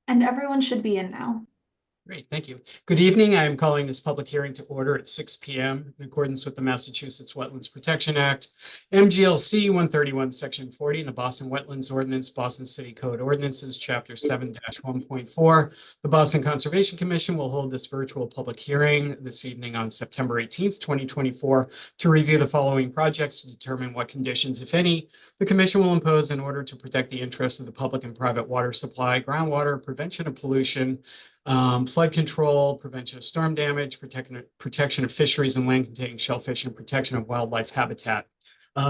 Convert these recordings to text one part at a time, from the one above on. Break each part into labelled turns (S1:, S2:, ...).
S1: And everyone should be in now.
S2: Great, thank you. Good evening. I am calling this public hearing to order at 6 p.m. in accordance with the Massachusetts Wetlands Protection Act, MGLC 131, Section 40, and the Boston Wetlands Ordinance, Boston City Code Ordinances, Chapter 7-1.4. The Boston Conservation Commission will hold this virtual public hearing this evening on September 18th, 2024, to review the following projects to determine what conditions, if any, the Commission will impose in order to protect the interests of the public and private water supply, groundwater, prevention of pollution, flood control, prevention of storm damage, protection of fisheries and land containing shellfish, and protection of wildlife habitat.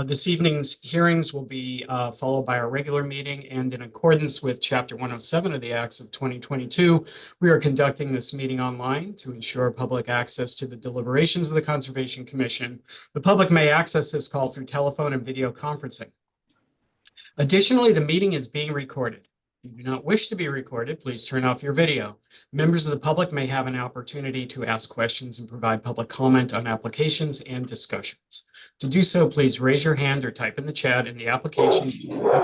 S2: This evening's hearings will be followed by our regular meeting, and in accordance with Chapter 107 of the Acts of 2022, we are conducting this meeting online to ensure public access to the deliberations of the Conservation Commission. The public may access this call through telephone and video conferencing. Additionally, the meeting is being recorded. If you do not wish to be recorded, please turn off your video. Members of the public may have an opportunity to ask questions and provide public comment on applications and discussions. To do so, please raise your hand or type in the chat in the application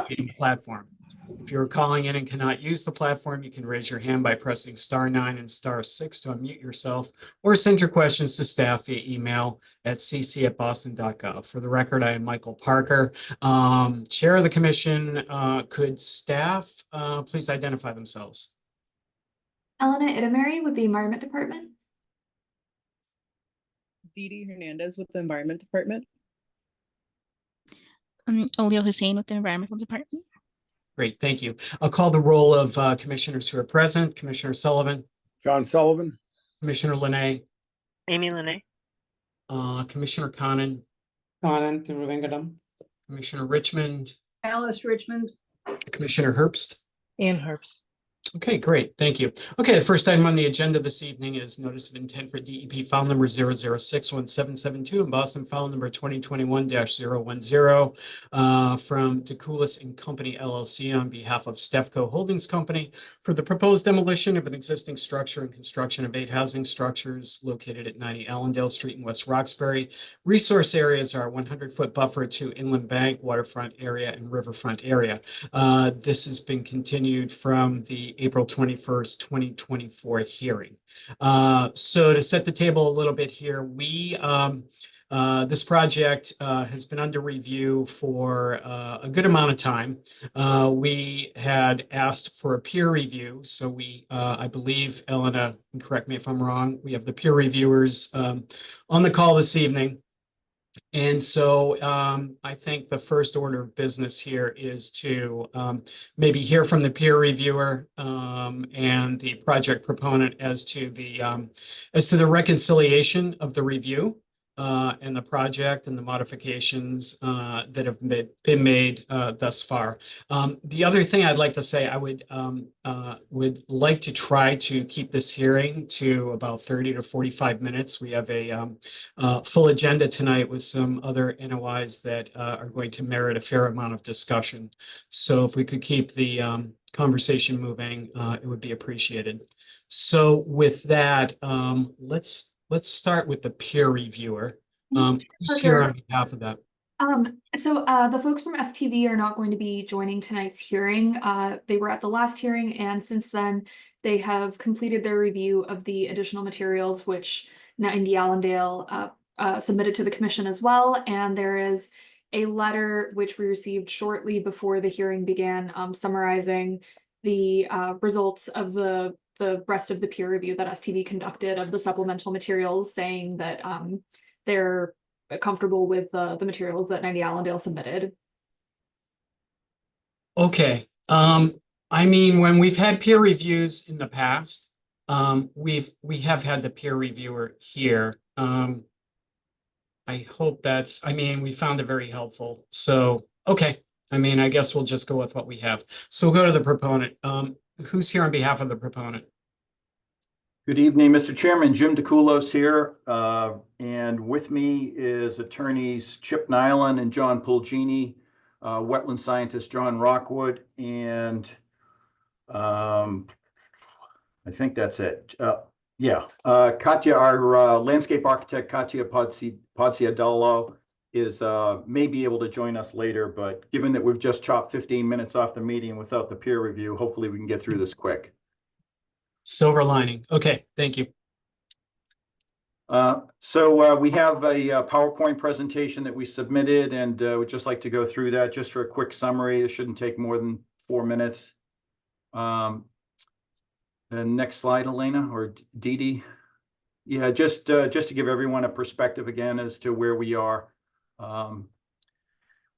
S2: meeting platform. If you're calling in and cannot use the platform, you can raise your hand by pressing *9 and *6 to unmute yourself, or send your questions to staff via email at cc@boston.gov. For the record, I am Michael Parker, Chair of the Commission. Could staff please identify themselves?
S1: Elena Itamari with the Environment Department.
S3: Dee Dee Hernandez with the Environment Department.
S4: Olio Hussein with the Environmental Department.
S2: Great, thank you. I'll call the roll of commissioners who are present. Commissioner Sullivan.
S5: John Sullivan.
S2: Commissioner Linay.
S6: Amy Linay.
S2: Commissioner Conan.
S7: Conan Tiruvengadam.
S2: Commissioner Richmond.
S8: Alice Richmond.
S2: Commissioner Herbst.
S3: Ann Herbst.
S2: Okay, great. Thank you. Okay, the first item on the agenda this evening is notice of intent for DEP file number 0061772 and Boston file number 2021-010 from DeCoulis and Company LLC on behalf of Stefco Holdings Company for the proposed demolition of an existing structure and construction of 8 housing structures located at 90 Allendale Street in West Roxbury. Resource areas are 100-foot buffer to inland bank, waterfront area, and riverfront area. This has been continued from the April 21st, 2024 hearing. So to set the table a little bit here, this project has been under review for a good amount of time. We had asked for a peer review, so I believe, Elena, correct me if I'm wrong, we have the peer reviewers on the call this evening. And so I think the first order of business here is to maybe hear from the peer reviewer and the project proponent as to the reconciliation of the review and the project and the modifications that have been made thus far. The other thing I'd like to say, I would like to try to keep this hearing to about 30 to 45 minutes. We have a full agenda tonight with some other NOIs that are going to merit a fair amount of discussion. So if we could keep the conversation moving, it would be appreciated. So with that, let's start with the peer reviewer. Who's here on behalf of that?
S1: So the folks from STV are not going to be joining tonight's hearing. They were at the last hearing, and since then they have completed their review of the additional materials which 90 Allendale submitted to the commission as well. And there is a letter which we received shortly before the hearing began, summarizing the results of the rest of the peer review that STV conducted of the supplemental materials, saying that they're comfortable with the materials that 90 Allendale submitted. Okay.
S2: I mean, when we've had peer reviews in the past, we have had the peer reviewer here. I hope we found it very helpful. So, okay. I mean, I guess we'll just go with what we have. So we'll go to the proponent. Who's here on behalf of the proponent?
S9: Good evening, Mr. Chairman. Jim DeCoulis here, and with me is attorneys Chip Nyland and John Pulgini, wetland scientist John Rockwood, and I think that's it. Katya, our landscape architect, Katya Pozziadolo, is may be able to join us later, but given that we've just chopped 15 minutes off the meeting without the peer review, hopefully we can get through this quick.
S2: Silver lining. Okay, thank you.
S9: So we have a PowerPoint presentation that we submitted, and we'd just like to go through that just for a quick summary. It shouldn't take more than 4 minutes. The next slide, Elena or Dee Dee. Yeah, just to give everyone a perspective again as to where we are.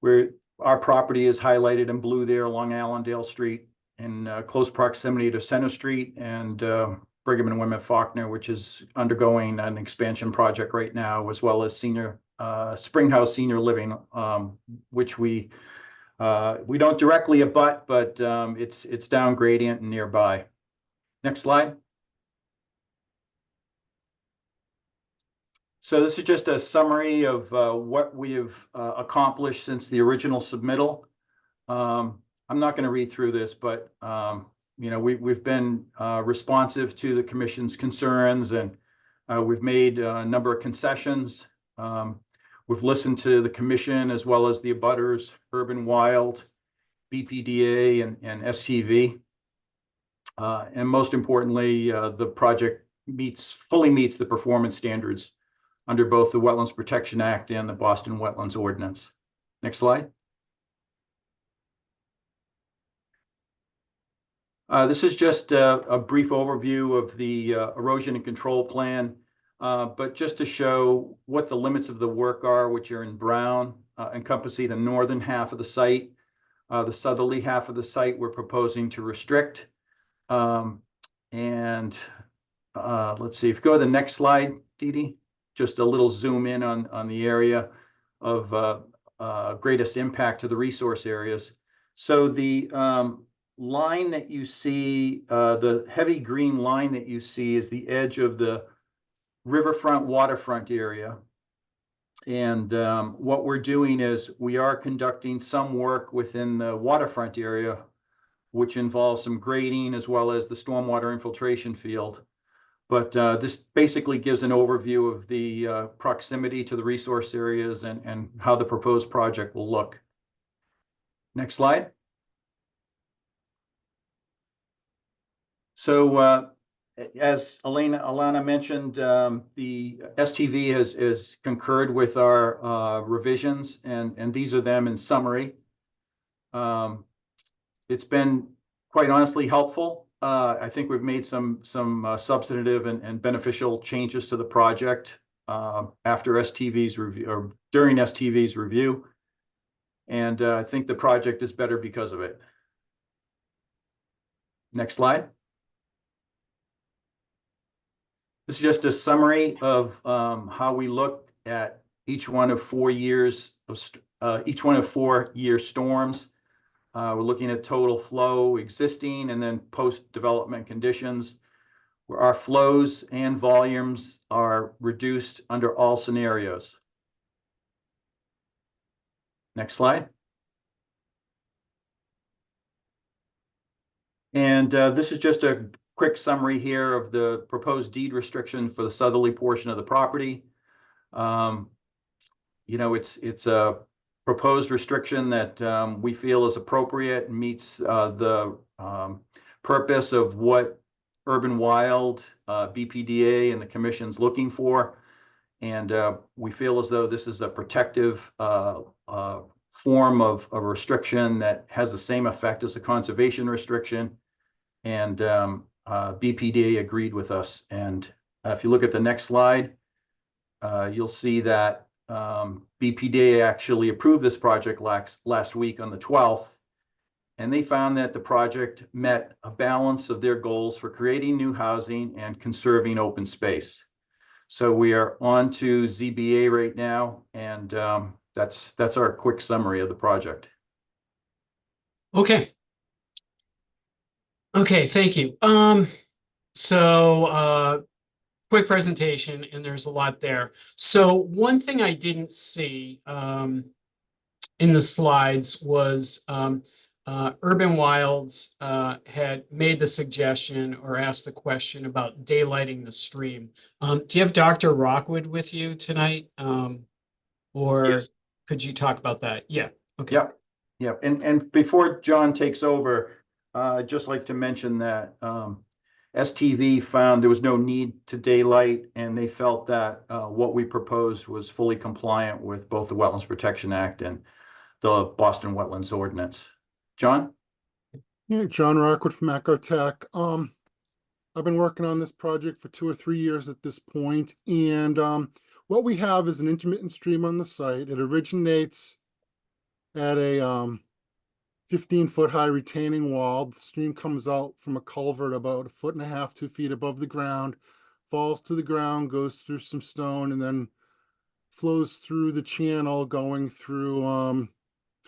S9: Where our property is highlighted in blue there along Allendale Street in close proximity to Center Street and Brigham and Women Faulkner, which is undergoing an expansion project right now, as well as senior Springhouse Senior Living, which we don't directly abut, but it's down gradient and nearby. Next slide. So this is just a summary of what we have accomplished since the original submittal. I'm not going to read through this, but you know, we've been responsive to the commission's concerns, and we've made a number of concessions. We've listened to the commission as well as the abutters, Urban Wild, BPDA, and STV. And most importantly, the project fully meets the performance standards under both the Wetlands Protection Act and the Boston Wetlands Ordinance. Next slide. This is just a brief overview of the erosion and control plan, but just to show what the limits of the work are, which are in brown, encompassing the northern half of the site. The southerly half of the site we're proposing to restrict. Let's see, if you go to the next slide, Dee Dee, just a little zoom in on the area of greatest impact to the resource areas. So the line that you see, the heavy green line that you see is the edge of the riverfront waterfront area. And what we're doing is we are conducting some work within the waterfront area, which involves some grading as well as the stormwater infiltration field. But this basically gives an overview of the proximity to the resource areas and how the proposed project will look. Next slide. So as Alana mentioned, the STV has concurred with our revisions, and these are them in summary. It's been quite honestly helpful. I think we've made some substantive and beneficial changes to the project after STV's review or during STV's review, and I think the project is better because of it. Next slide. This is just a summary of how we look at each one of 4 years of each one of 4-year storms. We're looking at total flow existing and then post-development conditions, where our flows and volumes are reduced under all scenarios. Next slide. And this is just a quick summary here of the proposed deed restriction for the southerly portion of the property. You know, it's a proposed restriction that we feel is appropriate and meets the purpose of what Urban Wild, BPDA, and the commission's looking for. And we feel as though this is a protective form of a restriction that has the same effect as a conservation restriction. And BPDA agreed with us. And if you look at the next slide, you'll see that BPDA actually approved this project last week on the 12th, and they found that the project met a balance of their goals for creating new housing and conserving open space. So we are on to ZBA right now, and that's our quick summary of the project.
S2: Okay. Okay, thank you. Quick presentation, and there's a lot there. So one thing I didn't see in the slides was Urban Wilds had made the suggestion or asked the question about daylighting the stream. Do you have Dr. Rockwood with you tonight? Or
S9: Yes.
S2: could you talk about that? Yeah. Okay.
S9: Yep. Yep. And before John takes over, I'd just like to mention that STV found there was no need to daylight, and they felt that what we proposed was fully compliant with both the Wetlands Protection Act and the Boston Wetlands Ordinance. John?
S5: Yeah, John Rockwood from Ecotech. I've been working on this project for 2 or 3 years at this point, and what we have is an intermittent stream on the site. It originates at a 15-foot high retaining wall. The stream comes out from a culvert about 1.5 to 2 feet above the ground, falls to the ground, goes through some stone, and then flows through the channel, going through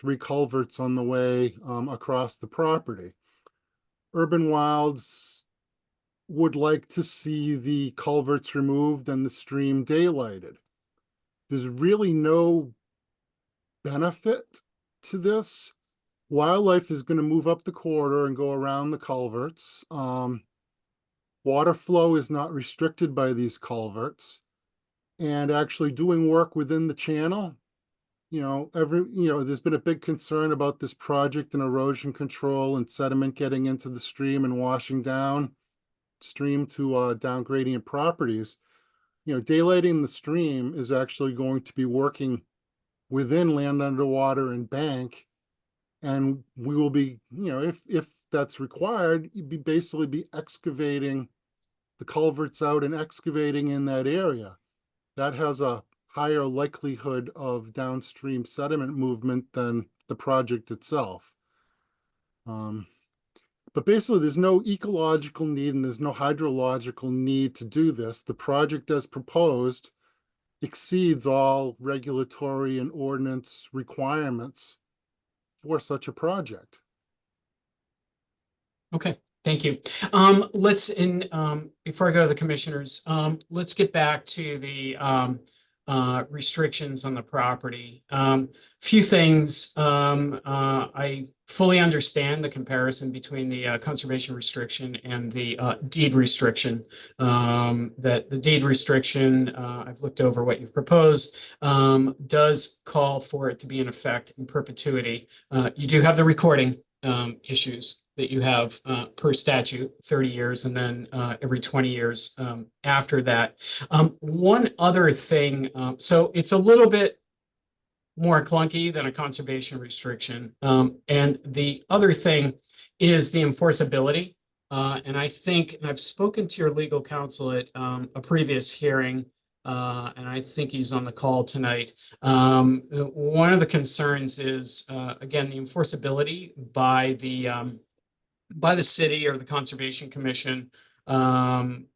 S5: 3 culverts on the way across the property. Urban Wilds would like to see the culverts removed and the stream daylighted. There's really no benefit to this. Wildlife is going to move up the corridor and go around the culverts. Water flow is not restricted by these culverts. And actually doing work within the channel, there's been a big concern about this project and erosion control and sediment getting into the stream and washing down stream to down gradient properties. Daylighting the stream is actually going to be working within land underwater and bank, and we will be, if that's required, you'd basically be excavating the culverts out and excavating in that area. That has a higher likelihood of downstream sediment movement than the project itself. But basically, there's no ecological need and there's no hydrological need to do this. The project as proposed exceeds all regulatory and ordinance requirements for such a project.
S2: Okay, thank you. Before I go to the commissioners, let's get back to the restrictions on the property. Few things. I fully understand the comparison between the conservation restriction and the deed restriction. That the deed restriction, I've looked over what you've proposed, does call for it to be in effect in perpetuity. You do have the recording issues that you have per statute, 30 years, and then every 20 years after that. One other thing, so it's a little bit more clunky than a conservation restriction. And the other thing is the enforceability. And I think, and I've spoken to your legal counsel at a previous hearing, and I think he's on the call tonight. One of the concerns is, again, the enforceability by the city or the Conservation Commission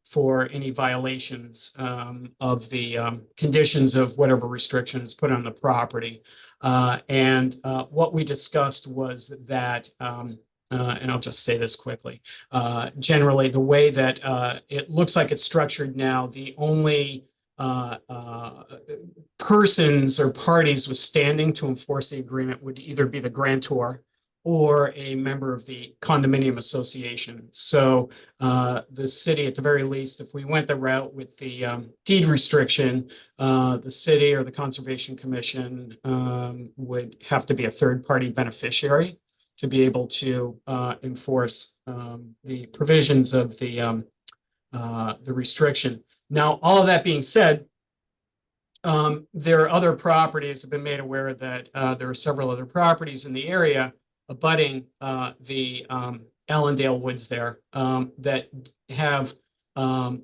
S2: for any violations of the conditions of whatever restrictions put on the property. And what we discussed was that, and I'll just say this quickly, generally the way that it looks like it's structured now, the only persons or parties withstanding to enforce the agreement would either be the grantor or a member of the condominium association. So the city, at the very least, if we went the route with the deed restriction, the city or the Conservation Commission would have to be a third-party beneficiary to be able to enforce the provisions of the restriction. Now, all of that being said, there are other properties have been made aware that there are several other properties in the area abutting the Allendale Woods there that have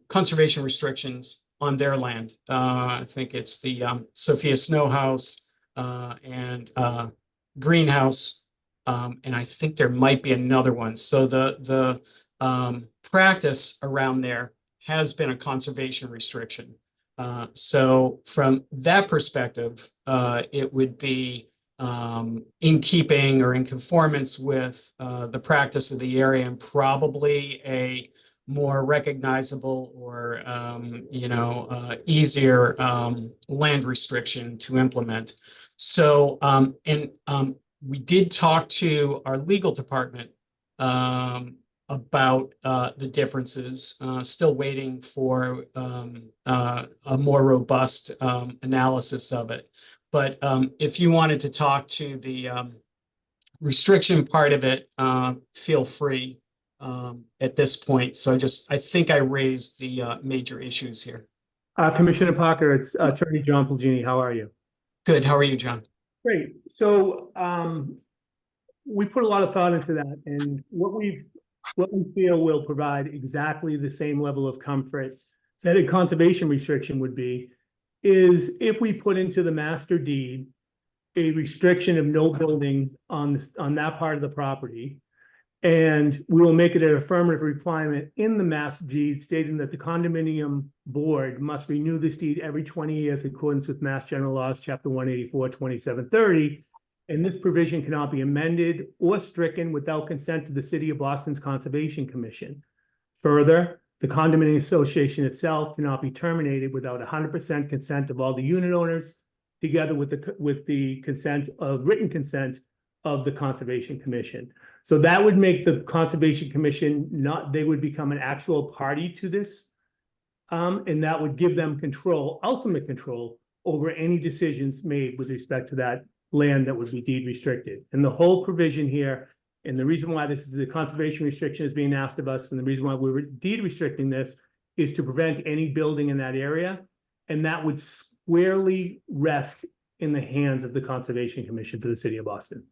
S2: conservation restrictions on their land. I think it's the Sophia Snow House and Greenhouse, and I think there might be another one. So the practice around there has been a conservation restriction. So from that perspective, it would be in keeping or in conformance with the practice of the area, and probably a more recognizable or easier land restriction to implement. So we did talk to our legal department about the differences, still waiting for a more robust analysis of it. But if you wanted to talk to the restriction part of it, feel free. at this point. So I think I raised the major issues here.
S6: Commissioner Parker, it's Attorney John Pulgini. How are you?
S2: Good. How are you, John?
S6: Great. So we put a lot of thought into that, and what we feel will provide exactly the same level of comfort that a conservation restriction would be is if we put into the master deed a restriction of no building on that part of the property. And we will make it an affirmative requirement in the master deed stating that the condominium board must renew this deed every 20 years in accordance with Mass General Laws, Chapter 184, 2730. And this provision cannot be amended or stricken without consent to the City of Boston's Conservation Commission. Further, the condominium association itself cannot be terminated without 100% consent of all the unit owners, together with the written consent of the Conservation Commission. So that would make the Conservation Commission they would become an actual party to this. And that would give them ultimate control over any decisions made with respect to that land that would be deed restricted. And the whole provision here, and the reason why this is the conservation restriction is being asked of us, and the reason why we're deed restricting this is to prevent any building in that area. And that would squarely rest in the hands of the Conservation Commission for the City of Boston.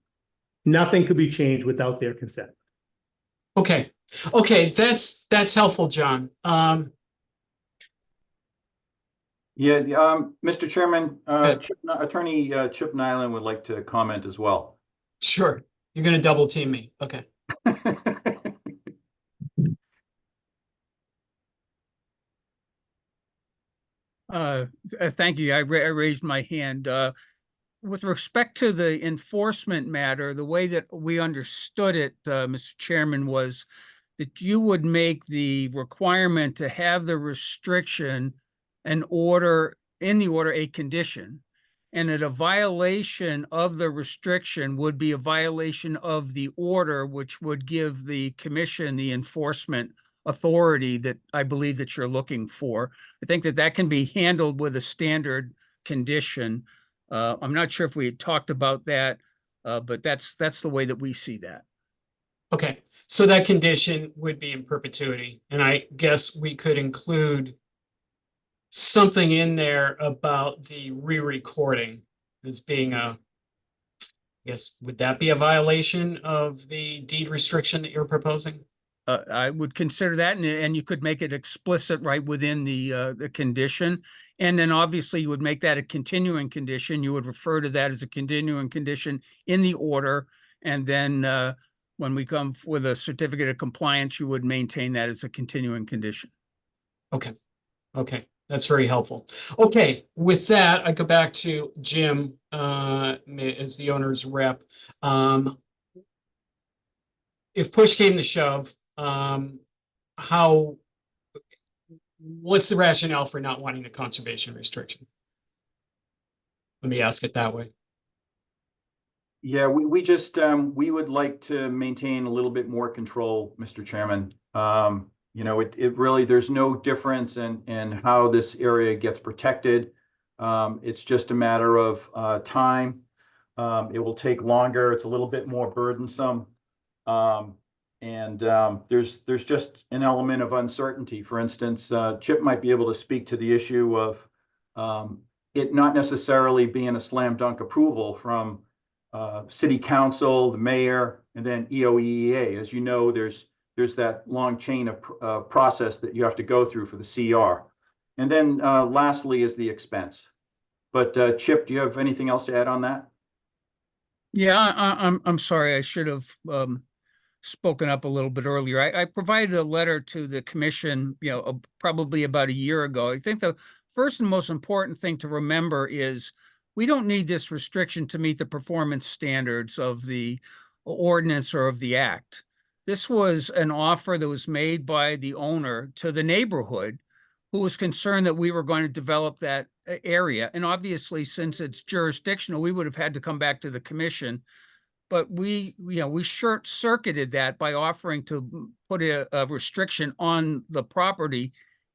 S6: Nothing could be changed without their consent.
S2: Okay. That's helpful, John.
S9: Mr. Chairman, Attorney Chip Nyland would like to comment as well.
S2: Sure. You're going to double team me. Okay.
S8: Thank you. I raised my hand. With respect to the enforcement matter, the way that we understood it, Mr. Chairman, was that you would make the requirement to have the restriction in the order a condition, and that a violation of the restriction would be a violation of the order, which would give the commission the enforcement authority that I believe that you're looking for. I think that can be handled with a standard condition. I'm not sure if we had talked about that, but that's the way that we see that.
S2: Okay. So that condition would be in perpetuity. And I guess we could include something in there about the re-recording as being would that be a violation of the deed restriction that you're proposing?
S8: I would consider that, and you could make it explicit right within the condition. And then obviously you would make that a continuing condition. You would refer to that as a continuing condition in the order. And then when we come with a certificate of compliance, you would maintain that as a continuing condition.
S2: Okay. That's very helpful. Okay. With that, I go back to Jim as the owner's rep. If push came to shove, what's the rationale for not wanting the conservation restriction? Let me ask it that way.
S9: Yeah, we just we would like to maintain a little bit more control, Mr. Chairman. It really, there's no difference in how this area gets protected. It's just a matter of time. It will take longer. It's a little bit more burdensome. And there's just an element of uncertainty. For instance, Chip might be able to speak to the issue of it not necessarily being a slam dunk approval from City Council, the mayor, and then EOEA. As you know, there's that long chain of process that you have to go through for the CR. And then lastly is the expense. But Chip, do you have anything else to add on that?
S8: Yeah, I'm sorry. I should have spoken up a little bit earlier. I provided a letter to the commission, probably about a year ago. I think the first and most important thing to remember is we don't need this restriction to meet the performance standards of the ordinance or of the act. This was an offer that was made by the owner to the neighborhood who was concerned that we were going to develop that area. And obviously, since it's jurisdictional, we would have had to come back to the commission. But we short-circuited that by offering to put a restriction on the property,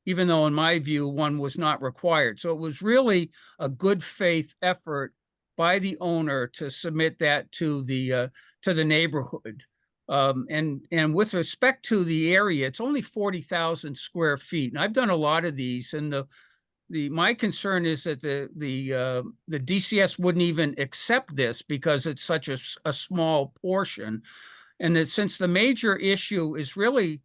S8: even though in my view, one was not required. So it was really a good faith effort by the owner to submit that to the neighborhood. And with respect to the area, it's only 40,000 square feet. And I've done a lot of these, and my concern is that the DCS wouldn't even accept this because it's such a small portion. And that since the major issue is really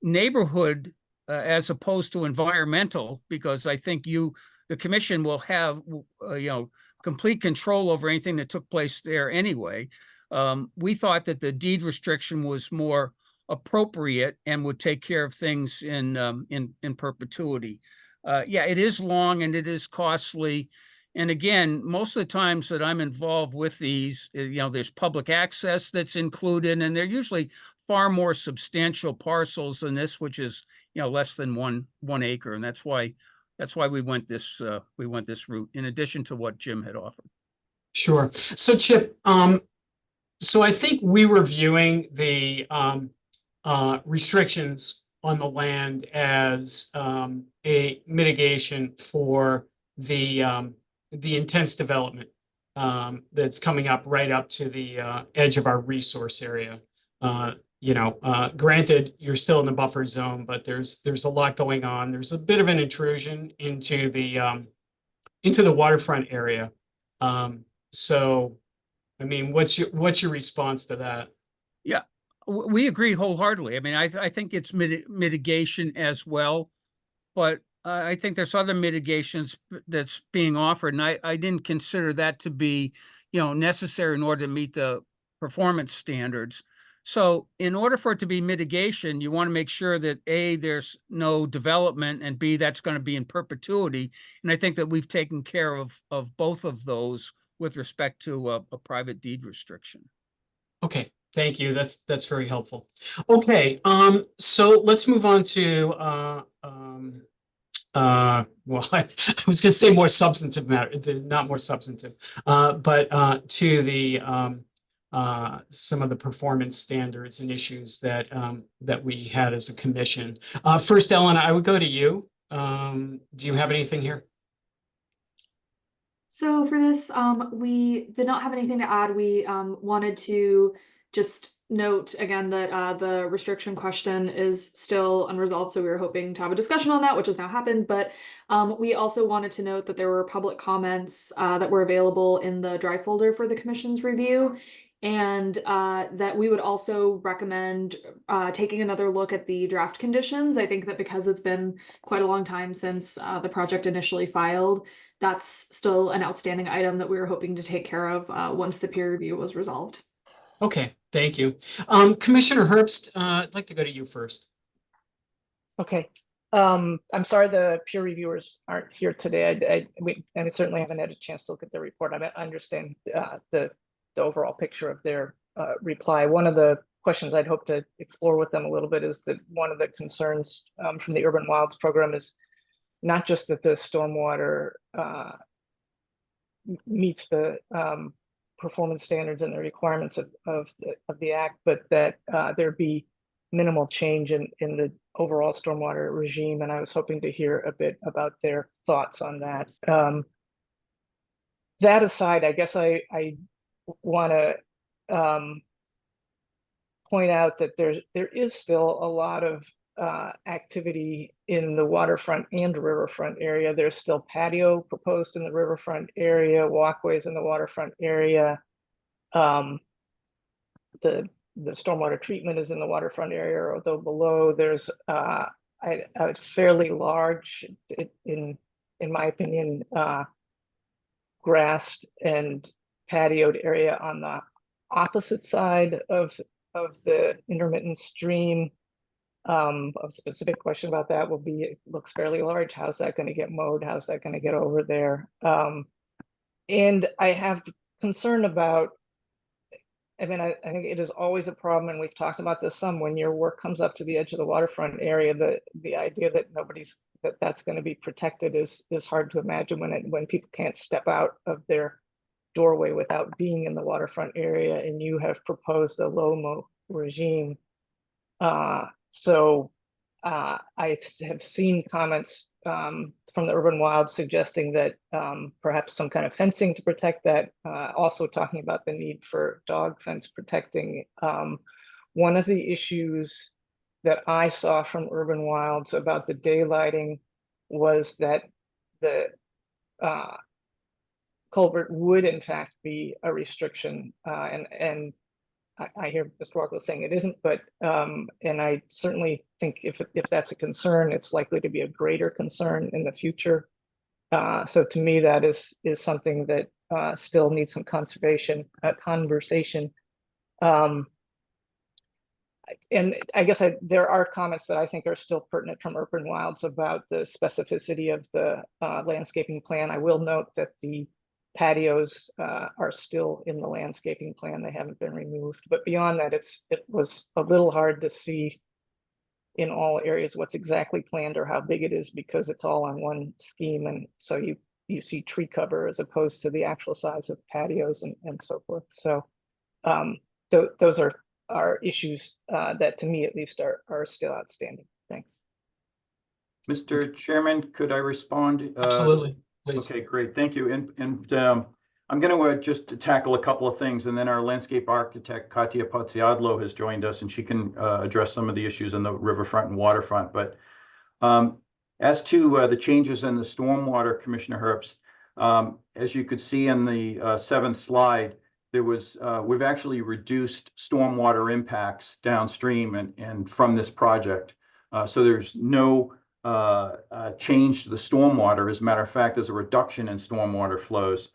S8: neighborhood as opposed to environmental, because I think the commission will have, complete control over anything that took place there anyway. We thought that the deed restriction was more appropriate and would take care of things in perpetuity. Yeah, it is long and it is costly. And again, most of the times that I'm involved with these, there's public access that's included, and they're usually far more substantial parcels than this, which is, less than one acre. And that's why we went this route, in addition to what Jim had offered.
S2: Sure. So Chip, so I think we were viewing the restrictions on the land as a mitigation for the intense development that's coming up right up to the edge of our resource area. Granted, you're still in the buffer zone, but there's a lot going on. There's a bit of an intrusion into the waterfront area. So, I mean, what's your response to that?
S8: Yeah, we agree wholeheartedly. I mean, I think it's mitigation as well, but I think there's other mitigations that's being offered, and I didn't consider that to be, necessary in order to meet the performance standards. So in order for it to be mitigation, you want to make sure that A, there's no development, and B, that's going to be in perpetuity. And I think that we've taken care of both of those with respect to a private deed restriction. Okay,
S2: thank you. That's very helpful. Okay, so let's move on to well, I was going to say more substantive matter, not more substantive, but to the some of the performance standards and issues that we had as a commission. First, Ellen, I would go to you. Do you have anything here?
S1: So for this, we did not have anything to add. We wanted to just note again that the restriction question is still unresolved, so we were hoping to have a discussion on that, which has now happened. But we also wanted to note that there were public comments that were available in the drive folder for the commission's review, and that we would also recommend taking another look at the draft conditions. I think that because it's been quite a long time since the project initially filed, that's still an outstanding item that we were hoping to take care of once the peer review was resolved.
S2: Okay, thank you. Commissioner Herbst, I'd like to go to you first.
S10: Okay. I'm sorry the peer reviewers aren't here today. I certainly haven't had a chance to look at the report. I understand the overall picture of their reply. One of the questions I'd hope to explore with them a little bit is that one of the concerns from the Urban Wilds program is not just that the stormwater meets the performance standards and the requirements of the act, but that there be minimal change in the overall stormwater regime. And I was hoping to hear a bit about their thoughts on that. That aside, I guess I want to point out that there is still a lot of activity in the waterfront and riverfront area. There's still patio proposed in the riverfront area, walkways in the waterfront area. The stormwater treatment is in the waterfront area, although below there's a fairly large, in my opinion, grassed and patioed area on the opposite side of the intermittent stream. A specific question about that will be, it looks fairly large. How's that going to get mowed? How's that going to get over there? And I have concern about, I mean, I think it is always a problem, and we've talked about this some, when your work comes up to the edge of the waterfront area, the idea that that's going to be protected is hard to imagine when people can't step out of their doorway without being in the waterfront area, and you have proposed a low mow regime. So I have seen comments from the Urban Wild suggesting that perhaps some kind of fencing to protect that, also talking about the need for dog fence protecting. One of the issues that I saw from Urban Wilds about the daylighting was that the culvert would in fact be a restriction, and I hear Mr. Walker saying it isn't, but and I certainly think if that's a concern, it's likely to be a greater concern in the future. So to me, that is something that still needs some conversation. And I guess there are comments that I think are still pertinent from Urban Wilds about the specificity of the landscaping plan. I will note that the patios are still in the landscaping plan. They haven't been removed. But beyond that, it was a little hard to see in all areas what's exactly planned or how big it is because it's all on one scheme. And so you see tree cover as opposed to the actual size of patios and so forth. So those are issues that to me at least are still outstanding. Thanks.
S9: Mr. Chairman, could I respond?
S2: Absolutely, please.
S9: Okay, great. Thank you. And I'm going to just tackle a couple of things, and then our landscape architect, Katia Pozziadlo, has joined us, and she can address some of the issues on the riverfront and waterfront. But as to the changes in the stormwater, Commissioner Herbst, as you could see in the 7th slide, there was we've actually reduced stormwater impacts downstream and from this project. So there's no change to the stormwater. As a matter of fact, there's a reduction in stormwater flows.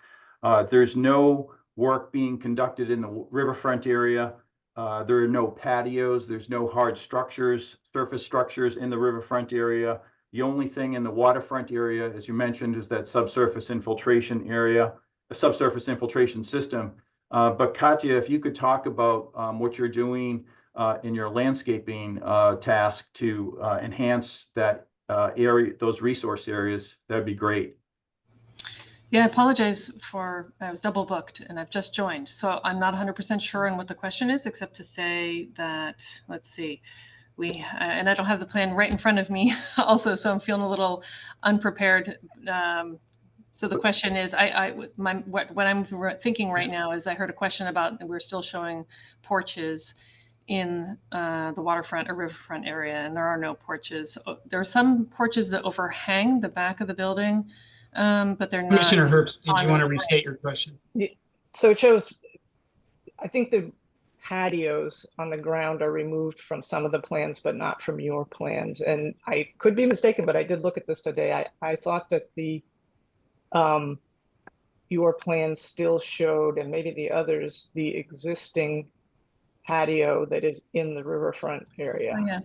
S9: There's no work being conducted in the riverfront area. There are no patios. There's no hard structures, surface structures in the riverfront area. The only thing in the waterfront area, as you mentioned, is that subsurface infiltration area, a subsurface infiltration system. But Katia, if you could talk about what you're doing in your landscaping task to enhance that area, those resource areas, that'd be great.
S11: Yeah, I apologize for, I was double booked and I've just joined. So I'm not 100% sure on what the question is, except to say that, let's see, and I don't have the plan right in front of me also, so I'm feeling a little unprepared. So the question is, what I'm thinking right now is I heard a question about we're still showing porches in the waterfront or riverfront area, and there are no porches. There are some porches that overhang the back of the building, but they're not.
S2: Commissioner Herbst, did you want to restate your question?
S10: So it shows, I think the patios on the ground are removed from some of the plans, but not from your plans. And I could be mistaken, but I did look at this today. I thought that your plans still showed, and maybe the others, the existing patio that is in the riverfront area.
S11: Oh, yeah.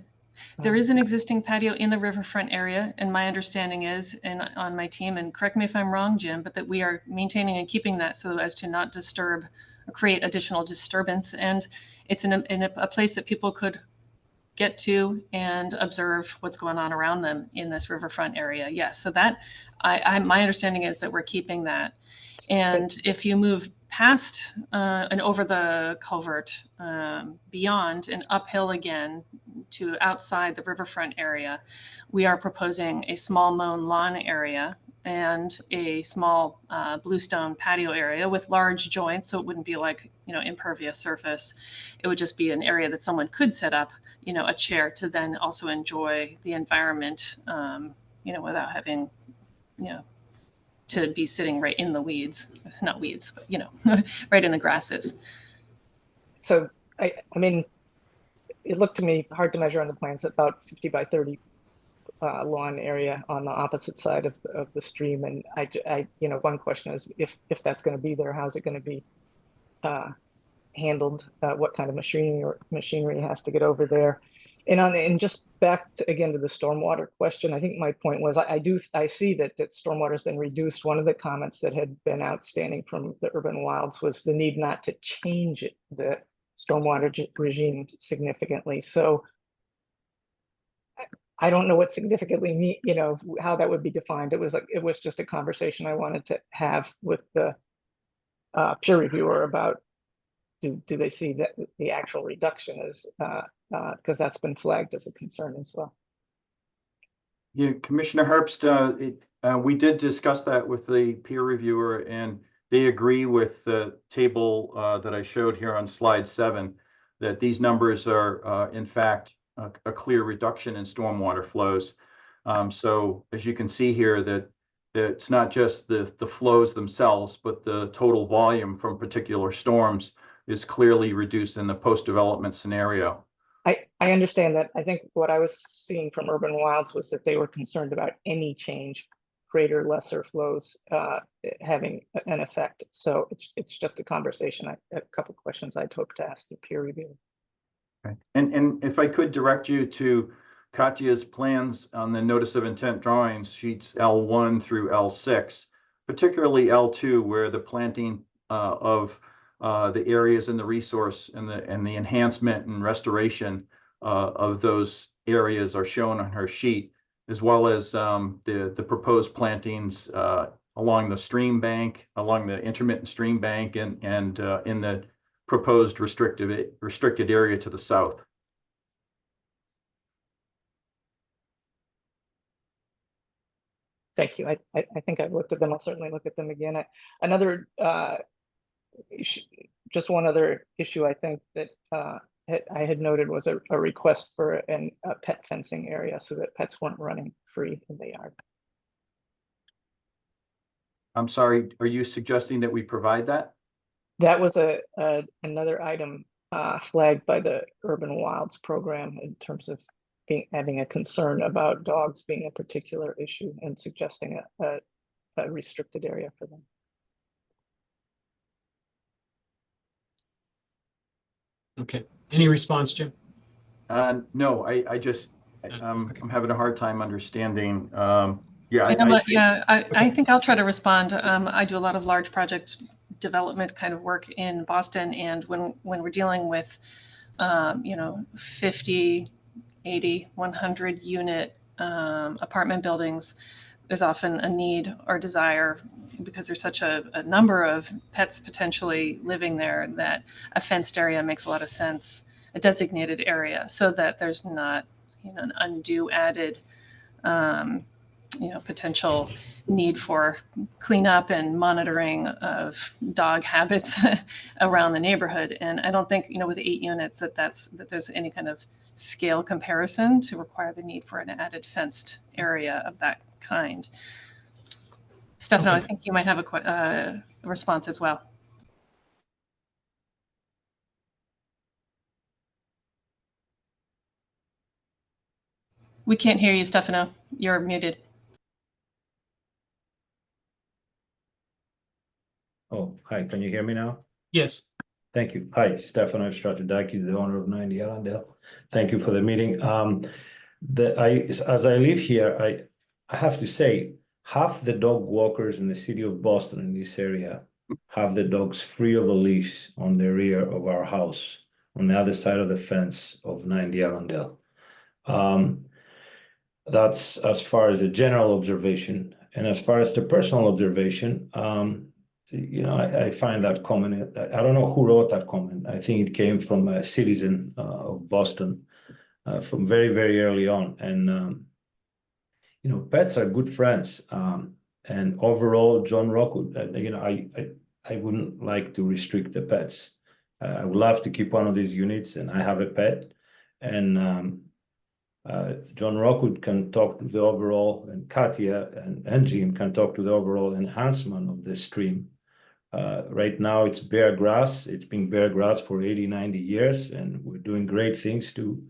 S11: There is an existing patio in the riverfront area, and my understanding is, and on my team, and correct me if I'm wrong, Jim, but that we are maintaining and keeping that so as to not disturb or create additional disturbance. And it's in a place that people could get to and observe what's going on around them in this riverfront area. Yes, so that my understanding is that we're keeping that. And if you move past and over the culvert, beyond and uphill again to outside the riverfront area, we are proposing a small mown lawn area and a small bluestone patio area with large joints. So it wouldn't be like, impervious surface. It would just be an area that someone could set up, a chair to then also enjoy the environment, without having, to be sitting right in the weeds, not weeds, but, right in the grasses.
S10: So, I mean, it looked to me hard to measure on the plans, about 50 by 30 lawn area on the opposite side of the stream. And I one question is if that's going to be there, how's it going to be handled? What kind of machinery has to get over there? And just back again to the stormwater question, I think my point was I see that stormwater has been reduced. One of the comments that had been outstanding from the Urban Wilds was the need not to change the stormwater regime significantly. So I don't know what significantly mean, how that would be defined. It was just a conversation I wanted to have with the peer reviewer about do they see that the actual reduction is because that's been flagged as a concern as well.
S9: Yeah, Commissioner Herbst, we did discuss that with the peer reviewer, and they agree with the table that I showed here on slide 7, that these numbers are in fact a clear reduction in stormwater flows. So as you can see here, that it's not just the flows themselves, but the total volume from particular storms is clearly reduced in the post-development scenario.
S10: I understand that. I think what I was seeing from Urban Wilds was that they were concerned about any change, greater, lesser flows having an effect. So it's just a conversation. A couple questions I'd hope to ask the peer reviewer.
S9: Okay. And if I could direct you to Katya's plans on the notice of intent drawings, sheets L1 through L6, particularly L2, where the planting of the areas in the resource and the enhancement and restoration of those areas are shown on her sheet, as well as the proposed plantings along the stream bank, along the intermittent stream bank, and in the proposed restricted area to the south.
S10: Thank you. I think I've looked at them. I'll certainly look at them again. Another just one other issue I think that I had noted was a request for a pet fencing area so that pets weren't running free in the yard.
S9: I'm sorry, are you suggesting that we provide that?
S10: That was another item flagged by the Urban Wilds program in terms of having a concern about dogs being a particular issue and suggesting a restricted area for them.
S2: Okay. Any response, Jim?
S9: No, I just, I'm having a hard time understanding. Yeah,
S11: I think I'll try to respond. I do a lot of large project development kind of work in Boston, and when we're dealing with, 50, 80, 100 unit apartment buildings, there's often a need or desire, because there's such a number of pets potentially living there, that a fenced area makes a lot of sense, a designated area, so that there's not, an undue added, potential need for cleanup and monitoring of dog habits around the neighborhood. And I don't think, with 8 units that there's any kind of scale comparison to require the need for an added fenced area of that kind. Stefano,
S2: Okay.
S11: I think you might have a response as well. We can't hear you, Stefano. You're muted.
S12: Oh, hi, can you hear me now?
S2: Yes.
S12: Thank you. Hi, Stefano Stratodakis, the owner of 90 Allendale. Thank you for the meeting. As I live here, I have to say, half the dog walkers in the city of Boston in this area have the dogs free of a leash on the rear of our house, on the other side of the fence of 90 Allendale. That's as far as the general observation. And as far as the personal observation, I find that comment, I don't know who wrote that comment. I think it came from a citizen of Boston from very, very early on. And, pets are good friends. And overall, John Rockwood, I wouldn't like to restrict the pets. I would love to keep one of these units, and I have a pet. And John Rockwood can talk to the overall, and Katya and Jim can talk to the overall enhancement of the stream. Right now it's bare grass. It's been bare grass for 80, 90 years, and we're doing great things to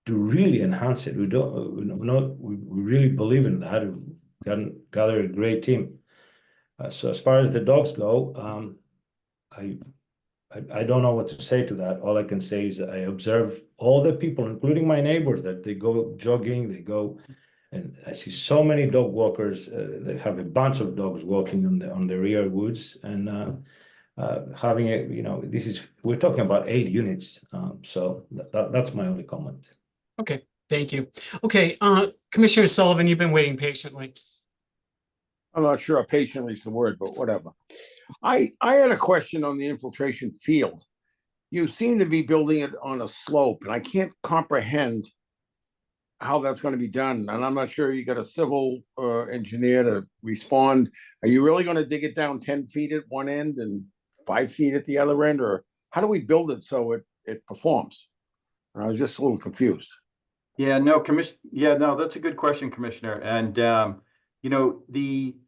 S12: really enhance it. We really believe in that. We've gathered a great team. So as far as the dogs go, I don't know what to say to that. All I can say is I observe all the people, including my neighbors, that they go jogging, they go, and I see so many dog walkers. They have a bunch of dogs walking on the rear woods, and having we're talking about 8 units. So that's my only comment.
S2: Okay, thank you. Okay, Commissioner Sullivan, you've been waiting patiently.
S13: I'm not sure patiently is the word, but whatever. I had a question on the infiltration field. You seem to be building it on a slope, and I can't comprehend how that's going to be done. And I'm not sure you got a civil engineer to respond. Are you really going to dig it down 10 feet at one end and 5 feet at the other end? Or how do we build it so it performs? And I was just a little confused.
S9: Yeah, no, that's a good question, Commissioner. And you know,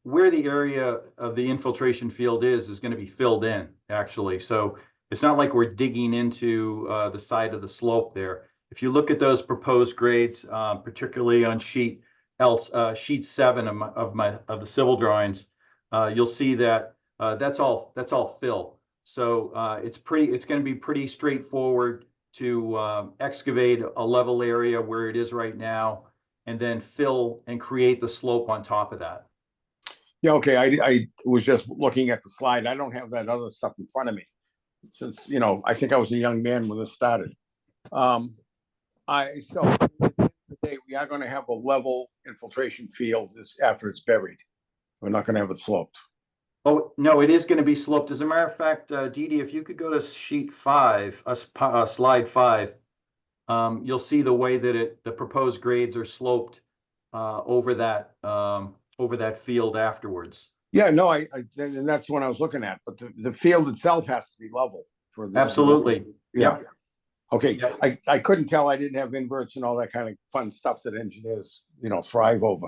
S9: where the area of the infiltration field is going to be filled in, actually. So it's not like we're digging into the side of the slope there. If you look at those proposed grades, particularly on sheet 7 of the civil drawings, you'll see that that's all fill. So it's going to be pretty straightforward to excavate a level area where it is right now, and then fill and create the slope on top of that.
S13: Yeah, okay. I was just looking at the slide. I don't have that other stuff in front of me, since, you know, I think I was a young man when this started. So at the end of the day, we are going to have a level infiltration field after it's buried. We're not going to have it sloped.
S9: Oh, no, it is going to be sloped. As a matter of fact, Dee Dee, if you could go to sheet 5, slide 5, you'll see the way that the proposed grades are sloped over that field afterwards.
S13: Yeah, no, and that's what I was looking at. But the field itself has to be level for this.
S9: Absolutely.
S13: Yeah.
S9: Yep.
S13: Okay.
S9: Yeah.
S13: I couldn't tell. I didn't have inverts and all that kind of fun stuff that engineers, you know, thrive over.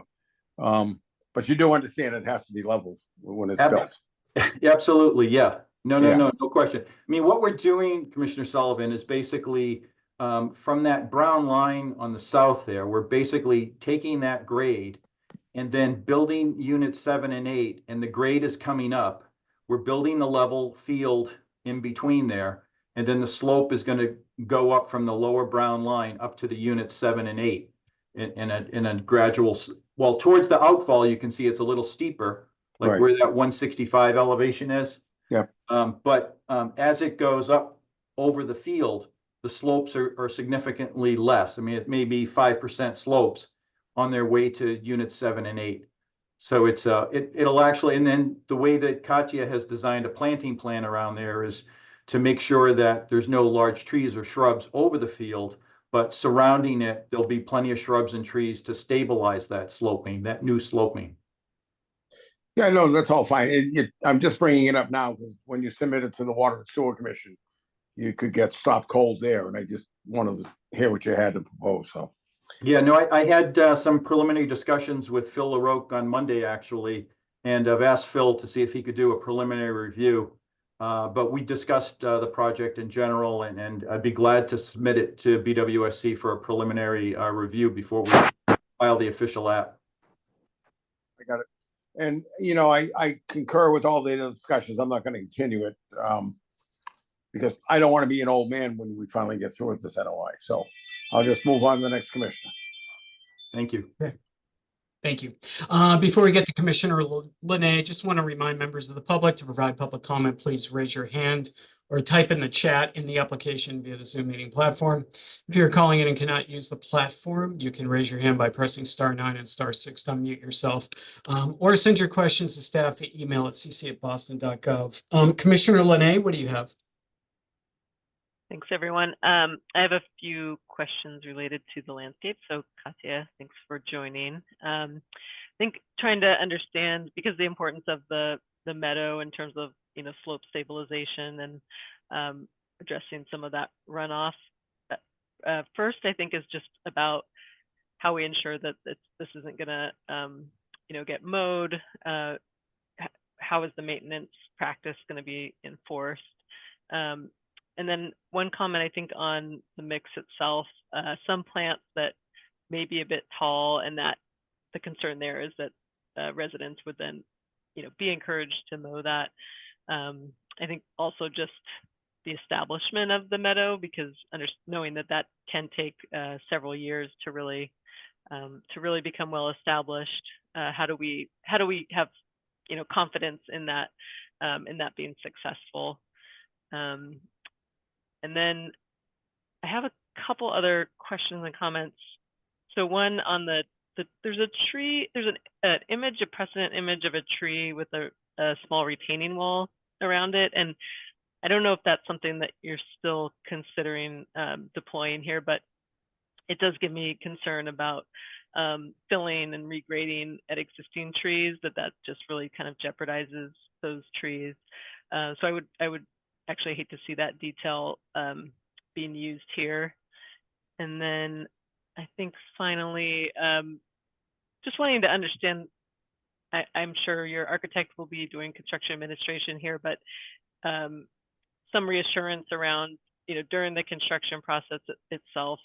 S13: But you do understand it has to be level when it's built.
S9: Absolutely. Yeah. No question. I mean, what we're doing, Commissioner Sullivan, is basically from that brown line on the south there, we're basically taking that grade and then building units 7 and 8, and the grade is coming up. We're building the level field in between there, and then the slope is going to go up from the lower brown line up to the units 7 and 8 in a gradual. Well, towards the outfall, you can see it's a little steeper, like where that 165 elevation is.
S13: Yeah.
S9: But as it goes up over the field, the slopes are significantly less. I mean, it may be 5% slopes on their way to units 7 and 8. So it's it'll actually, and then the way that Katya has designed a planting plan around there is to make sure that there's no large trees or shrubs over the field, but surrounding it, there'll be plenty of shrubs and trees to stabilize that new sloping.
S13: Yeah, no, that's all fine. I'm just bringing it up now because when you submit it to the Water and Sewer Commission, you could get stopped cold there, and I just wanted to hear what you had to propose. So.
S9: Yeah, no, I had some preliminary discussions with Phil LaRoque on Monday, actually, and I've asked Phil to see if he could do a preliminary review. But we discussed the project in general, and I'd be glad to submit it to BWSC for a preliminary review before we file the official app.
S13: I got it. And, you know, I concur with all the discussions. I'm not going to continue it because I don't want to be an old man when we finally get through with this NOI. So I'll just move on to the next commissioner.
S9: Thank you.
S2: Okay. Thank you. Before we get to Commissioner Linay, I just want to remind members of the public to provide public comment. Please raise your hand or type in the chat in the application via the Zoom meeting platform. If you're calling in and cannot use the platform, you can raise your hand by pressing *9 and *6 to unmute yourself, or send your questions to staff via email at cc@boston.gov. Commissioner Linay, what do you have?
S14: Thanks, everyone. I have a few questions related to the landscape. So Katya, thanks for joining. I think trying to understand, because the importance of the meadow in terms of, you know, slope stabilization and addressing some of that runoff. First, I think is just about how we ensure that this isn't going to, you know, get mowed. How is the maintenance practice going to be enforced? And then one comment, I think, on the mix itself, some plants that may be a bit tall, and that the concern there is that residents would then, you know, be encouraged to mow that. I think also just the establishment of the meadow, because knowing that that can take several years to really become well established. How do we have, you know, confidence in that being successful? And then I have a couple other questions and comments. So one on there's a tree, there's an image, a precedent image of a tree with a small retaining wall around it. And I don't know if that's something that you're still considering deploying here, but it does give me concern about filling and regrading at existing trees, that just really kind of jeopardizes those trees. So I would actually hate to see that detail being used here. And then I think finally, just wanting to understand, I'm sure your architect will be doing construction administration here, but some reassurance around, during the construction process itself,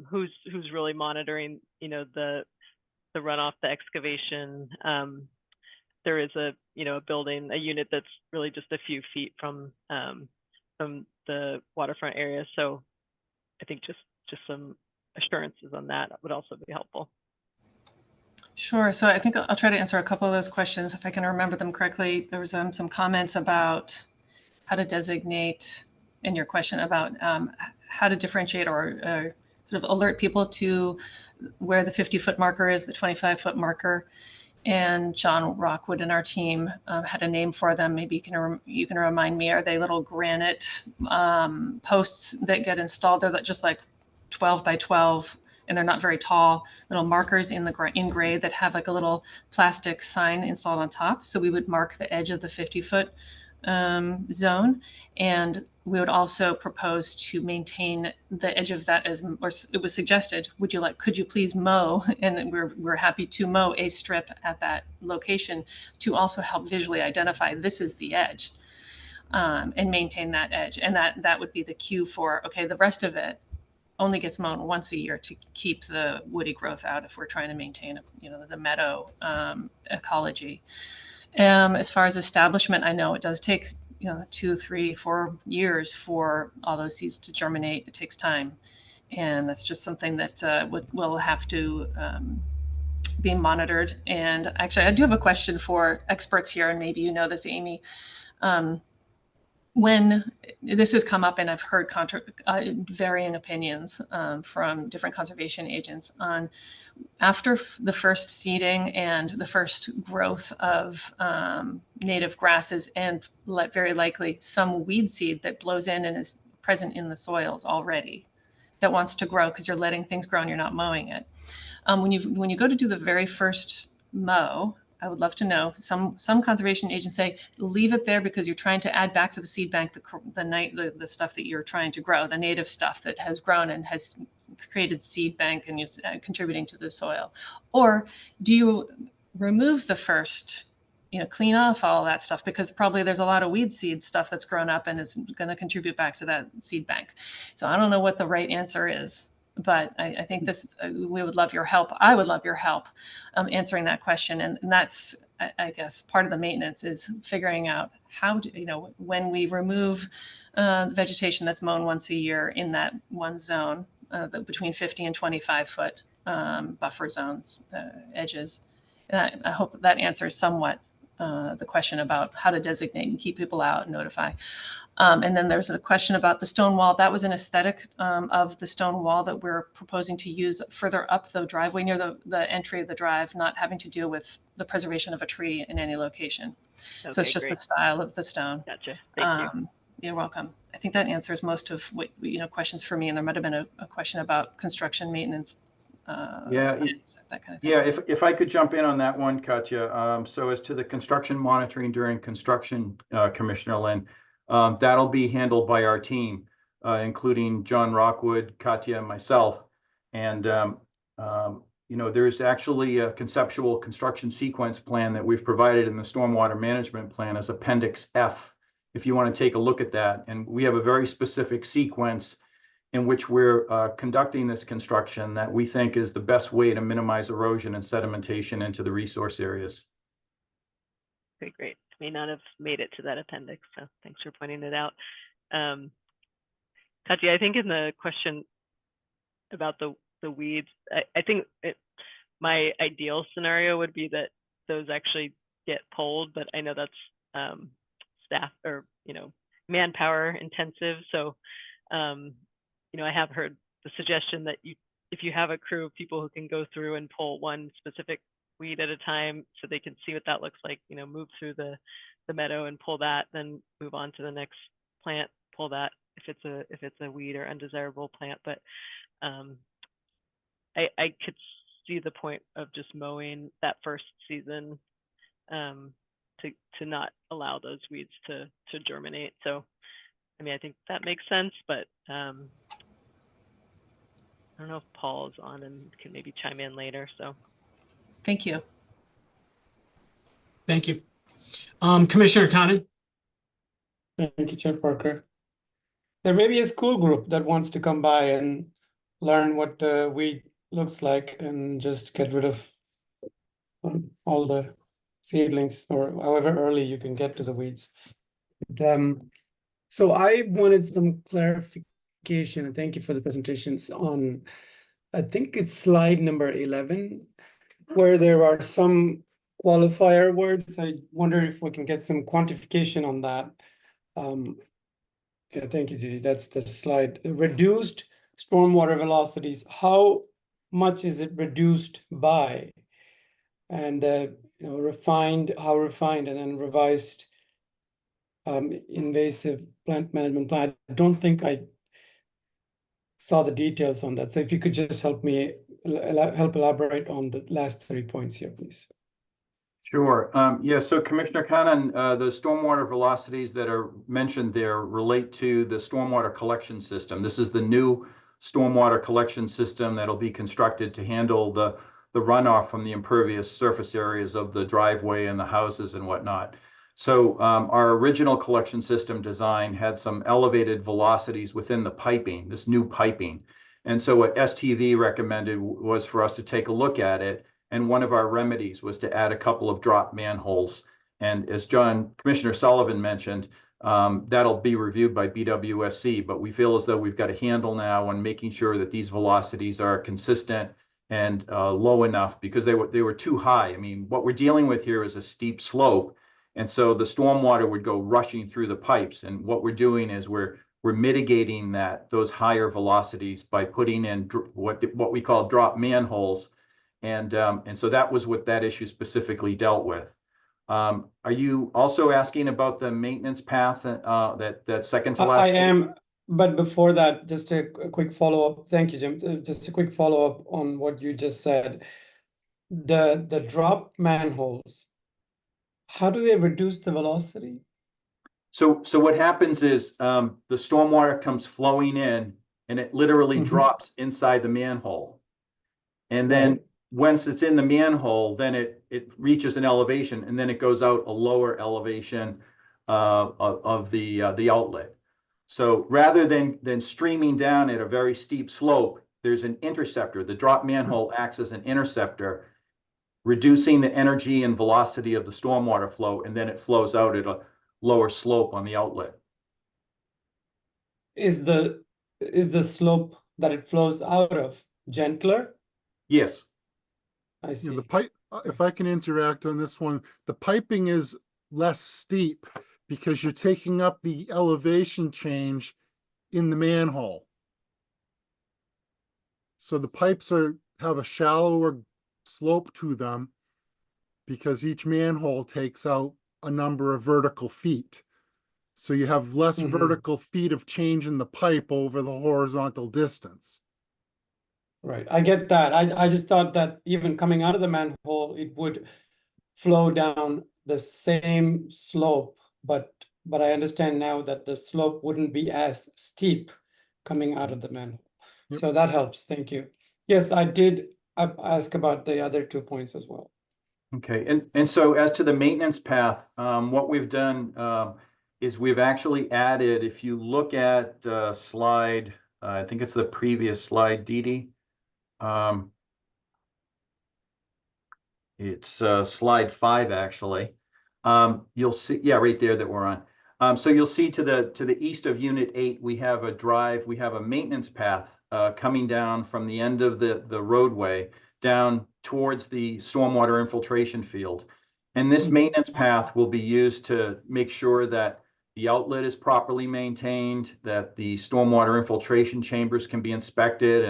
S14: who's really monitoring, the runoff, the excavation. There is a building, a unit that's really just a few feet from the waterfront area. So I think just some assurances on that would also be helpful.
S11: Sure. So I think I'll try to answer a couple of those questions if I can remember them correctly. There was some comments about how to designate, in your question about how to differentiate or sort of alert people to where the 50-foot marker is, the 25-foot marker. And John Rockwood and our team had a name for them. Maybe you can remind me. Are they little granite posts that get installed? They're just like 12 by 12, and they're not very tall. Little markers in gray that have like a little plastic sign installed on top. So we would mark the edge of the 50-foot zone, and we would also propose to maintain the edge of that as, or it was suggested, could you please mow? And we're happy to mow a strip at that location to also help visually identify this is the edge, and maintain that edge. And that would be the cue for, okay, the rest of it only gets mown once a year to keep the woody growth out if we're trying to maintain, the meadow ecology. As far as establishment, I know it does take 2, 3, 4 years for all those seeds to germinate. It takes time, and that's just something that will have to be monitored. And actually, I do have a question for experts here, and maybe you know this, Amy. When this has come up, and I've heard varying opinions from different conservation agents on after the first seeding and the first growth of native grasses, and very likely some weed seed that blows in and is present in the soils already that wants to grow because you're letting things grow and you're not mowing it. When you go to do the very first mow, I would love to know, some conservation agents say, leave it there because you're trying to add back to the seed bank the stuff that you're trying to grow, the native stuff that has grown and has created seed bank and is contributing to the soil. Or do you remove the first, clean off all that stuff, because probably there's a lot of weed seed stuff that's grown up and is going to contribute back to that seed bank. So I don't know what the right answer is, but I think we would love your help. I would love your help answering that question. And that's, I guess, part of the maintenance is figuring out how to, when we remove vegetation that's mown once a year in that one zone, between 50 and 25 foot buffer zones, edges. And I hope that answers somewhat the question about how to designate and keep people out and notify. And then there's a question about the stone wall. That was an aesthetic of the stone wall that we're proposing to use further up the driveway near the entry of the drive, not having to deal with the preservation of a tree in any location. Okay, so it's just great. The style of the stone.
S14: Gotcha. Thank you.
S11: You're welcome. I think that answers most of what, questions for me. And there might have been a question about construction maintenance.
S9: Yeah,
S11: that kind of thing.
S9: Yeah, if I could jump in on that one, Katya. So as to the construction monitoring during construction, Commissioner Lynn, that'll be handled by our team, including John Rockwood, Katya, and myself. And, there's actually a conceptual construction sequence plan that we've provided in the stormwater management plan as Appendix F, if you want to take a look at that. And we have a very specific sequence in which we're conducting this construction that we think is the best way to minimize erosion and sedimentation into the resource areas.
S14: Okay, great. May not have made it to that appendix, so thanks for pointing it out. Katya, I think in the question about the weeds, I think my ideal scenario would be that those actually get pulled, but I know that's staff or manpower intensive. So I have heard the suggestion that if you have a crew of people who can go through and pull one specific weed at a time so they can see what that looks like, move through the meadow and pull that, then move on to the next plant, pull that if it's a weed or undesirable plant. But I could see the point of just mowing that first season to not allow those weeds to germinate. So, I mean, I think that makes sense, but I don't know if Paul's on and can maybe chime in later. So,
S11: Thank you.
S2: Thank you. Commissioner Conan?
S7: Thank you, Chair Parker. There may be a school group that wants to come by and learn what the weed looks like and just get rid of all the seedlings, or however early you can get to the weeds. So I wanted some clarification, and thank you for the presentations on, I think it's slide number 11, where there are some qualifier words. I wonder if we can get some quantification on that. Yeah, thank you, Judy. That's the slide. Reduced stormwater velocities. How much is it reduced by? And you know, refined, how refined, and then revised invasive plant management plan. I don't think I saw the details on that. So if you could just help me help elaborate on the last 3 points here, please.
S9: Sure. Yeah, so Commissioner Conan, the stormwater velocities that are mentioned there relate to the stormwater collection system. This is the new stormwater collection system that'll be constructed to handle the runoff from the impervious surface areas of the driveway and the houses and whatnot. So our original collection system design had some elevated velocities within the piping, this new piping. And so what STV recommended was for us to take a look at it. And one of our remedies was to add a couple of drop manholes. And as Commissioner Sullivan mentioned, that'll be reviewed by BWSC, but we feel as though we've got a handle now on making sure that these velocities are consistent and low enough, because they were too high. I mean, what we're dealing with here is a steep slope. And so the stormwater would go rushing through the pipes. And what we're doing is we're mitigating those higher velocities by putting in what we call drop manholes. And so that was what that issue specifically dealt with. Are you also asking about the maintenance path that second to last?
S7: I am, but before that, just a quick follow-up. Thank you, Jim. Just a quick follow-up on what you just said. The drop manholes, how do they reduce the velocity?
S9: So what happens is the stormwater comes flowing in, and it literally drops inside the manhole. And then once it's in the manhole, then it reaches an elevation, and then it goes out a lower elevation of the outlet. So rather than streaming down at a very steep slope, there's an interceptor. The drop manhole acts as an interceptor, reducing the energy and velocity of the stormwater flow, and then it flows out at a lower slope on the outlet.
S7: Is the slope that it flows out of gentler?
S9: Yes.
S7: I see.
S5: Yeah, the pipe, if I can interact on this one, the piping is less steep because you're taking up the elevation change in the manhole. So the pipes have a shallower slope to them because each manhole takes out a number of vertical feet. So you have less vertical feet of change in the pipe over the horizontal distance.
S7: Right, I get that. I just thought that even coming out of the manhole, it would flow down the same slope, but I understand now that the slope wouldn't be as steep coming out of the manhole.
S5: Yep.
S7: So that helps. Thank you. Yes, I did ask about the other 2 points as well.
S9: Okay, and so as to the maintenance path, what we've done is we've actually added, if you look at slide, I think it's the previous slide, Dee. It's slide 5 actually. You'll see, yeah, right there that we're on. So you'll see to the east of Unit 8, we have a drive, we have a maintenance path coming down from the end of the roadway down towards the stormwater infiltration field. And this maintenance path will be used to make sure that the outlet is properly maintained, that the stormwater infiltration chambers can be inspected,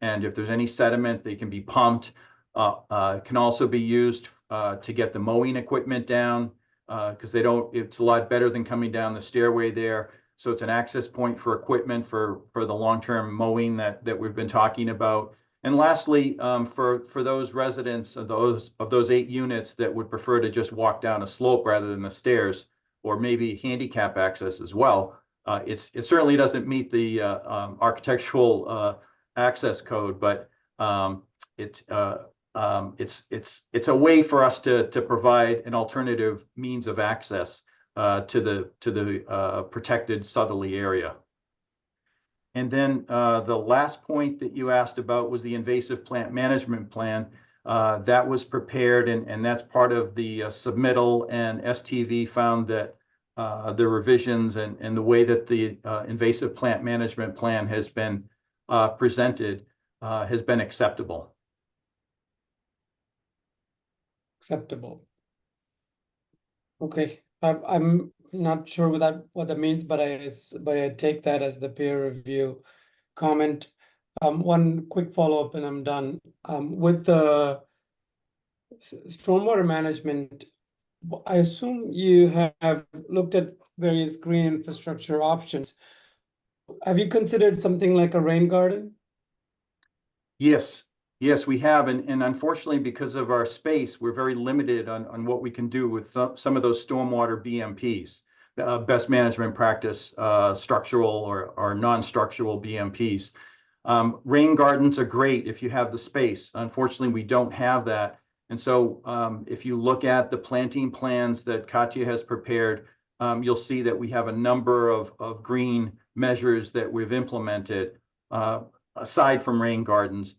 S9: and if there's any sediment, they can be pumped. Can also be used to get the mowing equipment down, because it's a lot better than coming down the stairway there. So it's an access point for equipment for the long-term mowing that we've been talking about. And lastly, for those residents of those 8 units that would prefer to just walk down a slope rather than the stairs, or maybe handicap access as well, it certainly doesn't meet the architectural access code, but it's a way for us to provide an alternative means of access to the protected southerly area. And then the last point that you asked about was the invasive plant management plan. That was prepared, and that's part of the submittal, and STV found that the revisions and the way that the invasive plant management plan has been presented has been acceptable.
S7: Acceptable. Okay, I'm not sure what that means, but I take that as the peer review comment. One quick follow-up and I'm done. With the stormwater management, I assume you have looked at various green infrastructure options. Have you considered something like a rain garden?
S9: Yes, we have, and unfortunately, because of our space, we're very limited on what we can do with some of those stormwater BMPs, best management practice, structural or non-structural BMPs. Rain gardens are great if you have the space. Unfortunately, we don't have that. And so if you look at the planting plans that Katya has prepared, you'll see that we have a number of green measures that we've implemented aside from rain gardens.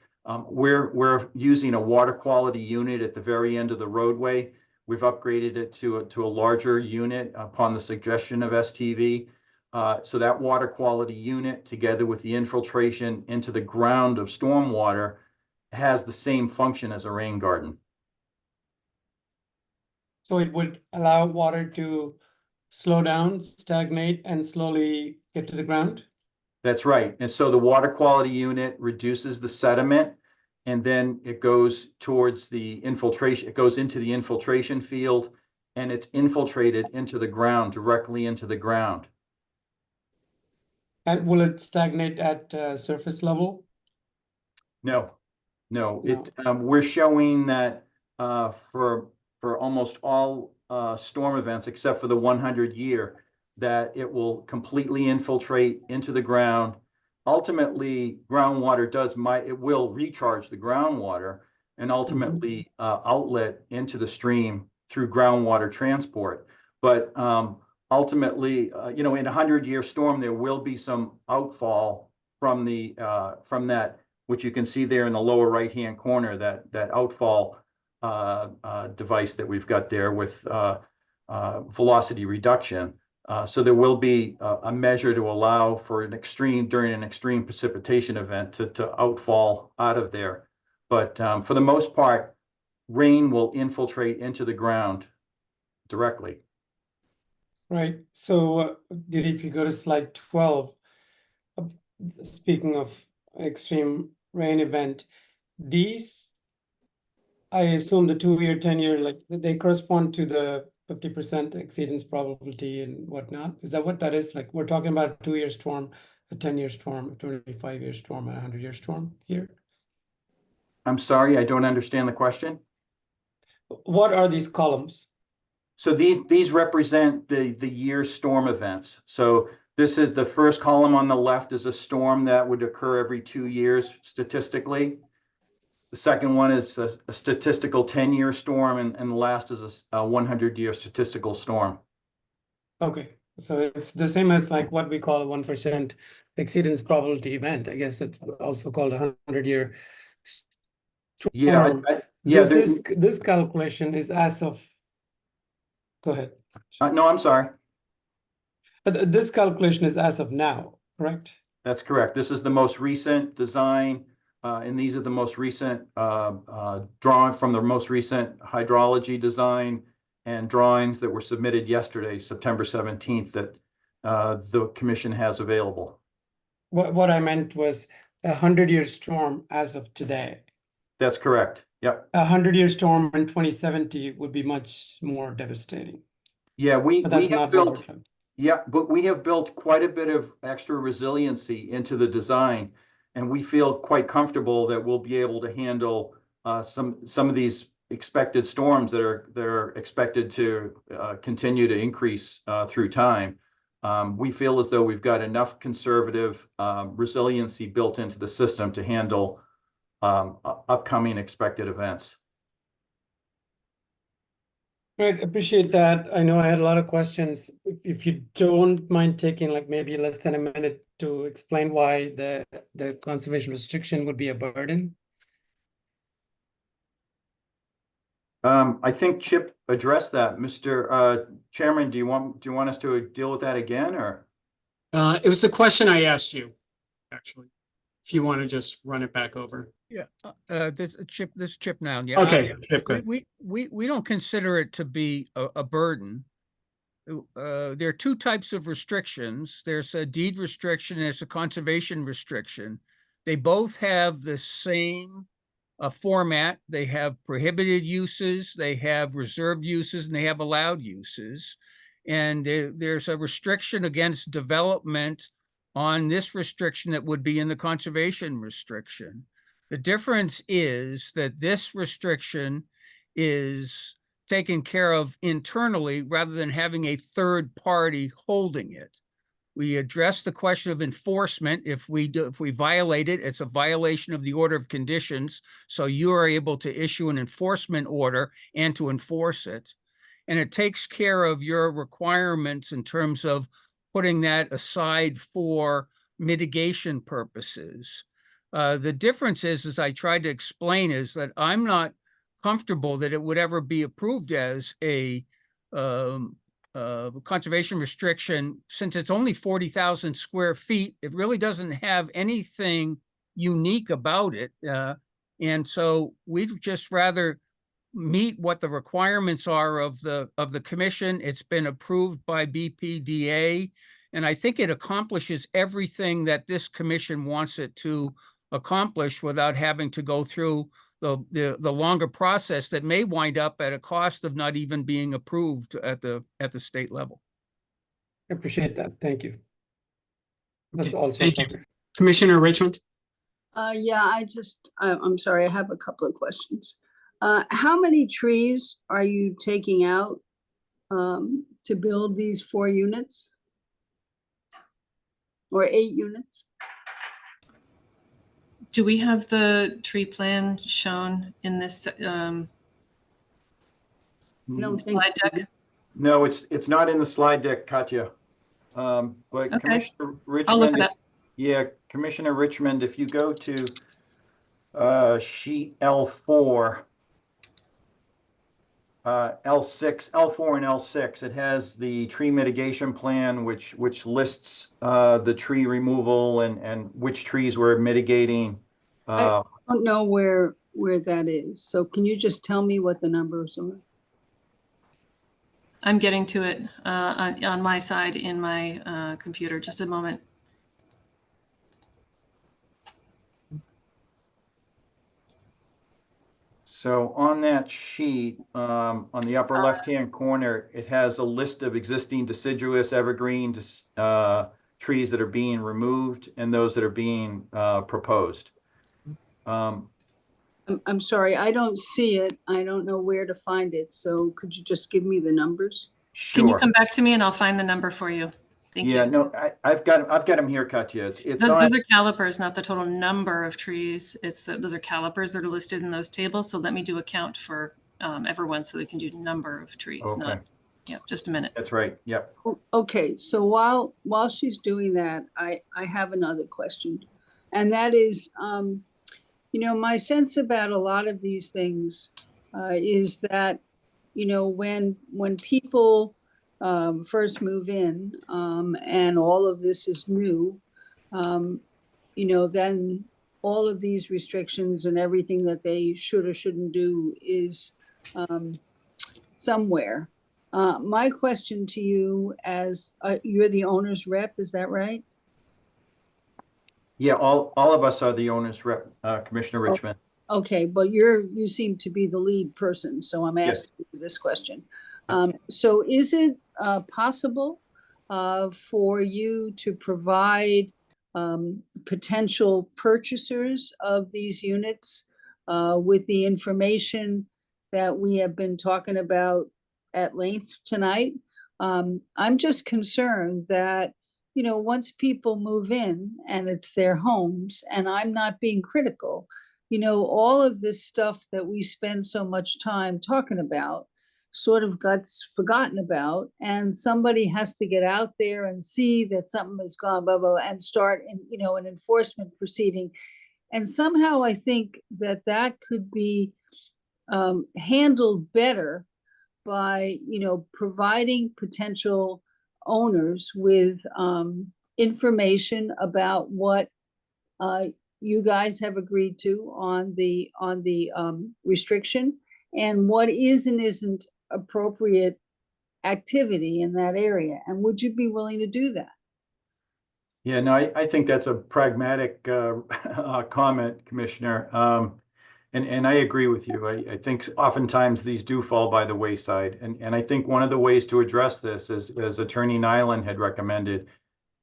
S9: We're using a water quality unit at the very end of the roadway. We've upgraded it to a larger unit upon the suggestion of STV. So that water quality unit, together with the infiltration into the ground of stormwater, has the same function as a rain garden.
S7: So it would allow water to slow down, stagnate, and slowly get to the ground?
S9: That's right. And so the water quality unit reduces the sediment, and then it goes towards the infiltration. It goes into the infiltration field, and it's infiltrated into the ground, directly into the ground.
S7: And will it stagnate at surface level?
S9: No. We're showing that for almost all storm events, except for the 100-year, that it will completely infiltrate into the ground. Ultimately, groundwater it will recharge the groundwater and ultimately outlet into the stream through groundwater transport. But ultimately, in a 100-year storm, there will be some outfall from that, which you can see there in the lower right-hand corner, that outfall device that we've got there with velocity reduction. So there will be a measure to allow for during an extreme precipitation event to outfall out of there. But for the most part, rain will infiltrate into the ground directly.
S7: Right. So if you go to slide 12, speaking of extreme rain event, these, I assume the 2-year, 10-year, like they correspond to the 50% exceedance probability and whatnot. Is that what that is? Like we're talking about a 2-year storm, a 10-year storm, a 25-year storm, and a 100-year storm here?
S9: I'm sorry, I don't understand the question.
S7: What are these columns?
S9: So these represent the year storm events. So this is the first column on the left is a storm that would occur every 2 years statistically. The second one is a statistical 10-year storm, and the last is a 100-year statistical storm.
S7: Okay, so it's the same as like what we call a 1% exceedance probability event. I guess that's also called a 100-year storm.
S9: Yeah.
S7: This calculation is as of. Go ahead.
S9: No, I'm sorry.
S7: But this calculation is as of now, correct?
S9: That's correct. This is the most recent design. And these are the most recent drawing from the most recent hydrology design and drawings that were submitted yesterday, September 17th, that the commission has available.
S7: What I meant was a 100-year storm as of today.
S9: That's correct. Yep.
S7: A 100-year storm in 2070 would be much more devastating.
S9: Yeah,
S7: but that's not built.
S9: Yeah, but we have built quite a bit of extra resiliency into the design. And we feel quite comfortable that we'll be able to handle some of these expected storms that are expected to continue to increase through time. We feel as though we've got enough conservative resiliency built into the system to handle upcoming expected events.
S7: Great, appreciate that. I know I had a lot of questions. If you don't mind taking like maybe less than a minute to explain why the conservation restriction would be a burden.
S9: I think Chip addressed that. Mr. Chairman, do you want us to deal with that again, or?
S2: It was the question I asked you, actually. If you want to just run it back over.
S8: Yeah, this Chip now. Yeah.
S2: Okay, Chip, good.
S8: We don't consider it to be a burden. There are two types of restrictions. There's a deed restriction and there's a conservation restriction. They both have the same format. They have prohibited uses, they have reserved uses, and they have allowed uses. And there's a restriction against development on this restriction that would be in the conservation restriction. The difference is that this restriction is taken care of internally rather than having a third party holding it. We address the question of enforcement. If we violate it, it's a violation of the order of conditions. So you are able to issue an enforcement order and to enforce it. And it takes care of your requirements in terms of putting that aside for mitigation purposes. The difference is, as I tried to explain, is that I'm not comfortable that it would ever be approved as a conservation restriction, since it's only 40,000 square feet. It really doesn't have anything unique about it. And so we'd just rather meet what the requirements are of the commission. It's been approved by BPDA, and I think it accomplishes everything that this commission wants it to accomplish without having to go through the longer process that may wind up at a cost of not even being approved at the state level.
S7: I appreciate that. Thank you. That's all.
S2: Thank you. Commissioner Richmond?
S15: Yeah, I'm sorry, I have a couple of questions. How many trees are you taking out to build these 4 units? Or 8 units?
S11: Do we have the tree plan shown in this slide deck?
S9: No, it's not in the slide deck, Katya. But
S11: Okay.
S9: Commissioner Richmond,
S11: I'll look it up.
S9: Yeah, Commissioner Richmond, if you go to sheet L4, L6, L4 and L6, it has the tree mitigation plan, which lists the tree removal and which trees we're mitigating.
S15: I don't know where that is. So can you just tell me what the numbers are?
S11: I'm getting to it on my side in my computer. Just a moment.
S9: So on that sheet, on the upper left-hand corner, it has a list of existing deciduous evergreen trees that are being removed and those that are being proposed.
S15: I'm sorry, I don't see it. I don't know where to find it. So could you just give me the numbers?
S9: Sure.
S11: Can you come back to me and I'll find the number for you? Thank you.
S9: Yeah, no, I've got them here, Katya.
S11: Those are calipers, not the total number of trees. Those are calipers that are listed in those tables. So let me do a count for everyone so they can do number of trees.
S9: Okay.
S11: Not, yeah, just a minute.
S9: That's right. Yep.
S15: Okay, so while she's doing that, I have another question. And that is, my sense about a lot of these things is that, when people first move in and all of this is new, then all of these restrictions and everything that they should or shouldn't do is somewhere. My question to you, as you're the owner's rep, is that right?
S9: Yeah, all of us are the owners rep, Commissioner Richmond.
S15: Okay, but you seem to be the lead person, so I'm asking you this question. So is it possible for you to provide potential purchasers of these units with the information that we have been talking about at length tonight. I'm just concerned that, you know, once people move in and it's their homes, and I'm not being critical, you know, all of this stuff that we spend so much time talking about sort of gets forgotten about, and somebody has to get out there and see that something has gone blah, blah, and start an enforcement proceeding. And somehow I think that that could be handled better by, providing potential owners with information about what you guys have agreed to on the restriction, and what is and isn't appropriate activity in that area. And would you be willing to do that?
S9: Yeah, no, I think that's a pragmatic comment, Commissioner. And I agree with you. I think oftentimes these do fall by the wayside. And I think one of the ways to address this is, as Attorney Nyland had recommended,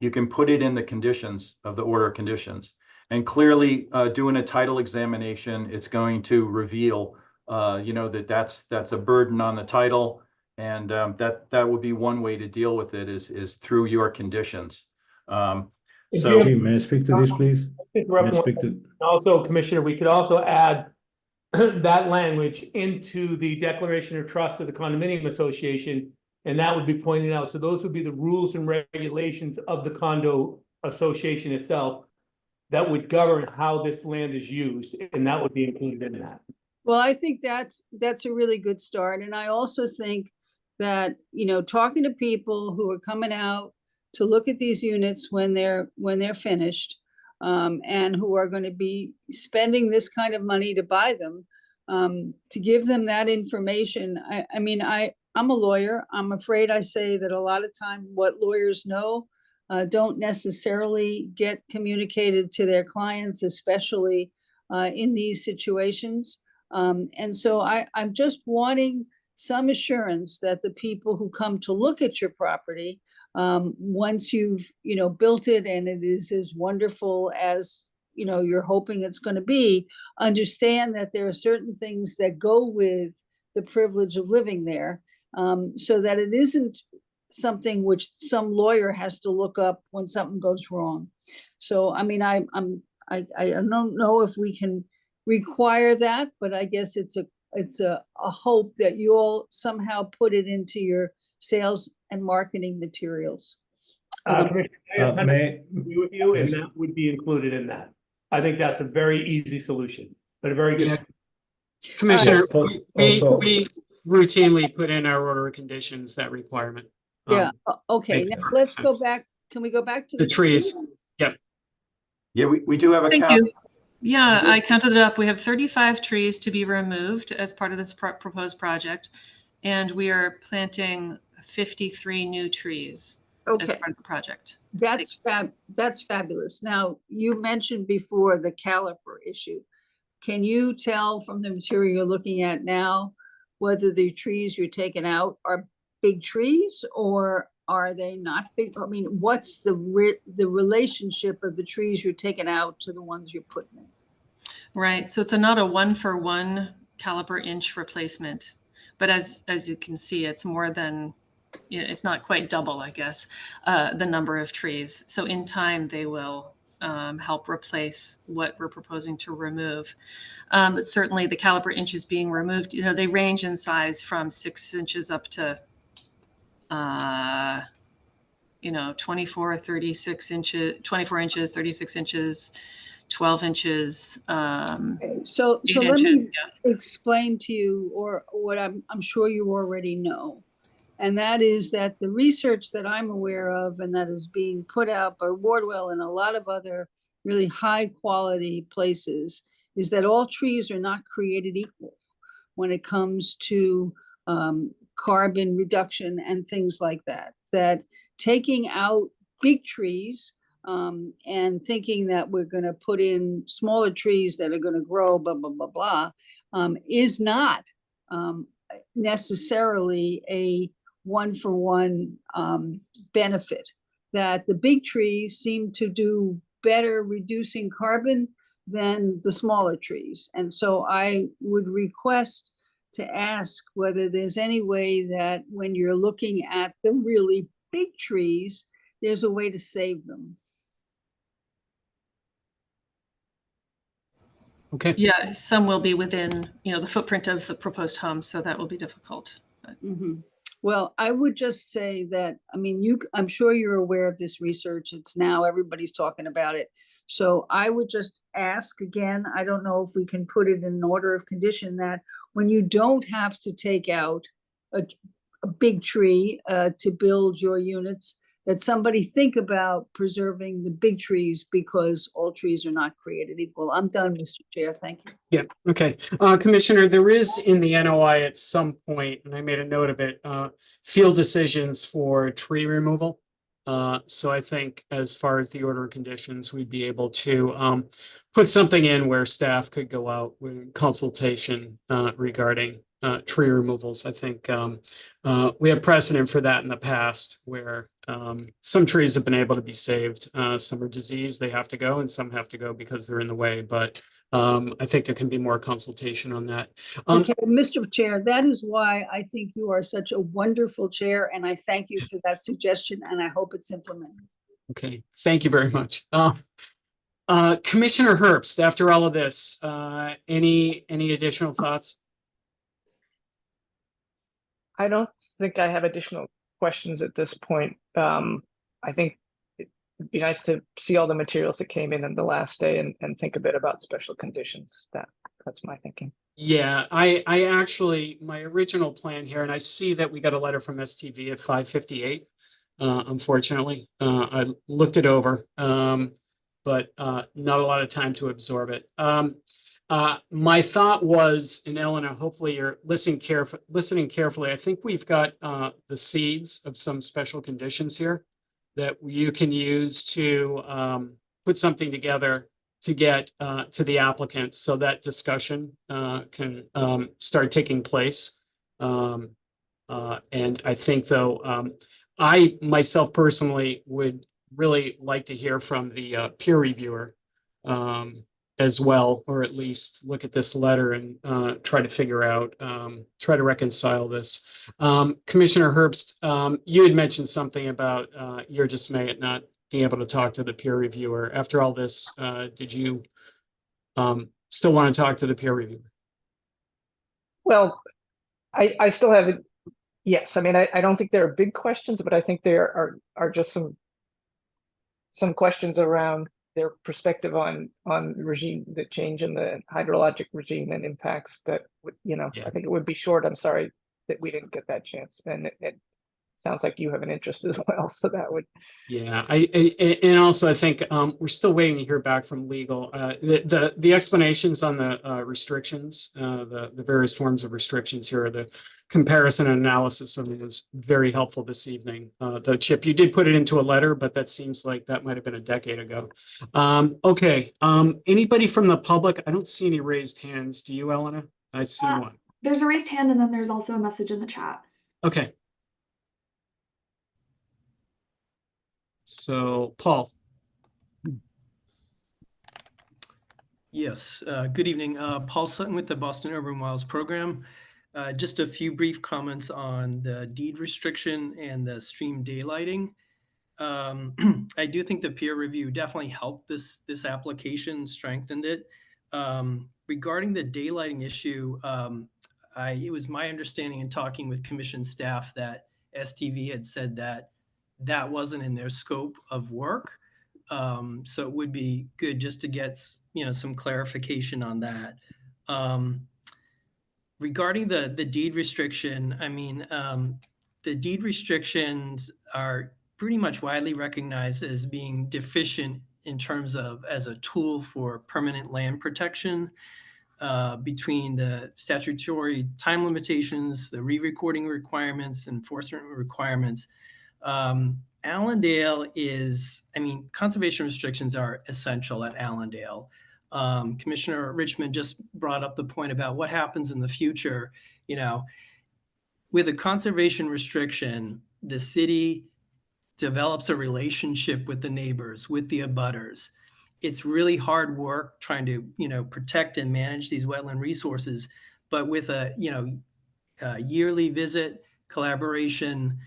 S9: you can put it in the conditions of the order of conditions. And clearly, doing a title examination, it's going to reveal, that's a burden on the title. And that would be one way to deal with it is through your conditions. So,
S12: Jim, may I speak to this, please? May I speak to...
S6: Also, Commissioner, we could also add that language into the declaration of trust of the condominium association, and that would be pointed out. So those would be the rules and regulations of the condo association itself that would govern how this land is used, and that would be included in that.
S15: Well, I think that's a really good start. And I also think that, talking to people who are coming out to look at these units when they're finished, and who are going to be spending this kind of money to buy them, to give them that information. I'm a lawyer. I'm afraid I say that a lot of time what lawyers know don't necessarily get communicated to their clients, especially in these situations. And so I'm just wanting some assurance that the people who come to look at your property, once you've, built it and it is as wonderful as, you're hoping it's going to be, understand that there are certain things that go with the privilege of living there, so that it isn't something which some lawyer has to look up when something goes wrong. So, I don't know if we can require that, but I guess it's a hope that you all somehow put it into your sales and marketing materials.
S6: May with you, and that would be included in that. I think that's a very easy solution, but a very good.
S2: Yeah. Commissioner, we routinely put in our order of conditions that requirement.
S15: Yeah. Okay. Now let's go back. Can we go back to
S2: the trees? Yep.
S9: Yeah, we do have a
S11: Thank
S9: count.
S11: you. Yeah, I counted it up. We have 35 trees to be removed as part of this proposed project, and we are planting 53 new trees as part of the project.
S15: That's fabulous. Now, you mentioned before the caliper issue. Can you tell from the material you're looking at now whether the trees you're taking out are big trees or are they not big? I mean, what's the relationship of the trees you're taking out to the ones you're putting in?
S11: Right. So it's not a 1-for-1 caliper inch replacement, but as you can see, it's more than, it's not quite double, I guess, the number of trees. So in time, they will help replace what we're proposing to remove. But certainly the caliper inches being removed, they range in size from 6 inches up to 24, 36 inches, 24 inches, 36 inches, 12 inches.
S15: So let me explain to you, or what I'm sure you already know. And that is that the research that I'm aware of and that is being put out by Wardwell and a lot of other really high quality places is that all trees are not created equal when it comes to carbon reduction and things like that. That taking out big trees and thinking that we're going to put in smaller trees that are going to grow, blah, blah, blah, blah, is not necessarily a 1-for-1 benefit. That the big trees seem to do better reducing carbon than the smaller trees. And so I would request to ask whether there's any way that when you're looking at the really big trees, there's a way to save them.
S2: Okay.
S11: Yeah, some will be within, the footprint of the proposed home, so that will be difficult. But
S15: Well, I would just say that, I mean, I'm sure you're aware of this research. It's now everybody's talking about it. So I would just ask again, I don't know if we can put it in an order of condition that when you don't have to take out a big tree to build your units, that somebody think about preserving the big trees because all trees are not created equal. I'm done, Mr. Chair. Thank you.
S2: Yeah, okay. Commissioner, there is in the NOI at some point, and I made a note of it, field decisions for tree removal. So I think as far as the order of conditions, we'd be able to put something in where staff could go out with consultation regarding tree removals. I think we have precedent for that in the past where some trees have been able to be saved. Some are diseased, they have to go, and some have to go because they're in the way. But I think there can be more consultation on that.
S15: Okay, Mr. Chair, that is why I think you are such a wonderful chair, and I thank you for that suggestion, and I hope it's implemented.
S2: Okay, thank you very much. Commissioner Herbst, after all of this, any additional thoughts?
S10: I don't think I have additional questions at this point. I think it'd be nice to see all the materials that came in the last day and think a bit about special conditions. That's my thinking.
S2: Yeah, I actually, my original plan here, and I see that we got a letter from STV at 5:58. Unfortunately, I looked it over, but not a lot of time to absorb it. My thought was, and Eleanor, hopefully you're listening carefully. I think we've got the seeds of some special conditions here that you can use to put something together to get to the applicant so that discussion can start taking place. And I think, though, I myself personally would really like to hear from the peer reviewer as well, or at least look at this letter and try to figure out, try to reconcile this. Commissioner Herbst, you had mentioned something about your dismay at not being able to talk to the peer reviewer. After all this, did you still want to talk to the peer reviewer?
S10: Well, I still have it. Yes, I mean, I don't think there are big questions, but I think there are just some questions around their perspective on regime, the change in the hydrologic regime and impacts that would, I think it would be short. I'm sorry that we didn't get that chance. And it sounds like you have an interest as well. So that would.
S2: Yeah, and also I think we're still waiting to hear back from legal. The explanations on the restrictions, the various forms of restrictions here, the comparison and analysis of it was very helpful this evening. Though Chip, you did put it into a letter, but that seems like that might have been a decade ago. Okay, anybody from the public? I don't see any raised hands. Do you, Elena? I see one.
S1: There's a raised hand and then there's also a message in the chat.
S2: Okay. So, Paul.
S16: Yes, good evening. Paul Sutton with the Boston Urban Wilds Program. Just a few brief comments on the deed restriction and the stream daylighting. I do think the peer review definitely helped this application, strengthened it. Regarding the daylighting issue, it was my understanding in talking with commission staff that STV had said that wasn't in their scope of work. So it would be good just to get some clarification on that. Regarding the deed restriction, I mean, the deed restrictions are pretty much widely recognized as being deficient in terms of as a tool for permanent land protection between the statutory time limitations, the re-recording requirements, enforcement requirements. Allendale is, I mean, conservation restrictions are essential at Allendale. Commissioner Richmond just brought up the point about what happens in the future. With a conservation restriction, the city develops a relationship with the neighbors, with the abutters. it's really hard work trying to, protect and manage these wetland resources. But with a yearly visit, collaboration,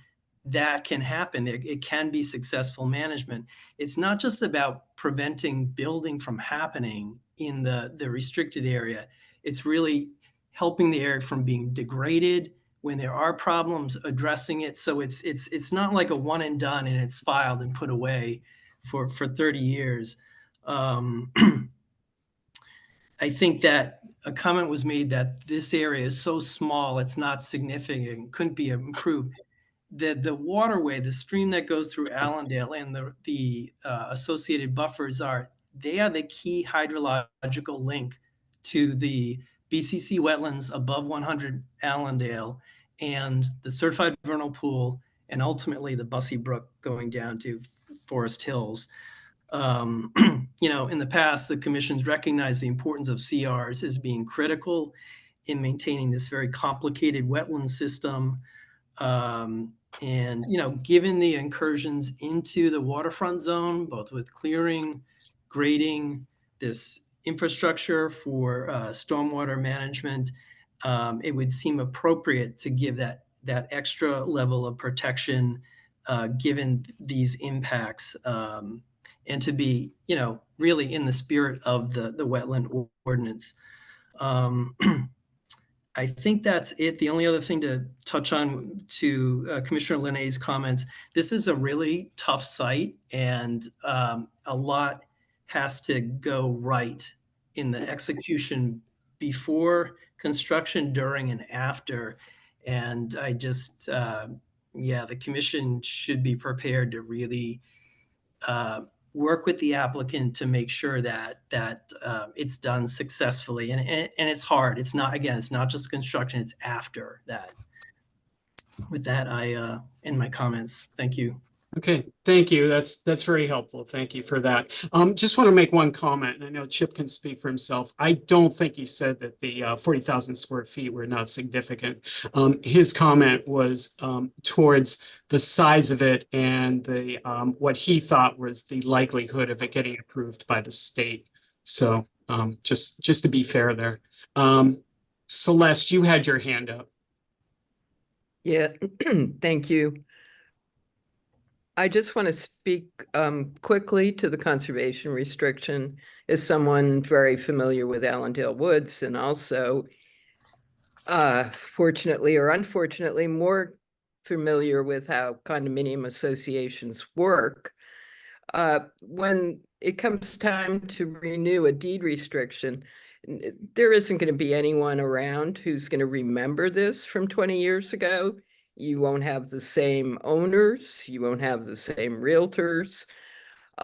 S16: that can happen. It can be successful management. It's not just about preventing building from happening in the restricted area. It's really helping the area from being degraded. When there are problems, addressing it. So it's not like a one and done and it's filed and put away for 30 years. I think that a comment was made that this area is so small, it's not significant, couldn't be improved. The waterway, the stream that goes through Allendale and the associated buffers they are the key hydrological link to the BCC wetlands above 100 Allendale and the certified vernal pool, and ultimately the Bussey Brook going down to Forest Hills. In the past, the commissions recognized the importance of CRs as being critical in maintaining this very complicated wetland system. And, given the incursions into the waterfront zone, both with clearing, grading, this infrastructure for stormwater management, it would seem appropriate to give that extra level of protection given these impacts. And to be, really in the spirit of the wetland ordinance. I think that's it. The only other thing to touch on to Commissioner Linne's comments, this is a really tough site and a lot has to go right in the execution before construction, during, and after. And I just, the commission should be prepared to really work with the applicant to make sure that it's done successfully. And it's hard. It's not just construction, it's after that. With that, I end my comments. Thank you.
S2: Okay, thank you. That's very helpful. Thank you for that. Just want to make one comment, and I know Chip can speak for himself. I don't think he said that the 40,000 square feet were not significant. His comment was towards the size of it and the what he thought was the likelihood of it getting approved by the state. So just to be fair there. Celeste, you had your hand up.
S17: Yeah, thank you. I just want to speak quickly to the conservation restriction as someone very familiar with Allendale Woods and also, fortunately or unfortunately, more familiar with how condominium associations work. When it comes time to renew a deed restriction, there isn't going to be anyone around who's going to remember this from 20 years ago. You won't have the same owners. You won't have the same realtors.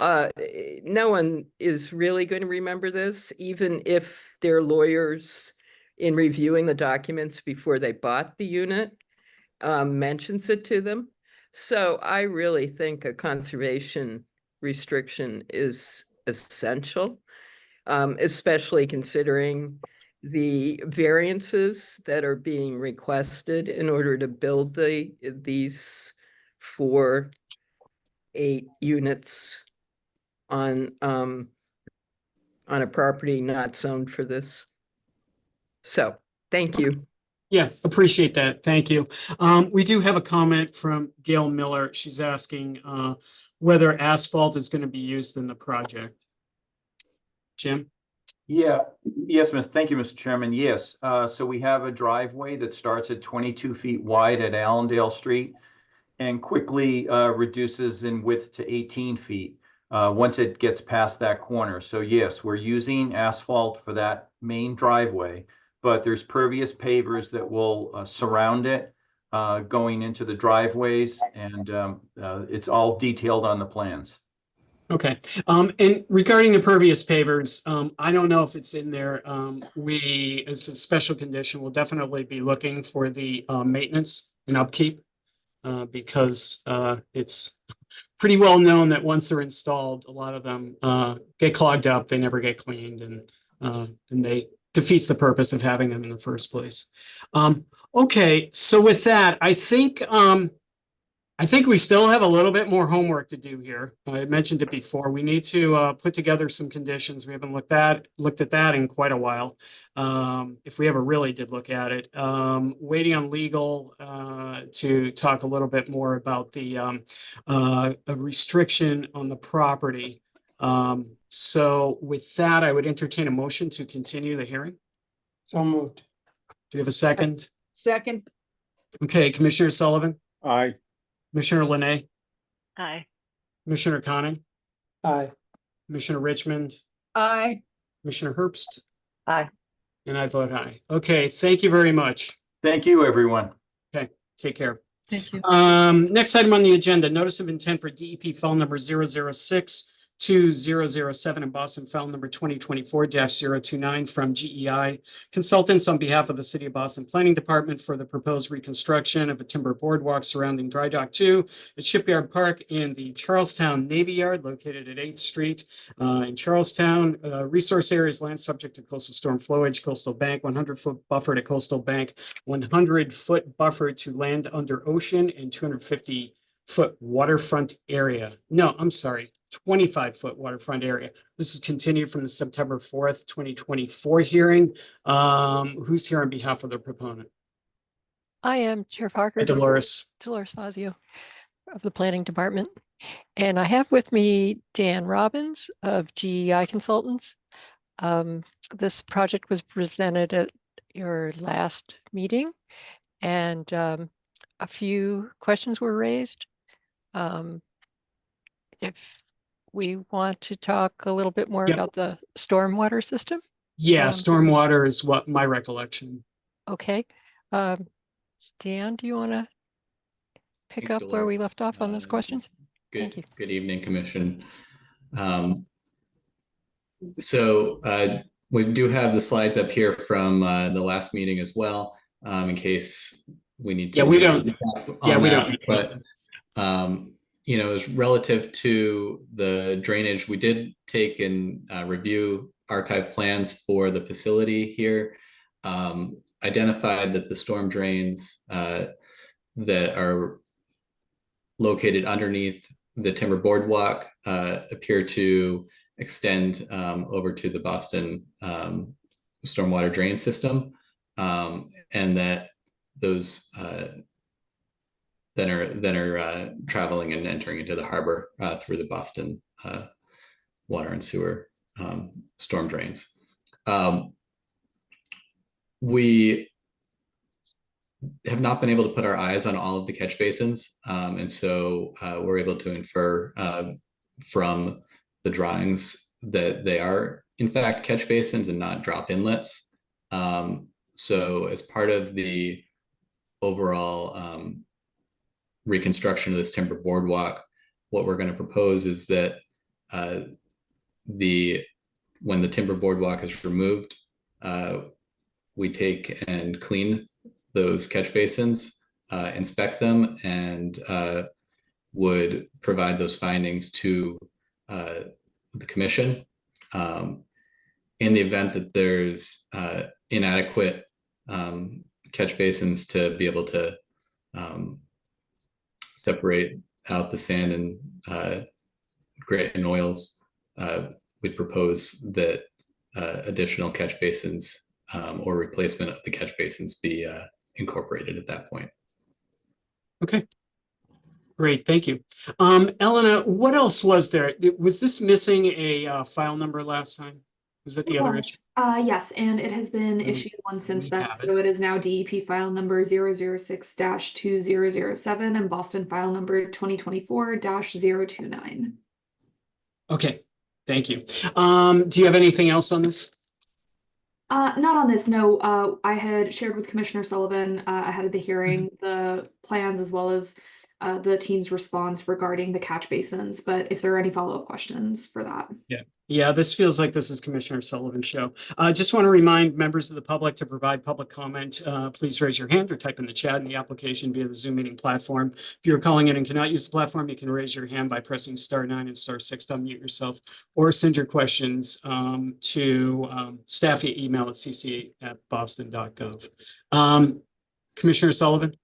S17: No one is really going to remember this, even if their lawyers, in reviewing the documents before they bought the unit, mentions it to them. So I really think a conservation restriction is essential, especially considering the variances that are being requested in order to build these 8 units on a property not zoned for this. So thank you.
S2: Yeah, appreciate that. Thank you. We do have a comment from Gail Miller. She's asking whether asphalt is going to be used in the project. Jim?
S9: Yeah, yes, thank you, Mr. Chairman. Yes, so we have a driveway that starts at 22 feet wide at Allendale Street and quickly reduces in width to 18 feet once it gets past that corner. So yes, we're using asphalt for that main driveway, but there's pervious pavers that will surround it going into the driveways, and it's all detailed on the plans.
S2: Okay. And regarding the pervious pavers, I don't know if it's in there. We, as a special condition, will definitely be looking for the maintenance and upkeep because it's pretty well known that once they're installed, a lot of them get clogged up. They never get cleaned, and they defeats the purpose of having them in the first place. Okay. So with that, I think I think we still have a little bit more homework to do here. I mentioned it before. We need to put together some conditions. We haven't looked at that in quite a while. If we ever really did look at it. Waiting on legal to talk a little bit more about the a restriction on the property. So with that, I would entertain a motion to continue the hearing.
S7: So moved.
S2: Do you have a second?
S15: Second,
S2: Okay, Commissioner Sullivan,
S13: Aye.
S2: Commissioner Linay,
S14: Aye.
S2: Commissioner Conning,
S7: Aye.
S2: Commissioner Richmond,
S15: aye.
S2: Commissioner Herbst,
S10: Aye.
S2: and I vote aye. Okay, thank you very much.
S9: Thank you, everyone.
S2: Okay, take care.
S11: Thank you.
S2: Next item on the agenda, notice of intent for DEP file number 006-2007 in Boston, file number 2024-029 from GEI Consultants on behalf of the City of Boston Planning Department for the proposed reconstruction of a timber boardwalk surrounding Dry Dock 2 at Shipyard Park in the Charlestown Navy Yard located at 8th Street in Charlestown. Resource areas land subject to coastal storm flowage, coastal bank, 100-foot buffer to coastal bank, 100-foot buffer to land under ocean, and 250-foot waterfront area. No, I'm sorry, 25-foot waterfront area. This is continued from the September 4th, 2024 hearing. Who's here on behalf of the proponent?
S18: I am Chair Parker.
S2: Hi, Dolores.
S18: Dolores Fazio of the Planning Department. And I have with me Dan Robbins of GEI Consultants. This project was presented at your last meeting, and a few questions were raised. If we want to talk a little bit more about the stormwater system.
S2: Yeah, stormwater is what my recollection.
S18: Okay. Dan, do you want to pick up where we left off on those questions? Thank you.
S19: Good evening, Commission. We do have the slides up here from the last meeting as well, in case we need to.
S2: Yeah, we don't. Yeah, we don't.
S19: But you know, as relative to the drainage, we did take and review archive plans for the facility here. Identified that the storm drains that are located underneath the timber boardwalk appear to extend over to the Boston stormwater drain system, and that those then are traveling and entering into the harbor through the Boston water and sewer storm drains. We have not been able to put our eyes on all of the catch basins, and so we're able to infer from the drawings that they are in fact catch basins and not drop inlets. So as part of the overall reconstruction of this timber boardwalk, what we're going to propose is that when the timber boardwalk is removed, we take and clean those catch basins, inspect them, and would provide those findings to the Commission. In the event that there's inadequate catch basins to be able to separate out the sand and grit and oils, we'd propose that additional catch basins or replacement of the catch basins be incorporated at that point.
S2: Okay. Great, thank you. Elena, what else was there? Was this missing a file number last time? Was that the other issue?
S1: Yes, and it has been issued one since then. So it is now DEP file number 006-2007 and Boston file number 2024-029.
S2: Okay, thank you. Do you have anything else on this?
S1: Not on this, no. I had shared with Commissioner Sullivan ahead of the hearing the plans as well as the team's response regarding the catch basins, but if there are any follow-up questions for that.
S2: Yeah, this feels like this is Commissioner Sullivan's show. I just want to remind members of the public to provide public comment. Please raise your hand or type in the chat in the application via the Zoom meeting platform. If you're calling in and cannot use the platform, you can raise your hand by pressing *9 and *6 to unmute yourself, or send your questions to staff via email at cc@boston.gov. Commissioner Sullivan?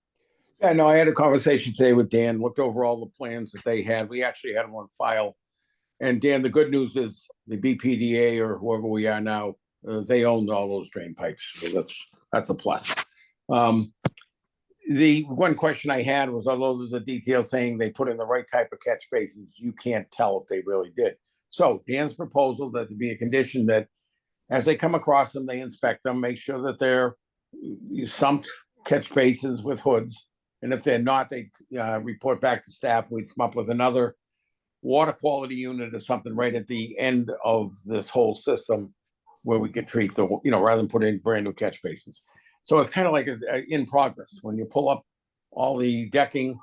S13: Yeah, no, I had a conversation today with Dan, looked over all the plans that they had. We actually had them on file. And Dan, the good news is the BPDA or whoever we are now, they own all those drain pipes. So that's a plus. The one question I had was, although there's a detail saying they put in the right type of catch basins, you can't tell if they really did. So Dan's proposal that there be a condition that as they come across them, they inspect them, make sure that they're sumped catch basins with hoods. And if they're not, they report back to staff. We come up with another water quality unit or something right at the end of this whole system where we could treat the, rather than put in brand new catch basins. So it's kind of like in progress. When you pull up all the decking,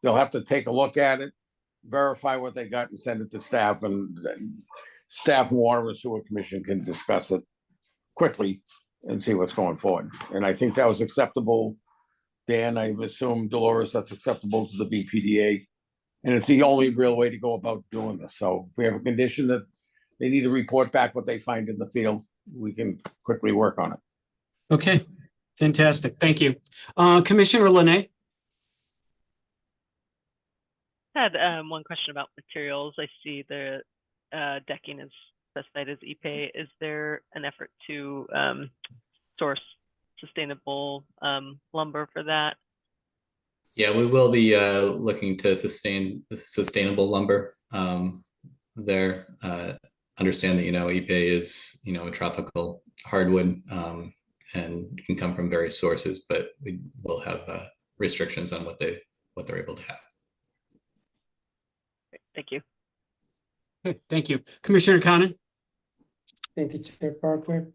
S13: they'll have to take a look at it, verify what they got and send it to staff, and staff and Water and Sewer Commission can discuss it quickly and see what's going forward. And I think that was acceptable. Dan, I assume, Dolores, that's acceptable to the BPDA. And it's the only real way to go about doing this. So if we have a condition that they need to report back what they find in the field, we can quickly work on it.
S2: Okay, fantastic. Thank you. Commissioner Linay?
S14: I had one question about materials. I see the decking is specified as EPA. Is there an effort to source sustainable lumber for that?
S19: Yeah, we will be looking to sustain sustainable lumber there. Understand that, EPA is, a tropical hardwood and can come from various sources, but we will have restrictions on what they're able to have.
S14: Thank you.
S2: Okay, thank you. Commissioner Conan?
S7: Thank you, Chair Parker.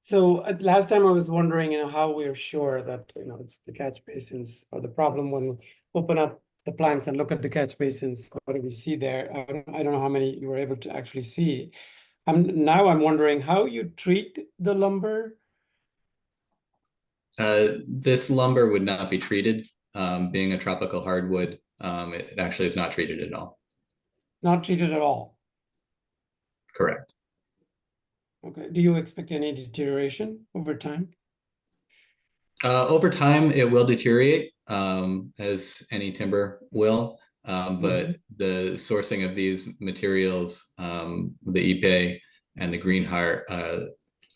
S7: So last time I was wondering, how we're sure that, it's the catch basins or the problem when we open up the plants and look at the catch basins, what do we see there? I don't know how many you were able to actually see. Now I'm wondering how you treat the lumber.
S19: This lumber would not be treated. Being a tropical hardwood, it actually is not treated at all.
S7: Not treated at all?
S19: Correct.
S7: Okay. Do you expect any deterioration over time?
S19: Over time, it will deteriorate, as any timber will. But the sourcing of these materials, the EPA and the Green Heart,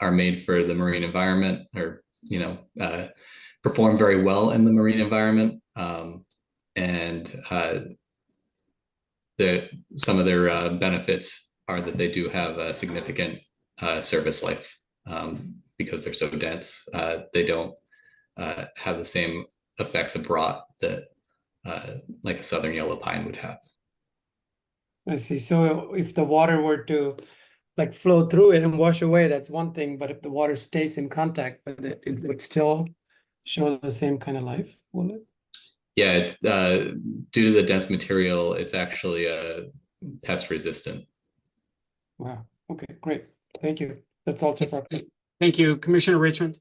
S19: are made for the marine environment, or perform very well in the marine environment. And some of their benefits are that they do have a significant service life because they're so dense. They don't have the same effects of rot that like a southern yellow pine would have.
S7: I see. So if the water were to flow through it and wash away, that's one thing. But if the water stays in contact with it, it would still show the same kind of life, will it?
S19: Yeah, it's due to the dense material, it's actually pest resistant.
S7: Wow. Okay, great. Thank you. That's all, Chair Parker.
S2: Thank you. Commissioner Richmond?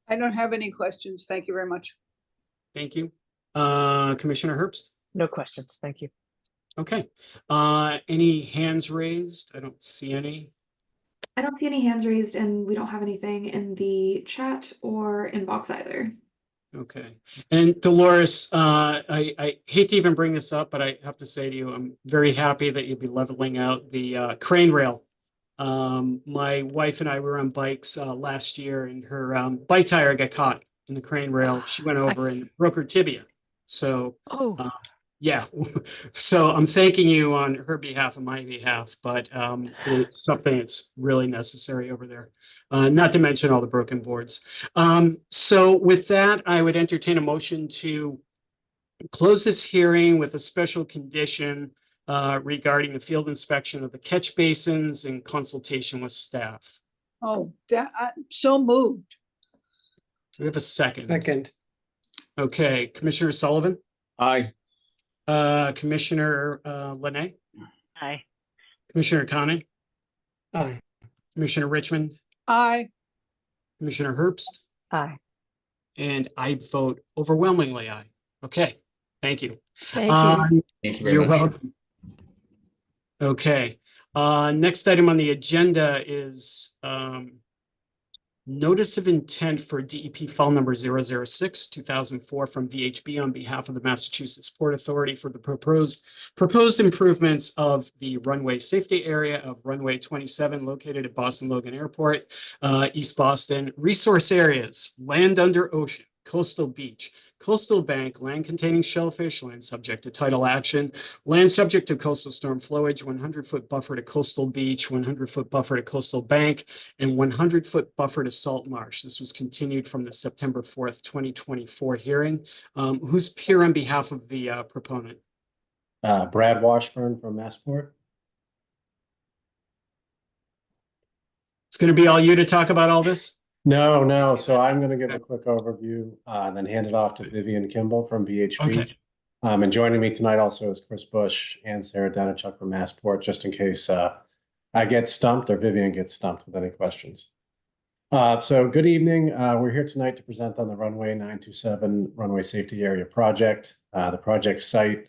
S15: I don't have any questions. Thank you very much.
S2: Thank you. Commissioner Herbst?
S10: No questions. Thank you.
S2: Okay. Any hands raised? I don't see any.
S1: I don't see any hands raised, and we don't have anything in the chat or inbox either.
S2: Okay. And Dolores, I hate to even bring this up, but I have to say to you, I'm very happy that you'll be leveling out the crane rail. My wife and I were on bikes last year, and her bike tire got caught in the crane rail. She went over and broke her tibia. So, yeah. So I'm thanking you on her behalf and my behalf, but it's something that's really necessary over there. Not to mention all the broken boards. So with that, I would entertain a motion to close this hearing with a special condition regarding the field inspection of the catch basins in consultation with staff.
S15: Oh, so moved.
S2: Do we have a second?
S7: Second.
S2: Okay, Commissioner Sullivan?
S13: Aye.
S2: Commissioner Linay?
S14: Aye.
S2: Commissioner Connie?
S7: Aye.
S2: Commissioner Richmond?
S15: Aye.
S2: Commissioner Herbst?
S10: Aye.
S2: And I vote overwhelmingly aye. Okay, thank you.
S18: Thank you.
S19: Thank you very
S2: You're
S19: much.
S2: welcome. Okay, next item on the agenda is Notice of intent for DEP file number 006, 2004 from VHB on behalf of the Massachusetts Port Authority for the proposed improvements of the runway safety area of runway 27 located at Boston Logan Airport, East Boston. Resource areas, land under ocean, coastal beach, coastal bank, land containing shellfish, land subject to tidal action, land subject to coastal storm flowage, 100-foot buffer to coastal beach, 100-foot buffer to coastal bank, and 100-foot buffer to salt marsh. This was continued from the September 4th, 2024 hearing. Who's here on behalf of the proponent?
S20: Brad Washburn from Massport.
S2: It's going to be all you to talk about all this?
S20: No. So I'm going to give a quick overview, and then hand it off to Vivian Kimball from VHB.
S2: Okay.
S20: And joining me tonight also is Chris Bush and Sarah Denichuk from Massport, just in case I get stumped or Vivian gets stumped with any questions. So good evening. We're here tonight to present on the Runway 927 Runway Safety Area Project. The project site,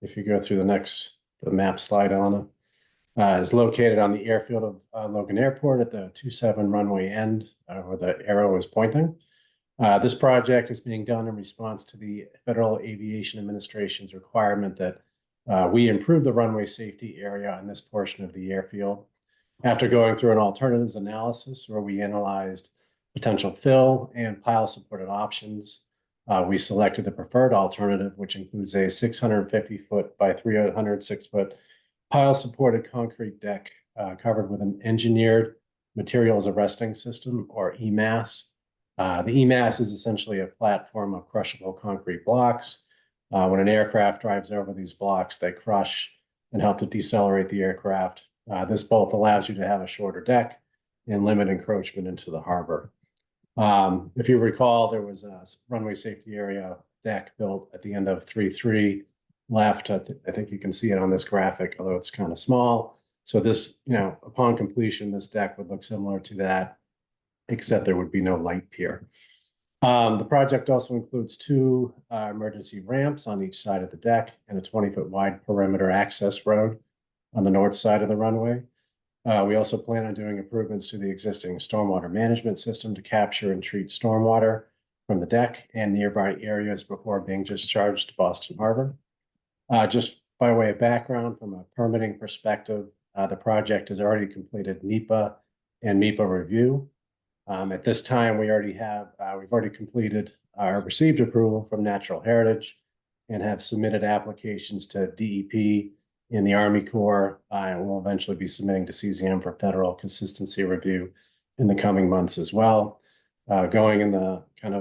S20: if you go through the map slide on it, is located on the airfield of Logan Airport at the 27 runway end where the arrow is pointing. This project is being done in response to the Federal Aviation Administration's requirement that we improve the runway safety area on this portion of the airfield. After going through an alternatives analysis where we analyzed potential fill and pile supported options, we selected the preferred alternative, which includes a 650-foot by 306-foot pile supported concrete deck covered with an engineered materials arresting system, or EMAS. The EMAS is essentially a platform of crushable concrete blocks. When an aircraft drives over these blocks, they crush and help to decelerate the aircraft. This both allows you to have a shorter deck and limit encroachment into the harbor. If you recall, there was a runway safety area deck built at the end of 3-3 left. I think you can see it on this graphic, although it's kind of small. So this, upon completion, this deck would look similar to that, except there would be no light pier. The project also includes 2 emergency ramps on each side of the deck and a 20-foot wide perimeter access road on the north side of the runway. We also plan on doing improvements to the existing stormwater management system to capture and treat stormwater from the deck and nearby areas before being discharged to Boston Harbor. Just by way of background, from a permitting perspective, the project has already completed NEPA and MEPA review. At this time, we've already completed received approval from Natural Heritage and have submitted applications to DEP in the Army Corps, and we'll eventually be submitting to CZM for federal consistency review in the coming months as well. Going in the kind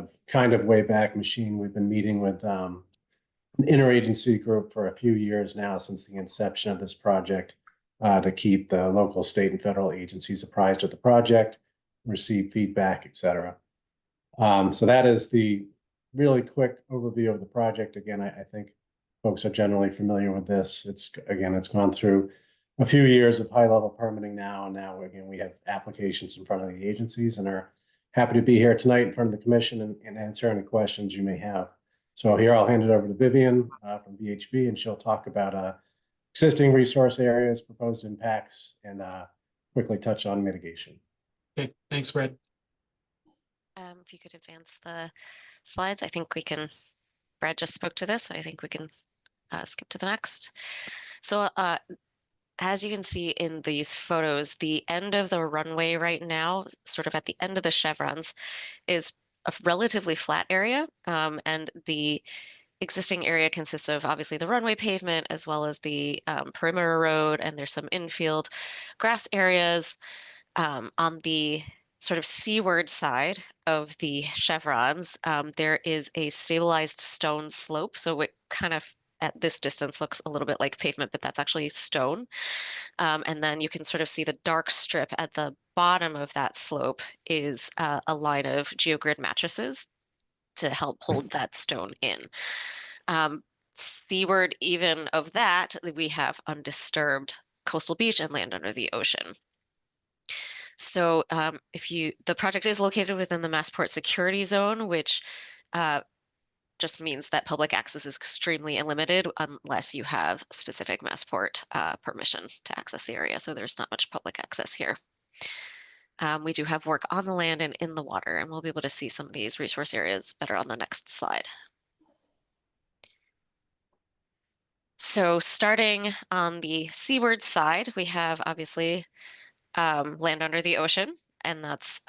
S20: of way back machine, we've been meeting with an interagency group for a few years now since the inception of this project to keep the local, state, and federal agencies apprised of the project, receive feedback, etc. So that is the really quick overview of the project. Again, I think folks are generally familiar with this. It's gone through a few years of high-level permitting now, and now again we have applications in front of the agencies and are happy to be here tonight in front of the commission and answer any questions you may have. So here I'll hand it over to Vivian from VHB, and she'll talk about existing resource areas, proposed impacts, and quickly touch on mitigation.
S2: Okay, thanks, Brad.
S21: If you could advance the slides, I think we can, Brad just spoke to this, so I think we can skip to the next. So as you can see in these photos, the end of the runway right now, sort of at the end of the chevrons, is a relatively flat area, and the existing area consists of obviously the runway pavement as well as the perimeter road, and there's some infield grass areas. On the sort of seaward side of the chevrons, there is a stabilized stone slope. So it kind of at this distance looks a little bit like pavement, but that's actually stone. And then you can sort of see the dark strip at the bottom of that slope is a line of geogrid mattresses to help hold that stone in. Seaward even of that, we have undisturbed coastal beach and land under the ocean. So the project is located within the Massport Security Zone, which just means that public access is extremely limited unless you have specific Massport permission to access the area. So there's not much public access here. We do have work on the land and in the water, and we'll be able to see some of these resource areas better on the next slide. So starting on the seaward side, we have obviously land under the ocean, and that's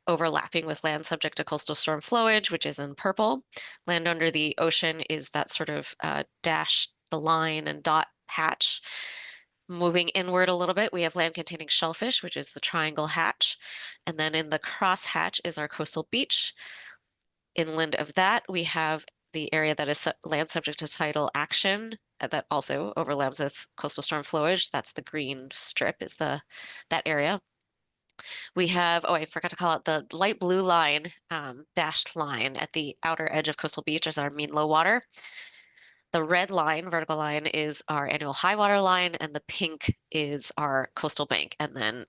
S21: overlapping with land subject to coastal storm flowage, which is in purple. Land under the ocean is that sort of dash the line and dot hatch. Moving inward a little bit, we have land containing shellfish, which is the triangle hatch. And then in the cross hatch is our coastal beach. Inland of that, we have the area that is land subject to tidal action that also overlaps with coastal storm flowage. That's the green strip is that area. We have, oh, I forgot to call out the light blue line, dashed line at the outer edge of coastal beach is our mean low water. The red line, vertical line, is our annual high water line, and the pink is our coastal bank. And then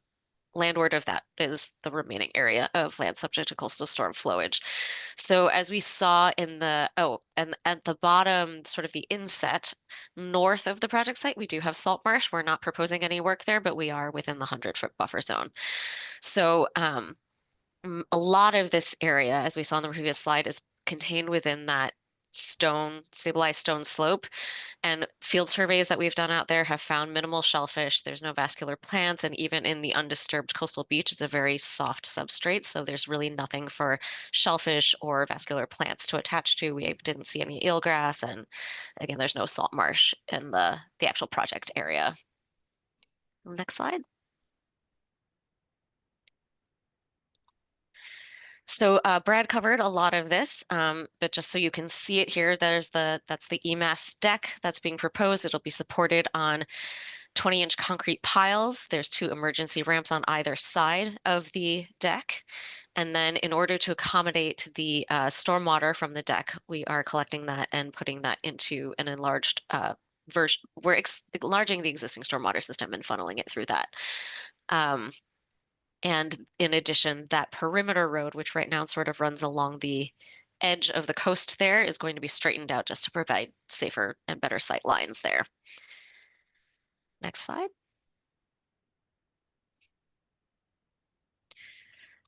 S21: landward of that is the remaining area of land subject to coastal storm flowage. So as we saw in the, and at the bottom, sort of the inset, north of the project site, we do have salt marsh. We're not proposing any work there, but we are within the 100-foot buffer zone. So a lot of this area, as we saw in the previous slide, is contained within that stabilized stone slope, and field surveys that we've done out there have found minimal shellfish. There's no vascular plants, and even in the undisturbed coastal beach is a very soft substrate, so there's really nothing for shellfish or vascular plants to attach to. We didn't see any eelgrass, and again, there's no salt marsh in the actual project area. Next slide. So Brad covered a lot of this, but just so you can see it here, that's the EMAS deck that's being proposed. It'll be supported on 20-inch concrete piles. There's 2 emergency ramps on either side of the deck. And then in order to accommodate the stormwater from the deck, we are collecting that and putting that into an enlarged version. We're enlarging the existing stormwater system and funneling it through that. And in addition, that perimeter road, which right now sort of runs along the edge of the coast there, is going to be straightened out just to provide safer and better sight lines there. Next slide.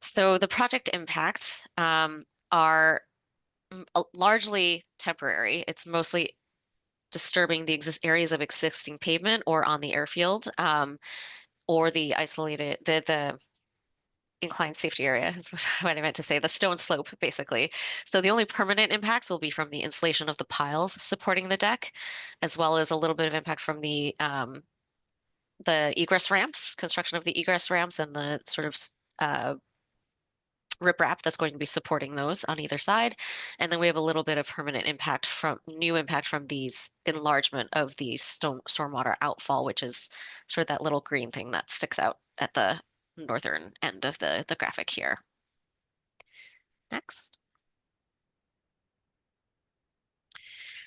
S21: So the project impacts are largely temporary. It's mostly disturbing the areas of existing pavement or on the airfield, or the isolated, the inclined safety area is what I meant to say, the stone slope, basically. So the only permanent impacts will be from the installation of the piles supporting the deck, as well as a little bit of impact from the egress ramps, construction of the egress ramps, and the sort of riprap that's going to be supporting those on either side. And then we have a little bit of permanent impact from these enlargement of the stormwater outfall, which is sort of that little green thing that sticks out at the northern end of the graphic here. Next.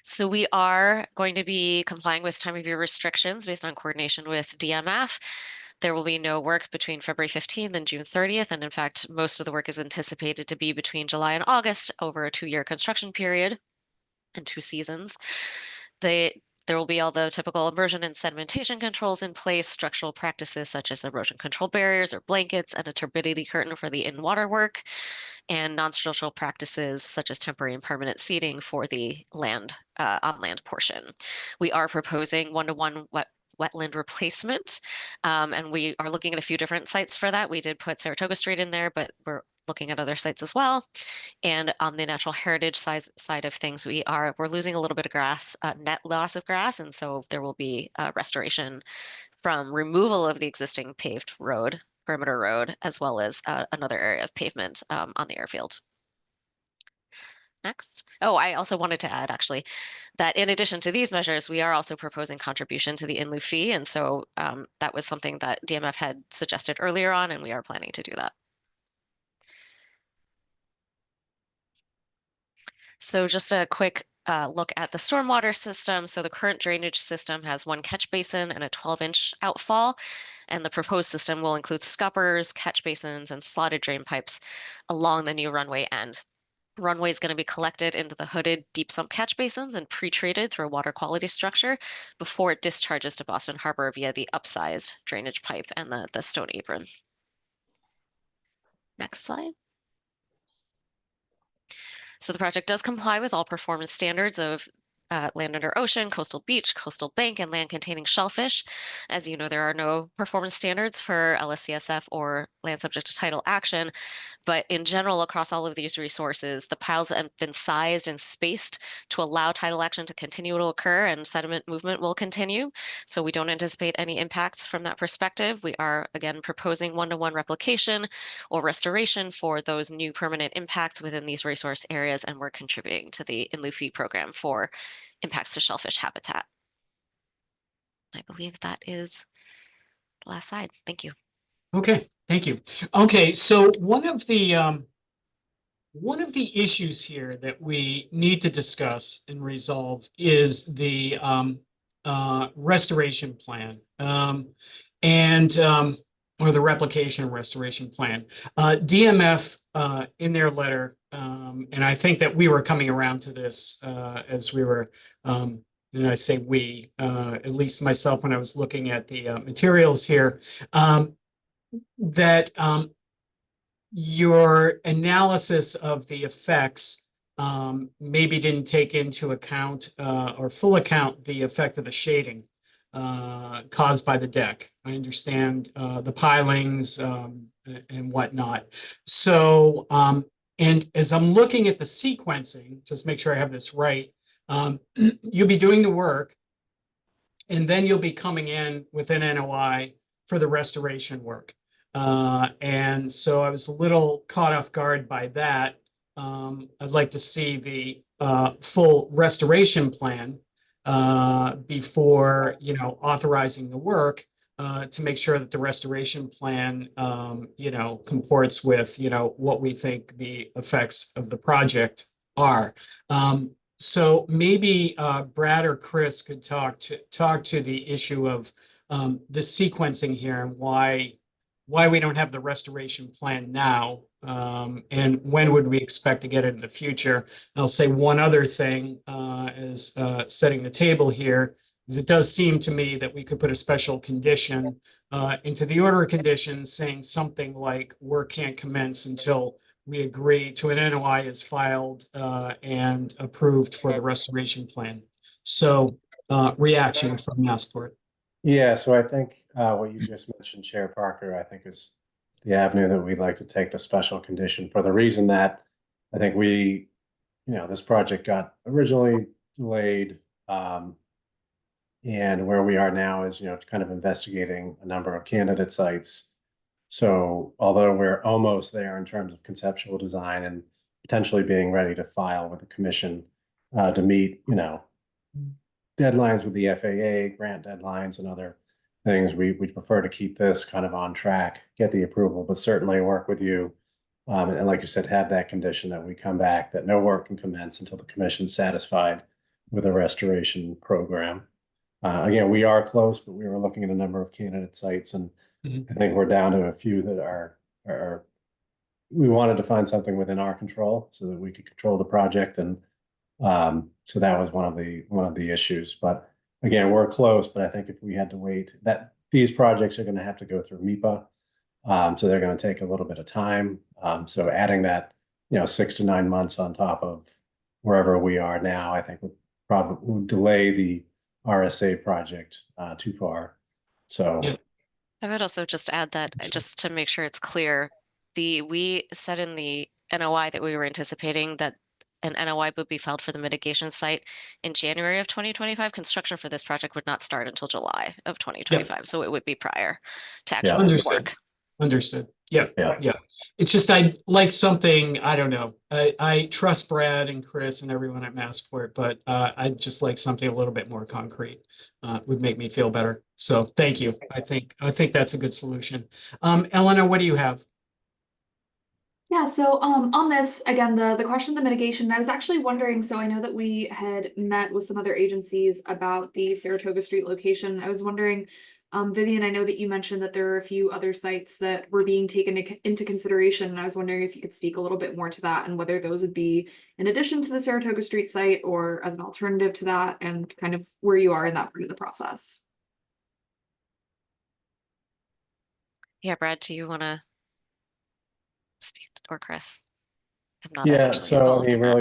S21: So we are going to be complying with time of year restrictions based on coordination with DMF. There will be no work between February 15th and June 30th. And in fact, most of the work is anticipated to be between July and August over a 2-year construction period and 2 seasons. There will be all the typical erosion and sedimentation controls in place, structural practices such as erosion control barriers or blankets, and a turbidity curtain for the in-water work, and non-structural practices such as temporary and permanent seating for the on-land portion. We are proposing 1-to-1 wetland replacement, and we are looking at a few different sites for that. We did put Saratoga Street in there, but we're looking at other sites as well. And on the natural heritage side of things, we're losing a little bit of grass, net loss of grass, and so there will be restoration from removal of the existing paved road, perimeter road, as well as another area of pavement on the airfield. Next. Oh, I also wanted to add actually that in addition to these measures, we are also proposing contribution to the in lieu fee. And so that was something that DMF had suggested earlier on, and we are planning to do that. So just a quick look at the stormwater system. So the current drainage system has 1 catch basin and a 12-inch outfall, and the proposed system will include scuppers, catch basins, and slotted drain pipes along the new runway end. Runway is going to be collected into the hooded deep sump catch basins and pre-treated through a water quality structure before it discharges to Boston Harbor via the upsized drainage pipe and the stone apron. Next slide. So the project does comply with all performance standards of land under ocean, coastal beach, coastal bank, and land containing shellfish. As you know, there are no performance standards for LSCSF or land subject to tidal action. But in general, across all of these resources, the piles have been sized and spaced to allow tidal action to continue to occur and sediment movement will continue. So we don't anticipate any impacts from that perspective. We are, again, proposing one-to-one replication or restoration for those new permanent impacts within these resource areas, and we're contributing to the INLUFI program for impacts to shellfish habitat. I believe that is the last slide. Thank you.
S2: Okay, thank you. Okay, so one of the issues here that we need to discuss and resolve is the restoration plan or the replication and restoration plan. DMF in their letter, and I think that we were coming around to this as we were, and I say we, at least myself when I was looking at the materials here, that your analysis of the effects maybe didn't take into account or full account the effect of the shading caused by the deck. I understand the pilings and whatnot. So, and as I'm looking at the sequencing, just make sure I have this right, you'll be doing the work and then you'll be coming in with an NOI for the restoration work. And so I was a little caught off guard by that. I'd like to see the full restoration plan before, you know, authorizing the work to make sure that the restoration plan, you know, comports with, you know, what we think the effects of the project are. So maybe Brad or Chris could talk to the issue of the sequencing here and why we don't have the restoration plan now, and when would we expect to get it in the future. And I'll say one other thing as setting the table here, is it does seem to me that we could put a special condition into the order of conditions saying something like work can't commence until we agree to an NOI is filed and approved for the restoration plan. So reaction from Massport.
S20: Yeah, so I think what you just mentioned, Chair Parker, I think is the avenue that we'd like to take the special condition for the reason that I think we, you know, this project got originally delayed, and where we are now is, you know, kind of investigating a number of candidate sites. So although we're almost there in terms of conceptual design and potentially being ready to file with the commission to meet, you know, deadlines with the FAA, grant deadlines and other things, we prefer to keep this kind of on track, get the approval, but certainly work with you. And like you said, have that condition that we come back, that no work can commence until the commission's satisfied with a restoration program. Again, we are close, but we were looking at a number of candidate sites, and I think we're down to a few that are we wanted to find something within our control so that we could control the project. And so that was one of the issues. But again, we're close, but I think if we had to wait, that these projects are going to have to go through MEPA. So they're going to take a little bit of time. So adding that, you know, 6 to 9 months on top of wherever we are now, I think would delay the RSA project too far. So
S21: I would also just add that just to make sure it's clear, we said in the NOI that we were anticipating that an NOI would be filed for the mitigation site in January of 2025. Construction for this project would not start until July of 2025. So it would be prior to actual work.
S2: Understood. Yeah. It's just, I'd like something, I don't know. I trust Brad and Chris and everyone at Massport, but I'd just like something a little bit more concrete. Would make me feel better. So thank you. I think that's a good solution. Elena, what do you have?
S1: Yeah, so on this, again, the question of the mitigation, I was actually wondering, so I know that we had met with some other agencies about the Saratoga Street location. I was wondering, Vivian, I know that you mentioned that there are a few other sites that were being taken into consideration, and I was wondering if you could speak a little bit more to that and whether those would be in addition to the Saratoga Street site or as an alternative to that, and kind of where you are in that part of the process.
S21: Yeah, Brad, do you want to speak or Chris. I'm not
S20: Yeah,
S21: essentially
S20: so I
S21: involved
S20: mean,
S21: in that.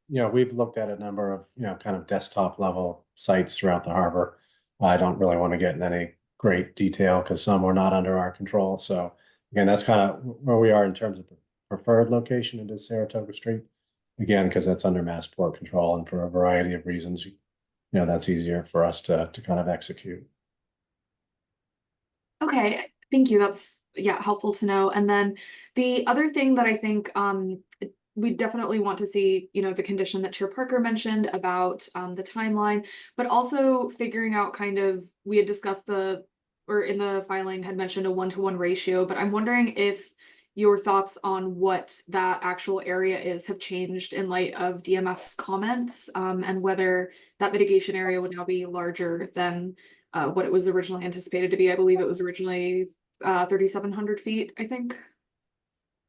S20: really, we've looked at a number of, kind of desktop level sites throughout the harbor. I don't really want to get in any great detail because some were not under our control. So again, that's kind of where we are in terms of preferred location. It is Saratoga Street. Again, because that's under Massport control, and for a variety of reasons, that's easier for us to kind of execute.
S1: Okay, thank you. That's helpful to know. And then the other thing that I think we definitely want to see, the condition that Chair Parker mentioned about the timeline, but also figuring out kind of, we had discussed or in the filing had mentioned a 1-to-1 ratio, but I'm wondering if your thoughts on what that actual area is have changed in light of DMF's comments, and whether that mitigation area would now be larger than what it was originally anticipated to be. I believe it was originally 3,700 feet, I think.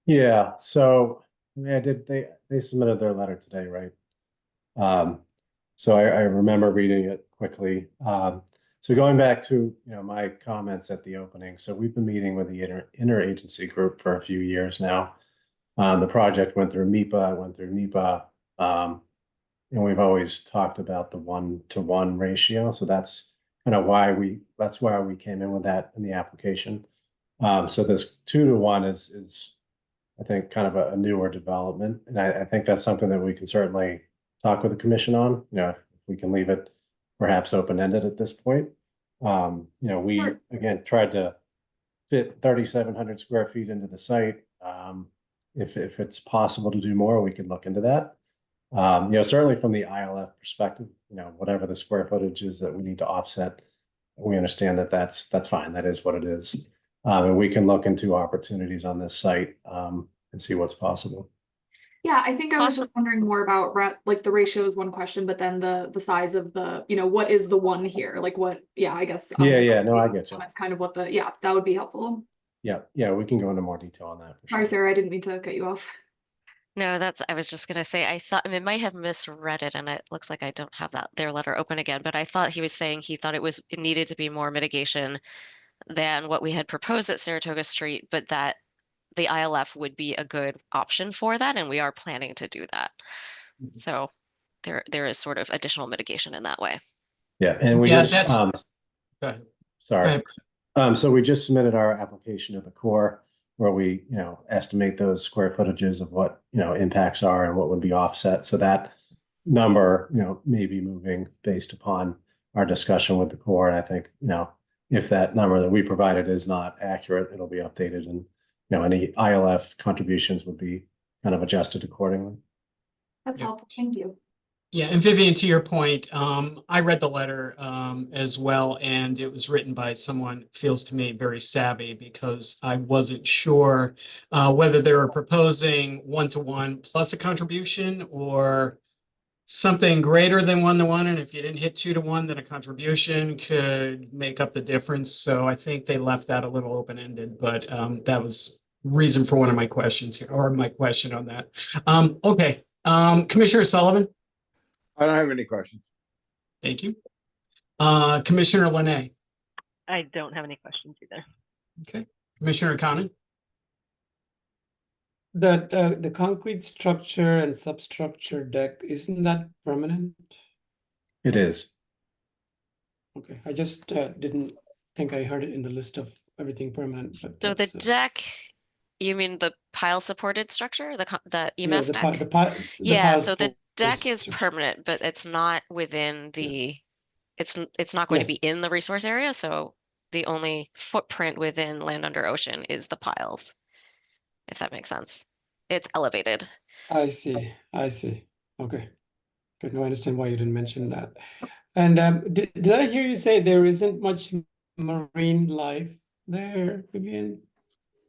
S20: Yeah, so they submitted their letter today, right? So I remember reading it quickly. So going back to my comments at the opening, so we've been meeting with the interagency group for a few years now. The project went through MEPA, went through NEPA, and we've always talked about the 1-to-1 ratio. So that's kind of why we came in with that in the application. So this 2-to-1 is I think kind of a newer development, and I think that's something that we can certainly talk with the commission on. If we can leave it perhaps open-ended at this point. We again tried to fit 3,700 square feet into the site. If it's possible to do more, we could look into that. Certainly from the ILF perspective, whatever the square footage is that we need to offset, we understand that that's fine. That is what it is. And we can look into opportunities on this site and see what's possible.
S1: Yeah, I think I was just wondering more about like the ratio is one question, but then the size of the, what is the one here? Like what, I guess.
S20: Yeah, no, I get you.
S1: That's kind of what that would be helpful.
S20: Yeah, we can go into more detail on that.
S1: Sorry, Sarah, I didn't mean to cut you off.
S21: No, I was just gonna say, I thought, I might have misread it, and it looks like I don't have their letter open again, but I thought he was saying he thought it needed to be more mitigation than what we had proposed at Saratoga Street, but that the ILF would be a good option for that, and we are planning to do that. So there is sort of additional mitigation in that way.
S20: Yeah, and we
S2: Yeah,
S20: just
S2: Go ahead.
S20: sorry.
S2: Go ahead.
S20: So we just submitted our application to the Corps where we, estimate those square footages of what, impacts are and what would be offset. So that number, may be moving based upon our discussion with the Corps. And I think, if that number that we provided is not accurate, it'll be updated, and, any ILF contributions would be kind of adjusted accordingly.
S1: That's helpful. Thank you.
S2: Yeah, and Vivian, to your point, I read the letter as well, and it was written by someone, feels to me, very savvy, because I wasn't sure whether they were proposing 1-to-1 plus a contribution or something greater than 1-to-1. And if you didn't hit 2-to-1, then a contribution could make up the difference. So I think they left that a little open-ended, but that was reason for one of my questions here, or my question on that. Okay, Commissioner Sullivan.
S13: I don't have any questions.
S2: Thank you. Commissioner Linay.
S14: I don't have any questions either.
S2: Okay. Commissioner Conan.
S7: The concrete structure and substructure deck, isn't that permanent?
S20: It is.
S7: Okay, I just didn't think I heard it in the list of everything permanent.
S21: So the deck, you mean the pile supported structure, the EMS deck? Yeah, so the deck is permanent, but it's not within the, it's not going to be in the resource area. So the only footprint within land under ocean is the piles, if that makes sense. It's elevated.
S7: I see. Okay. Good. No, I understand why you didn't mention that. And did I hear you say there isn't much marine life there, Vivian?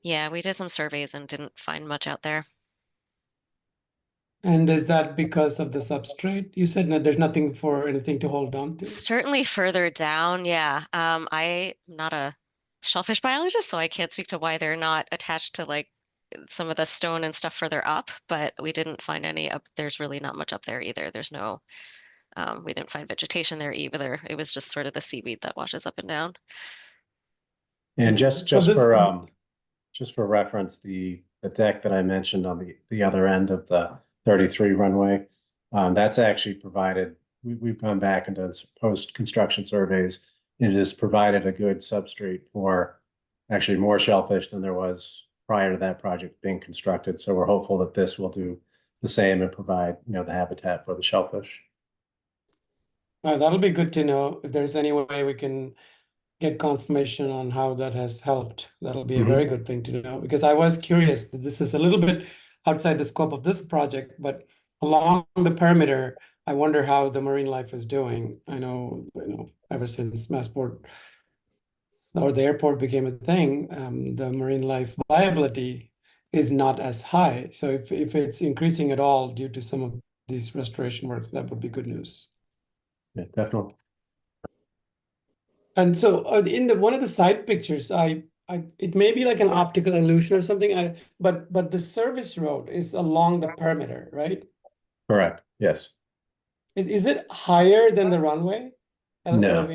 S21: Yeah, we did some surveys and didn't find much out there.
S7: And is that because of the substrate? You said no, there's nothing for anything to hold on to?
S21: Certainly further down, yeah. I'm not a shellfish biologist, so I can't speak to why they're not attached to like some of the stone and stuff further up, but we didn't find any up. There's really not much up there either. There's no, we didn't find vegetation there either. It was just sort of the seaweed that washes up and down.
S20: And just for reference, the the deck that I mentioned on the other end of the 33 runway, that's actually provided, we've gone back and done some post-construction surveys, and it has provided a good substrate for actually more shellfish than there was prior to that project being constructed. So we're hopeful that this will do the same and provide, the habitat for the shellfish.
S7: That'll be good to know. If there's any way we can get confirmation on how that has helped, that'll be a very good thing to know, because I was curious that this is a little bit outside the scope of this project, but along the perimeter, I wonder how the marine life is doing. I know, ever since Massport or the airport became a thing, the marine life viability is not as high. So if it's increasing at all due to some of these restoration works, that would be good news.
S20: Yeah, definitely.
S7: And so in one of the side pictures, it may be like an optical illusion or something, but the service road is along the perimeter, right?
S20: Correct. Yes.
S7: Is it higher than the runway?
S20: No.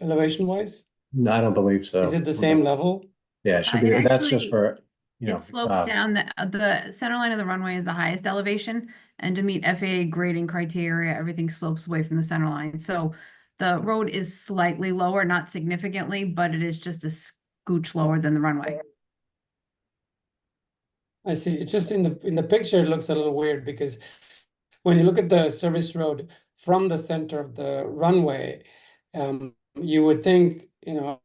S7: Elevation wise?
S20: No, I don't believe so.
S7: Is it the same level?
S20: Yeah, it should be. That's just for,
S4: It slopes down. The center line of the runway is the highest elevation, and to meet FAA grading criteria, everything slopes away from the center line. So the road is slightly lower, not significantly, but it is just a scooch lower than the runway.
S7: I see. It's just in the picture, it looks a little weird because when you look at the service road from the center of the runway, you would think,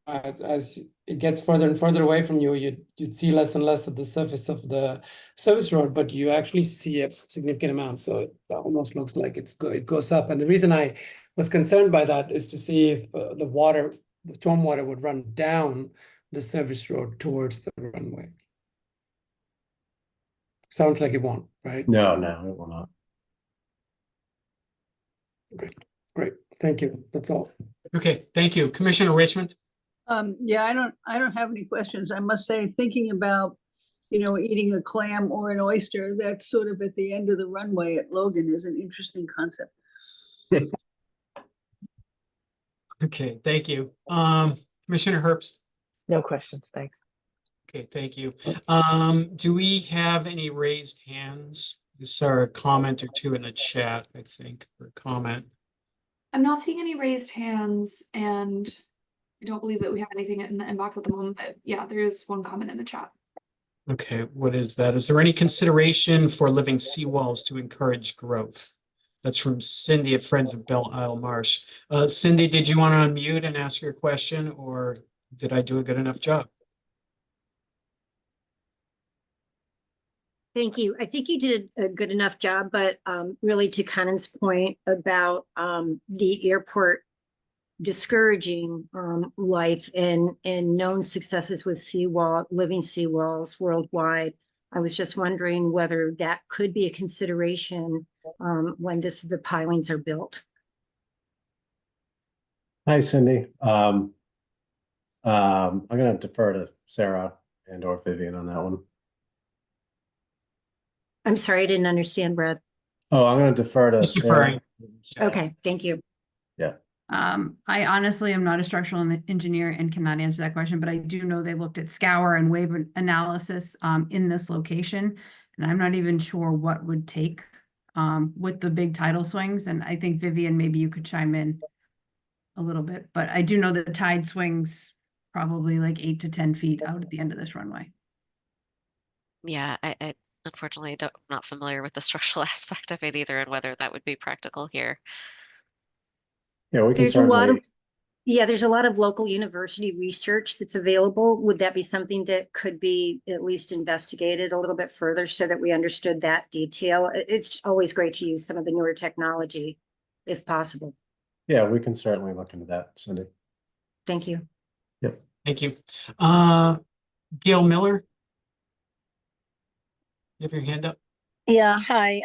S7: as it gets further and further away from you, you'd see less and less of the surface of the service road, but you actually see a significant amount. So it almost looks like it goes up. And the reason I was concerned by that is to see if the stormwater would run down the service road towards the runway. Sounds like it won't, right?
S20: No, it will not.
S7: Okay, great. Thank you. That's all.
S2: Okay, thank you. Commissioner Richmond?
S15: Yeah, I don't have any questions. I must say, thinking about, eating a clam or an oyster that's sort of at the end of the runway at Logan is an interesting concept.
S2: Okay, thank you. Commissioner Herbst?
S10: No questions, thanks.
S2: Okay, thank you. Do we have any raised hands? I saw a comment or two in the chat, I think, or a comment.
S1: I'm not seeing any raised hands, and I don't believe that we have anything in the inbox at the moment, but yeah, there is one comment in the chat.
S2: Okay, what is that? Is there any consideration for living seawalls to encourage growth? That's from Cindy at Friends of Belle Isle Marsh. Cindy, did you want to unmute and ask your question, or did I do a good enough job?
S22: Thank you. I think you did a good enough job, but really to Conan's point about the airport discouraging life and known successes with living seawalls worldwide, I was just wondering whether that could be a consideration when the pilings are built.
S20: Hi, Cindy. I'm going to defer to Sarah and or Vivian on that one.
S22: I'm sorry, I didn't understand, Brad.
S20: Oh, I'm going to defer to Sarah.
S22: Okay, thank you.
S20: Yeah.
S4: I honestly am not a structural engineer and cannot answer that question, but I do know they looked at scour and wave analysis in this location, and I'm not even sure what would take with the big tidal swings. And I think Vivian, maybe you could chime in a little bit, but I do know that the tide swings probably like 8 to 10 feet out at the end of this runway.
S21: Yeah, I unfortunately I'm not familiar with the structural aspect of it either, and whether that would be practical here.
S20: Yeah, we can
S22: There's a lot of local university research that's available. Would that be something that could be at least investigated a little bit further so that we understood that detail? It's always great to use some of the newer technology if possible.
S20: Yeah, we can certainly look into that, Cindy.
S22: Thank you.
S20: Yep.
S2: Thank you. Gail Miller? You have your hand up?
S23: Yeah, hi.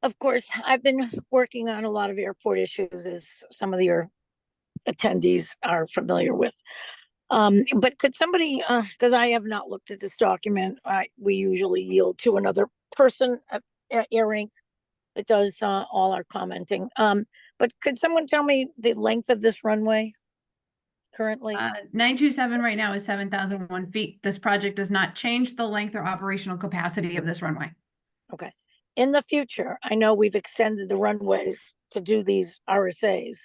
S23: Of course, I've been working on a lot of airport issues, as some of your attendees are familiar with. But could somebody, because I have not looked at this document, we usually yield to another person at AirInc that does all our commenting. But could someone tell me the length of this runway? currently?
S4: 927 right now is 7,001 feet. This project does not change the length or operational capacity of this runway.
S23: Okay. In the future, I know we've extended the runways to do these RSAs,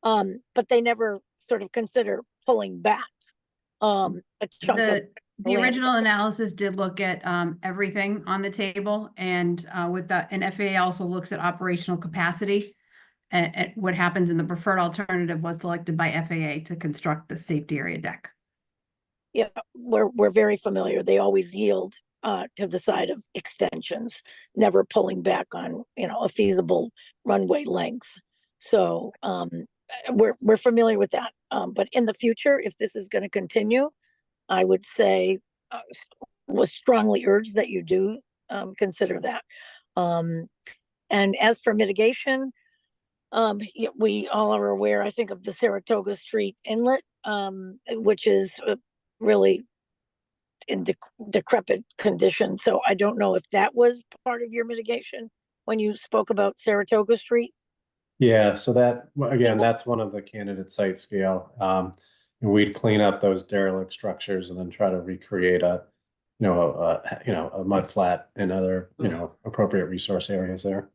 S23: but they never sort of consider pulling back a chunk of
S4: The
S23: land.
S4: original analysis did look at everything on the table, and with that, and FAA also looks at operational capacity. And what happens in the preferred alternative was selected by FAA to construct the safety area deck.
S23: Yeah, we're very familiar. They always yield to the side of extensions, never pulling back on, you know, a feasible runway length. So we're familiar with that. But in the future, if this is going to continue, I would say was strongly urged that you do consider that. And as for mitigation, we all are aware, I think, of the Saratoga Street Inlet, which is really in decrepit condition. So I don't know if that was part of your mitigation when you spoke about Saratoga Street.
S20: Yeah, so that, again, that's one of the candidate site scale. We'd clean up those derelict structures and then try to recreate a mud flat and other, appropriate resource areas there.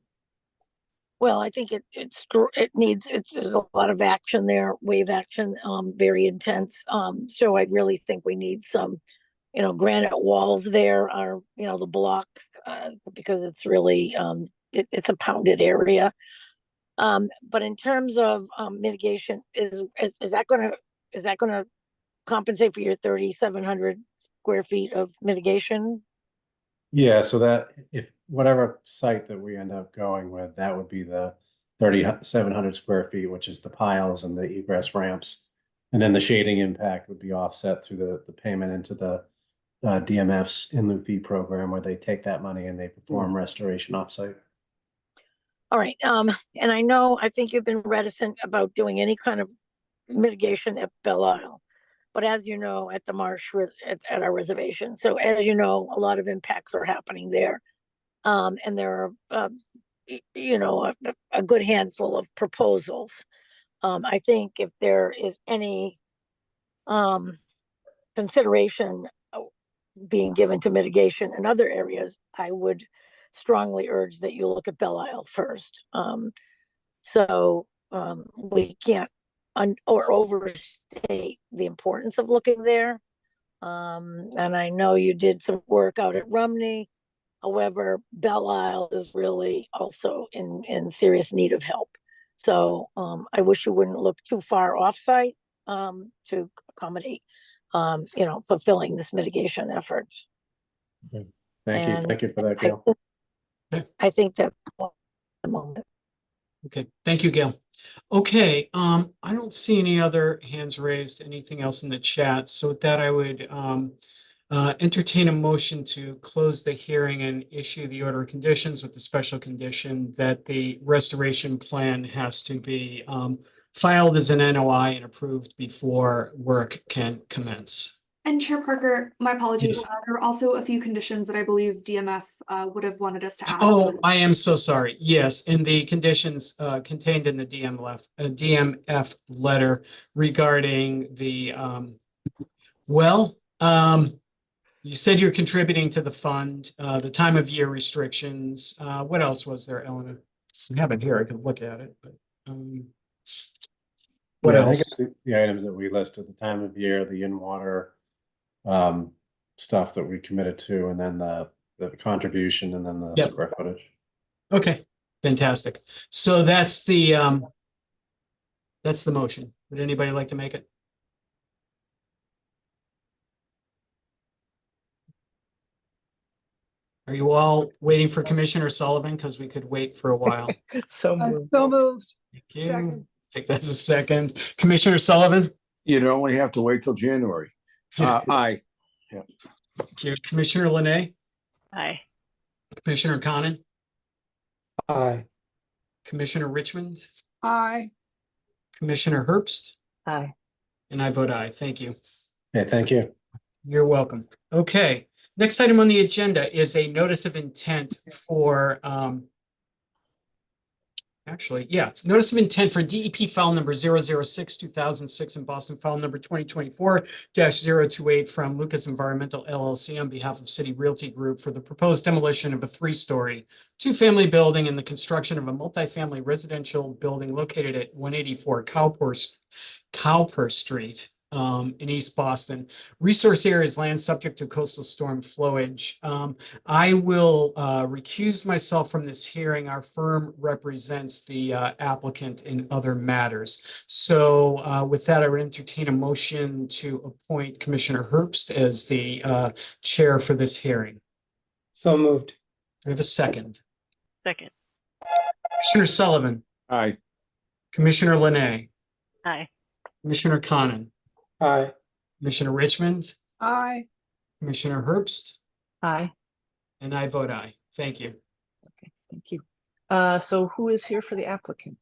S23: Well, I think it's there's a lot of action there, wave action, very intense. So I really think we need some, granite walls there, or, the block, because it's really, it's a pounded area. But in terms of mitigation, is that gonna compensate for your 3,700 square feet of mitigation?
S20: Yeah, so that if whatever site that we end up going with, that would be the 3,700 square feet, which is the piles and the egress ramps. And then the shading impact would be offset through the payment into the DMF's in lieu fee program, where they take that money and they perform restoration offsite.
S23: All right. And I think you've been reticent about doing any kind of mitigation at Belle Isle. But as you know, at the marsh, at our reservation. So as you know, a lot of impacts are happening there. And there are, a good handful of proposals. I think if there is any consideration being given to mitigation in other areas, I would strongly urge that you look at Belle Isle first. We can't or overstate the importance of looking there. And I know you did some work out at Rumney. However, Belle Isle is really also in serious need of help. So I wish you wouldn't look too far off-site to accommodate, fulfilling this mitigation efforts.
S20: Thank you. Thank you for that, Gail.
S23: I think that the moment.
S2: Okay, thank you, Gail. Okay, I don't see any other hands raised, anything else in the chat. So with that, I would entertain a motion to close the hearing and issue the order of conditions with the special condition that the restoration plan has to be filed as an NOI and approved before work can commence.
S1: And Chair Parker, my apologies.
S2: Yes.
S1: There are also a few conditions that I believe DMF would have wanted us to add.
S2: Oh, I am so sorry. Yes, in the conditions contained in the DMF letter regarding the, you said you're contributing to the fund, the time of year restrictions. What else was there, Eleanor? I have it here. I could look at it, but what
S20: Yeah,
S2: else?
S20: I think it's the items that we listed, the time of year, the in-water stuff that we committed to, and then the contribution, and then the
S2: Yep.
S20: square footage.
S2: Okay, fantastic. So that's the motion. Would anybody like to make it? Are you all waiting for Commissioner Sullivan? Because we could wait for a while.
S10: So moved.
S15: So moved.
S2: Thank you.
S15: Second.
S2: I think that's a second. Commissioner Sullivan?
S13: You'd only have to wait till January. Aye. Yeah.
S2: Thank you. Commissioner Linay?
S14: Aye.
S2: Commissioner Conan?
S7: Aye.
S2: Commissioner Richmond?
S15: Aye.
S2: Commissioner Herbst?
S10: Aye.
S2: And I vote aye. Thank you.
S20: Okay, thank you.
S2: You're welcome. Okay. Next item on the agenda is a notice of intent for, Actually, yeah, notice of intent for DEP file number 006-2006 and Boston file number 2024-028 from Lucas Environmental LLC on behalf of City Realty Group for the proposed demolition of a 3-story, 2-family building and the construction of a multifamily residential building located at 184 Cowper Street in East Boston. Resource area is land subject to coastal storm flowage. I will recuse myself from this hearing. Our firm represents the applicant in other matters. So with that, I would entertain a motion to appoint Commissioner Herbst as the chair for this hearing.
S7: So moved.
S2: I have a second.
S14: Second.
S2: Commissioner Sullivan.
S13: Aye.
S2: Commissioner Linay.
S14: Aye.
S2: Commissioner Conan.
S7: Aye.
S2: Commissioner Richmond.
S15: Aye.
S2: Commissioner Herbst.
S10: Aye.
S2: And I vote aye. Thank you.
S10: Thank you. So who is here for the applicant?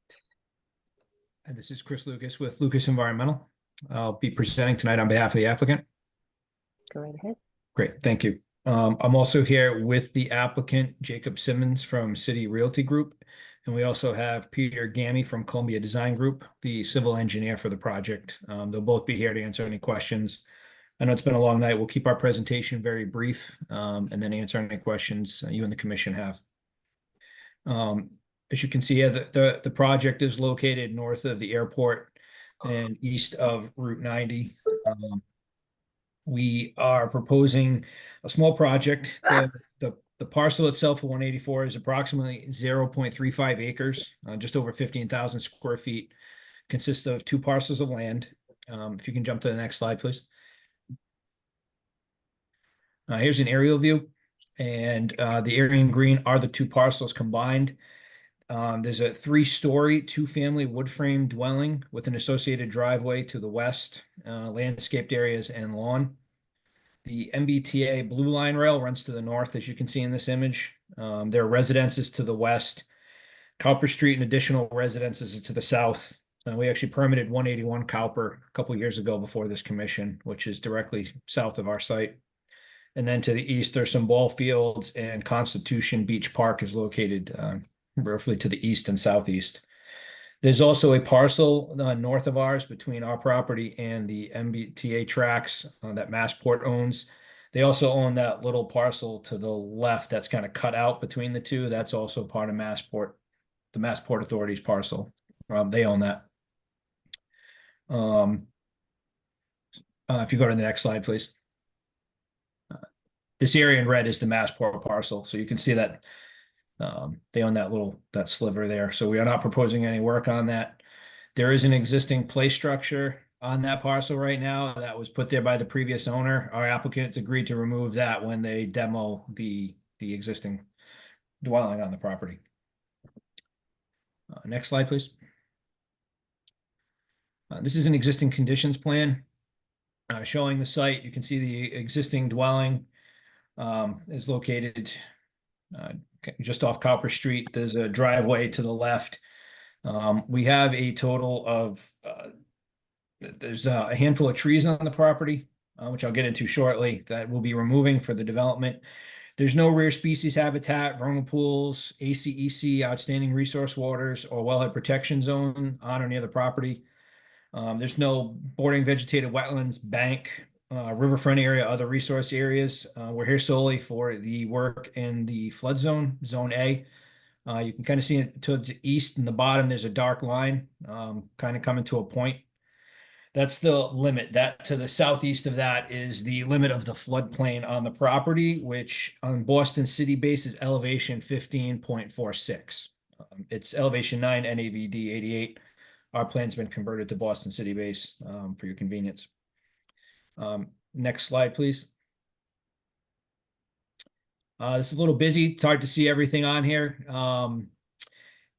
S3: And this is Chris Lucas with Lucas Environmental. I'll be presenting tonight on behalf of the applicant.
S10: Go right ahead.
S3: Great, thank you. I'm also here with the applicant, Jacob Simmons from City Realty Group. And we also have Peter Gammy from Columbia Design Group, the civil engineer for the project. They'll both be here to answer any questions. I know it's been a long night. We'll keep our presentation very brief and then answer any questions you and the commission have. As you can see here, the project is located north of the airport and east of Route 90. We are proposing a small project. The parcel itself for 184 is approximately 0.35 acres, just over 15,000 square feet, consists of 2 parcels of land. If you can jump to the next slide, please. Here's an aerial view, and the area in green are the 2 parcels combined. There's a 3-story, 2-family wood frame dwelling with an associated driveway to the west, landscaped areas and lawn. The MBTA Blue Line rail runs to the north, as you can see in this image. There are residences to the west. Cowper Street and additional residences to the south. We actually permitted 181 Cowper a couple years ago before this commission, which is directly south of our site. And then to the east, there's some ball fields, and Constitution Beach Park is located roughly to the east and southeast. There's also a parcel north of ours between our property and the MBTA tracks that Massport owns. They also own that little parcel to the left that's kind of cut out between the two. That's also part of Massport, the Massport Authority's parcel. They own that. If you go to the next slide, please. This area in red is the Massport parcel, so you can see that they own that sliver there. So we are not proposing any work on that. There is an existing play structure on that parcel right now that was put there by the previous owner. Our applicants agreed to remove that when they demo the existing dwelling on the property. Next slide, please. This is an existing conditions plan showing the site. You can see the existing dwelling is located just off Cowper Street. There's a driveway to the left. We have a total of, there's a handful of trees on the property, which I'll get into shortly, that we'll be removing for the development. There's no rare species habitat, vernal pools, ACEC, outstanding resource waters, or wellhead protection zone on or near the property. There's no bordering vegetated wetlands, bank, riverfront area, other resource areas. We're here solely for the work in the flood zone, Zone A. You can kind of see it to the east in the bottom, there's a dark line kind of coming to a point. That's the limit. That to the southeast of that is the limit of the floodplain on the property, which on Boston City base is elevation 15.46. It's elevation 9 NAVD 88. Our plan's been converted to Boston City base for your convenience. Next slide, please. This is a little busy. It's hard to see everything on here.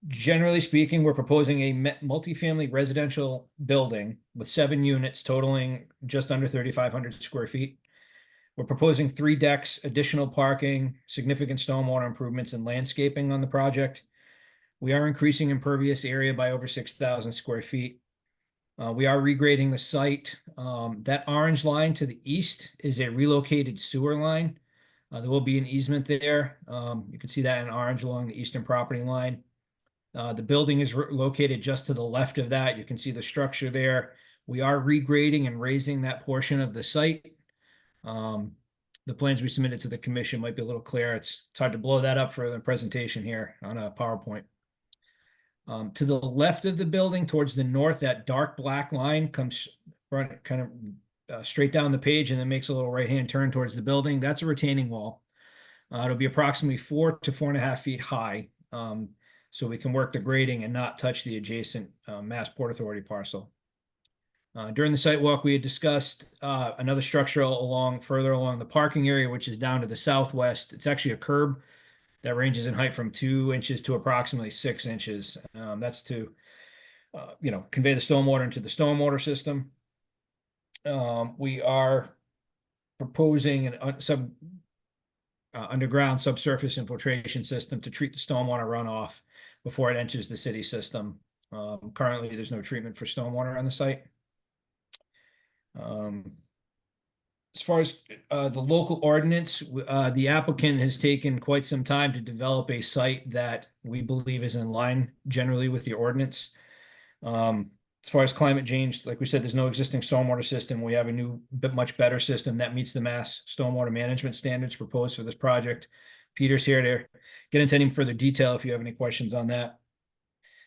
S3: Generally speaking, we're proposing a multifamily residential building with 7 units totaling just under 3,500 square feet. We're proposing 3 decks, additional parking, significant stormwater improvements, and landscaping on the project. We are increasing impervious area by over 6,000 square feet. We are regrading the site. That orange line to the east is a relocated sewer line. There will be an easement there. You can see that in orange along the eastern property line. The building is located just to the left of that. You can see the structure there. We are regrading and raising that portion of the site. The plans we submitted to the commission might be a little clearer. It's hard to blow that up for the presentation here on a PowerPoint. To the left of the building, towards the north, that dark black line comes kind of straight down the page and then makes a little right-hand turn towards the building. That's a retaining wall. It'll be approximately 4 to 4.5 feet high, so we can work the grading and not touch the adjacent Mass Port Authority parcel. During the site walk, we had discussed another structure further along the parking area, which is down to the southwest. It's actually a curb that ranges in height from 2 inches to approximately 6 inches. That's to, convey the stormwater into the stormwater system. We are proposing an underground subsurface infiltration system to treat the stormwater runoff before it enters the city system. Currently, there's no treatment for stormwater on the site. As far as the local ordinance, the applicant has taken quite some time to develop a site that we believe is in line generally with the ordinance. As far as climate change, like we said, there's no existing stormwater system. We have a new, much better system that meets the Mass Stormwater Management standards proposed for this project. Peter's here to get into any further detail if you have any questions on that.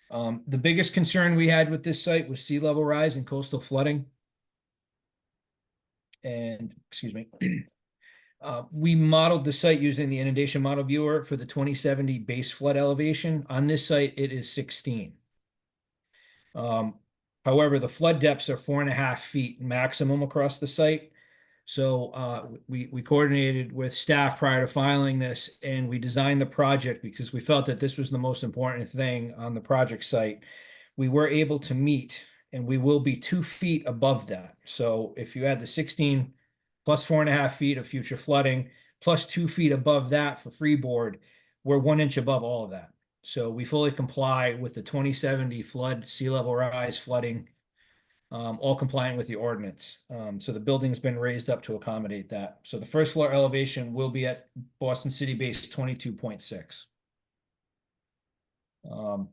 S3: The biggest concern we had with this site was sea level rise and coastal flooding. And, excuse me, we modeled the site using the inundation model viewer for the 2070 base flood elevation. On this site, it is 16. However, the flood depths are 4.5 feet maximum across the site. So we coordinated with staff prior to filing this, and we designed the project because we felt that this was the most important thing on the project site. We were able to meet, and we will be 2 feet above that. So if you add the 16 plus 4.5 feet of future flooding, plus 2 feet above that for freeboard, we're 1 inch above all of that. So we fully comply with the 2070 flood, sea level rise, flooding, all compliant with the ordinance. So the building's been raised up to accommodate that. So the first floor elevation will be at Boston City base 22.6.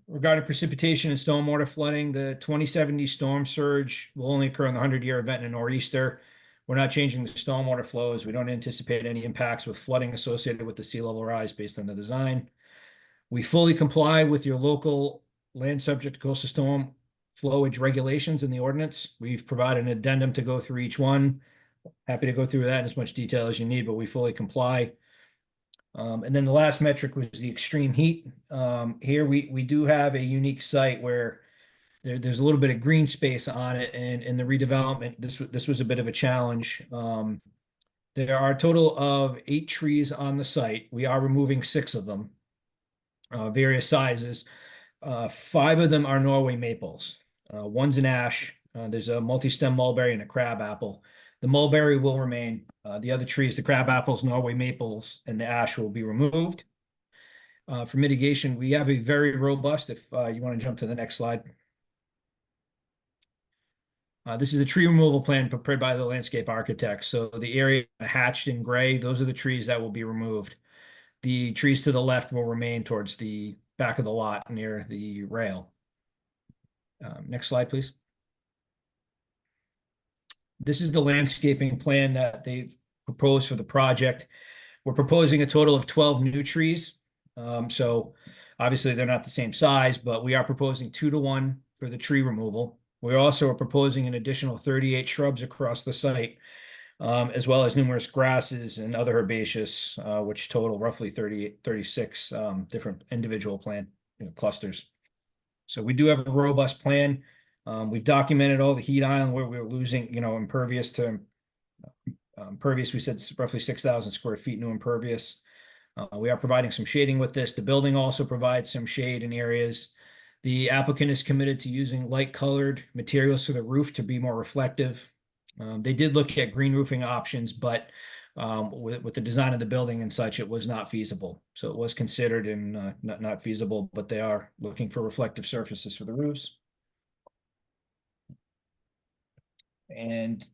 S3: Regarding precipitation and stormwater flooding, the 2070 storm surge will only occur in the 100-year event in a nor'easter. We're not changing the stormwater flows. We don't anticipate any impacts with flooding associated with the sea level rise based on the design. We fully comply with your local land subject to coastal storm flowage regulations in the ordinance. We've provided an addendum to go through each one. Happy to go through that in as much detail as you need, but we fully comply. And then the last metric was the extreme heat. Here we do have a unique site where there's a little bit of green space on it, and in the redevelopment, this was a bit of a challenge. There are a total of 8 trees on the site. We are removing 6 of them, various sizes. 5 of them are Norway maples. One's an ash. There's a multi-stem mulberry and a crab apple. The mulberry will remain. The other trees, the crab apples, Norway maples, and the ash will be removed. For mitigation, we have a very robust, if you want to jump to the next slide. This is a tree removal plan prepared by the landscape architect. So the area hatched in gray, those are the trees that will be removed. The trees to the left will remain towards the back of the lot near the rail. Next slide, please. This is the landscaping plan that they've proposed for the project. We're proposing a total of 12 new trees. So obviously they're not the same size, but we are proposing 2-to-1 for the tree removal. We also are proposing an additional 38 shrubs across the site, as well as numerous grasses and other herbaceous, which total roughly 36 different individual plant clusters. So we do have a robust plan. We've documented all the heat island where we were losing, impervious to impervious. We said it's roughly 6,000 square feet new impervious. We are providing some shading with this. The building also provides some shade in areas. The applicant is committed to using light colored materials for the roof to be more reflective. They did look at green roofing options, but with the design of the building and such, it was not feasible. So it was considered and not feasible, but they are looking for reflective surfaces for the roofs. And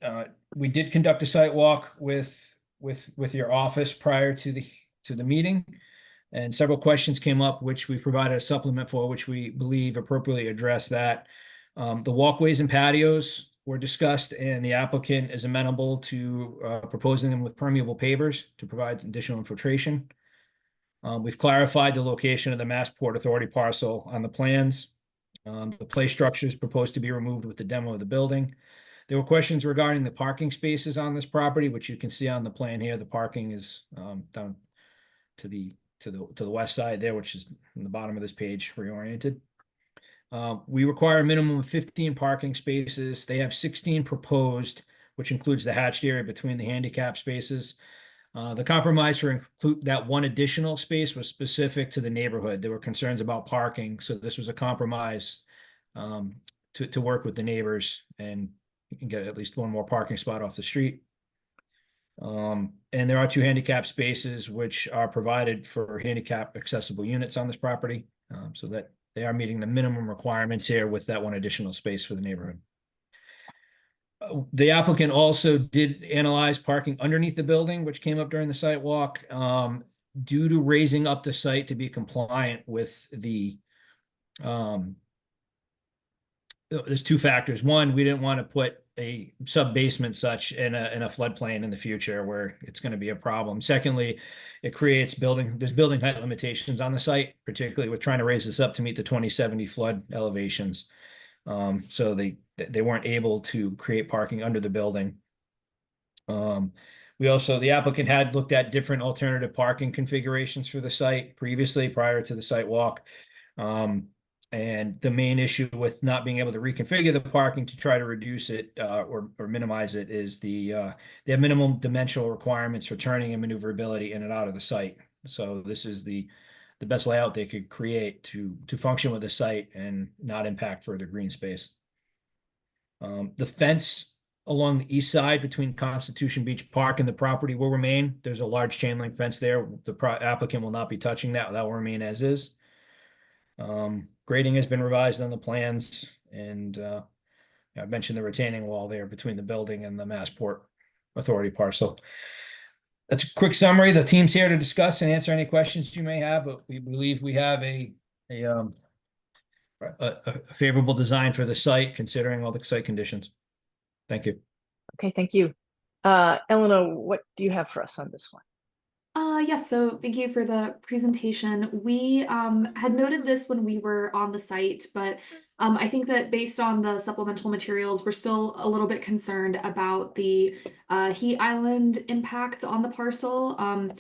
S3: we did conduct a site walk with your office prior to the meeting. And several questions came up, which we provided a supplement for, which we believe appropriately address that. The walkways and patios were discussed, and the applicant is amenable to proposing them with permeable pavers to provide additional infiltration. We've clarified the location of the Massport Authority parcel on the plans. The play structure is proposed to be removed with the demo of the building. There were questions regarding the parking spaces on this property, which you can see on the plan here. The parking is down to the west side there, which is in the bottom of this page, reoriented. We require a minimum of 15 parking spaces. They have 16 proposed, which includes the hatched area between the handicap spaces. The compromise for include that one additional space was specific to the neighborhood. There were concerns about parking, so this was a compromise to work with the neighbors and get at least one more parking spot off the street. And there are 2 handicap spaces which are provided for handicap accessible units on this property, so that they are meeting the minimum requirements here with that one additional space for the neighborhood. The applicant also did analyze parking underneath the building, which came up during the site walk. Due to raising up the site to be compliant with the there's 2 factors. One, we didn't want to put a sub-basement such in a floodplain in the future where it's going to be a problem. Secondly, it creates there's building height limitations on the site, particularly with trying to raise this up to meet the 2070 flood elevations. So they weren't able to create parking under the building. The applicant had looked at different alternative parking configurations for the site previously prior to the site walk. And the main issue with not being able to reconfigure the parking to try to reduce it or minimize it is they have minimum dimensional requirements for turning and maneuverability in and out of the site. So this is the best layout they could create to function with the site and not impact further green space. The fence along the east side between Constitution Beach Park and the property will remain. There's a large chain link fence there. The applicant will not be touching that. That will remain as is. Grading has been revised on the plans, and I mentioned the retaining wall there between the building and the Massport Authority parcel. That's a quick summary. The team's here to discuss and answer any questions you may have, but we believe we have a favorable design for the site, considering all the site conditions. Thank you.
S10: Okay, thank you. Eleanor, what do you have for us on this one?
S1: Yes, so thank you for the presentation. We had noted this when we were on the site, but I think that based on the supplemental materials, we're still a little bit concerned about the heat island impacts on the parcel.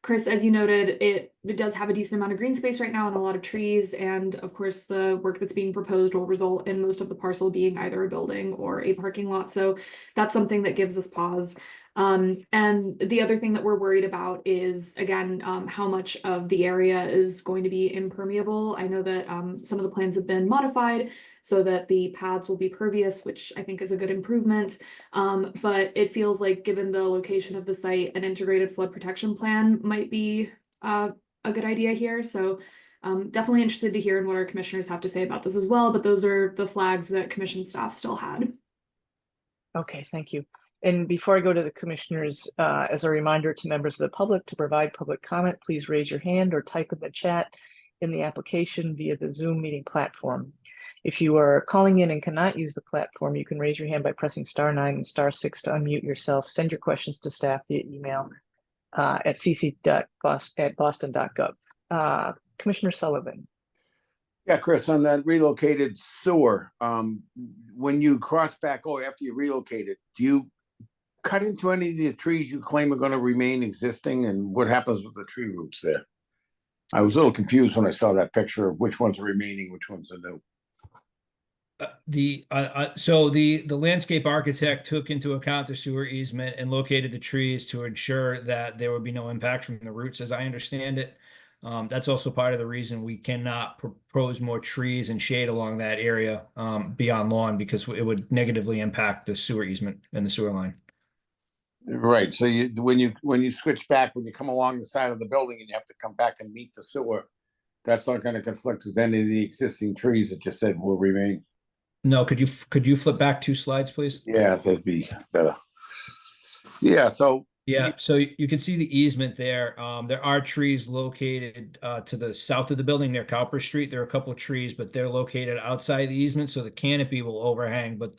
S1: Chris, as you noted, it does have a decent amount of green space right now and a lot of trees, and of course the work that's being proposed will result in most of the parcel being either a building or a parking lot, so that's something that gives us pause. And the other thing that we're worried about is, again, how much of the area is going to be impermeable. I know that some of the plans have been modified so that the paths will be pervious, which I think is a good improvement. But it feels like, given the location of the site, an integrated flood protection plan might be a good idea here. So definitely interested to hear what our commissioners have to say about this as well. But those are the flags that commission staff still had.
S10: Okay, thank you. And before I go to the commissioners, as a reminder to members of the public to provide public comment, please raise your hand or type in the chat in the application via the Zoom meeting platform. If you are calling in and cannot use the platform, you can raise your hand by pressing *9 and *6 to unmute yourself. Send your questions to staff via email at cc.boston.gov. Commissioner Sullivan.
S13: Yeah, Chris, on that relocated sewer, when you cross back after you relocate it, do you cut into any of the trees you claim are going to remain existing, and what happens with the tree roots there? I was a little confused when I saw that picture of which ones are remaining, which ones are new.
S3: So the landscape architect took into account the sewer easement and located the trees to ensure that there would be no impact from the roots, as I understand it. That's also part of the reason we cannot propose more trees and shade along that area beyond lawn, because it would negatively impact the sewer easement and the sewer line.
S13: Right. So when you switch back, when you come along the side of the building and you have to come back and meet the sewer, that's not going to conflict with any of the existing trees that you said will remain.
S3: No, could you flip back 2 slides, please?
S13: Yeah, that'd be better. Yeah. So
S3: Yeah, so you can see the easement there. There are trees located to the south of the building near Cowper Street. There are a couple of trees, but they're located outside the easement, so the canopy will overhang, but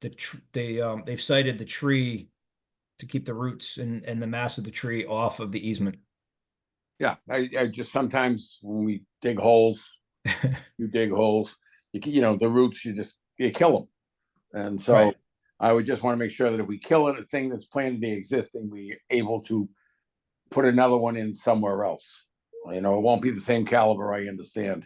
S3: they've cited the tree to keep the roots and the mass of the tree off of the easement.
S13: Yeah, I just sometimes when we dig holes, you dig holes, you know, the roots, you kill them. And so
S3: Right.
S13: I would just want to make sure that if we kill a thing that's planned to be existing, we're able to put another one in somewhere else. You know, it won't be the same caliber, I understand,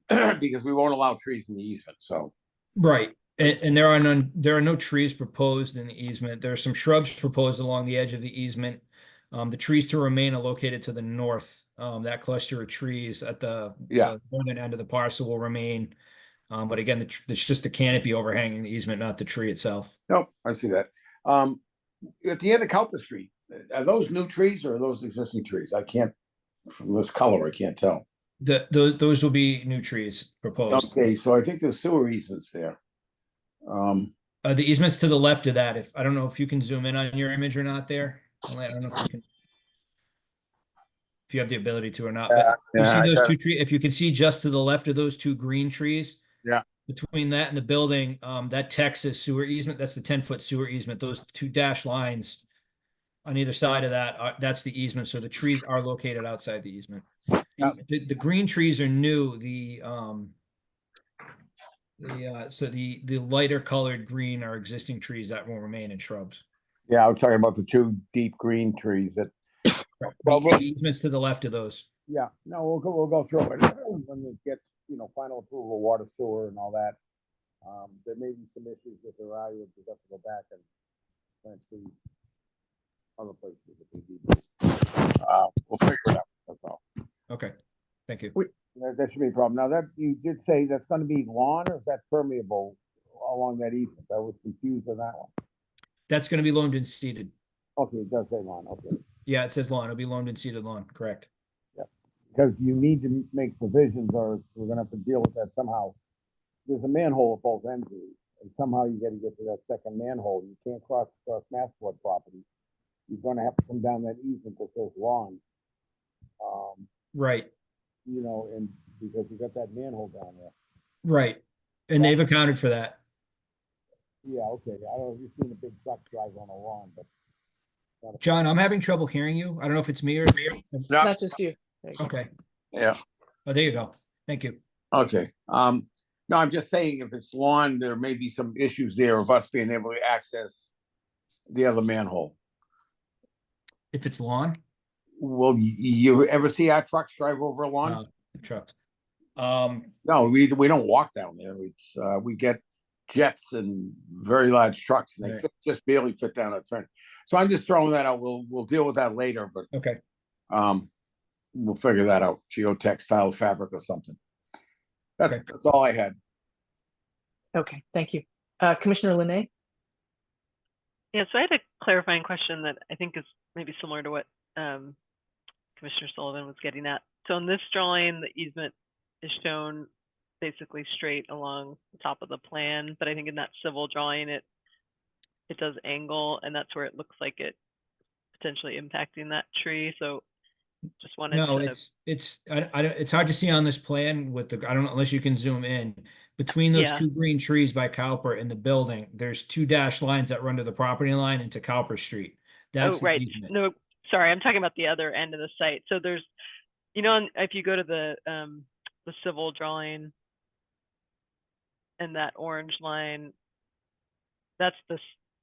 S13: because we won't allow trees in the easement, so.
S3: Right, and there are no trees proposed in the easement. There are some shrubs proposed along the edge of the easement. The trees to remain are located to the north. That cluster of trees at the northern end of the parcel will remain. But again, it's just the canopy overhanging the easement, not the tree itself.
S13: Nope, I see that. At the end of Cowper Street, are those new trees or are those existing trees? I can't, from this color, I can't tell.
S3: Those will be new trees proposed.
S13: Okay, so I think there's sewer easements there.
S3: The easements to the left of that, I don't know if you can zoom in on your image or not there. I don't know if you can, if you have the ability to or not, but you see those two trees, if you can see just to the left of those two green trees.
S13: Yeah.
S3: Between that and the building, that Texas sewer easement, that's the 10-foot sewer easement. Those two dashed lines on either side of that, that's the easement. So the trees are located outside the easement. The green trees are new. So the lighter colored green are existing trees that will remain in shrubs.
S13: Yeah, I was talking about the two deep green trees that.
S3: The easements to the left of those.
S13: Yeah, no, we'll go through it when it gets, you know, final approval, water, sewer, and all that. There may be some issues with the area. We have to go back and plant trees other places if we need to. We'll figure it out. That's all.
S3: Okay, thank you.
S13: That should be a problem. Now that you did say that's going to be lawn, or is that permeable along that easement? I was confused on that one.
S3: That's going to be loaned and seeded.
S13: Okay, it does say lawn. Okay.
S3: Yeah, it says lawn. It'll be loaned and seeded lawn. Correct.
S13: Because you need to make provisions, or we're gonna have to deal with that somehow. There's a manhole at both ends of these, and somehow you gotta get to that second manhole. You can't cross Massport property. You're gonna have to come down that easement that says lawn.
S3: Right.
S13: You know, and because you got that manhole down there.
S3: Right. And they've accounted for that.
S13: Yeah, okay. I don't know if you've seen a big truck drive on a lawn, but.
S3: John, I'm having trouble hearing you. I don't know if it's me or
S10: It's not just you.
S3: Okay.
S13: Yeah.
S3: Oh, there you go. Thank you.
S13: Okay. No, I'm just saying if it's lawn, there may be some issues there of us being able to access the other manhole.
S3: If it's lawn?
S13: Will you ever see our trucks drive over a lawn?
S3: Trucks.
S13: No, we don't walk down there. It's we get jets and very large trucks, and they just barely fit down a turn. So I'm just throwing that out. We'll deal with that later, but
S3: okay.
S13: We'll figure that out. Geotextile fabric or something. That's all I had.
S10: Okay, thank you. Commissioner Linay?
S14: Yeah, so I had a clarifying question that I think is maybe similar to what Commissioner Sullivan was getting at. So in this drawing, the easement is shown basically straight along the top of the plan, but I think in that civil drawing, it does angle, and that's where it looks like it potentially impacting that tree. So just wanted
S3: No,
S14: to.
S3: it's hard to see on this plan with I don't know, unless you can zoom in. Between those two green trees by Cowper and the building, there's two dashed lines that run to the property line into Cowper Street. That's
S14: right. No, sorry, I'm talking about the other end of the site. So there's, you know, if you go to the civil drawing and that orange line, that's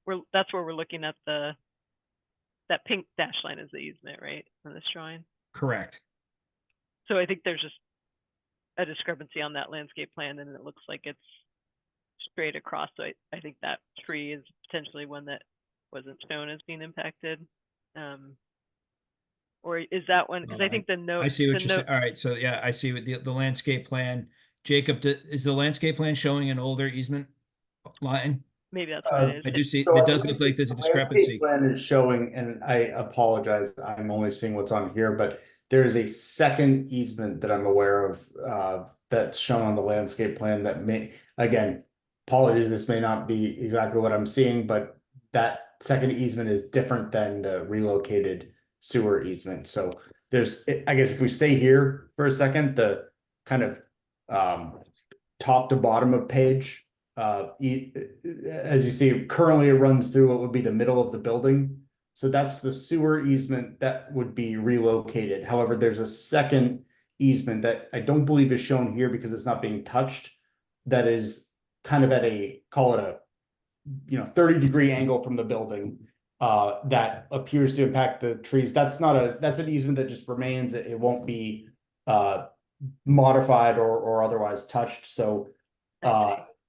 S14: where we're looking at that pink dash line is the easement, right, on this drawing?
S3: Correct.
S14: So I think there's just a discrepancy on that landscape plan, and it looks like it's straight across. So I think that tree is potentially one that wasn't shown as being impacted. Or is that one? Because I think the note.
S3: I see what you're saying. All right. So yeah, I see what the landscape plan. Jacob, is the landscape plan showing an older easement line?
S14: Maybe that's what it is.
S3: I do see. It does look like there's a discrepancy.
S5: The plan is showing, and I apologize, I'm only seeing what's on here, but there is a second easement that I'm aware of that's shown on the landscape plan that may, again, apologies, this may not be exactly what I'm seeing, but that second easement is different than the relocated sewer easement. So there's, I guess if we stay here for a second, the kind of top to bottom of page, as you see, currently it runs through what would be the middle of the building. So that's the sewer easement that would be relocated. However, there's a second easement that I don't believe is shown here because it's not being touched. That is kind of at a, call it a, 30-degree angle from the building, that appears to impact the trees. That's an easement that just remains. It won't be modified or otherwise touched. So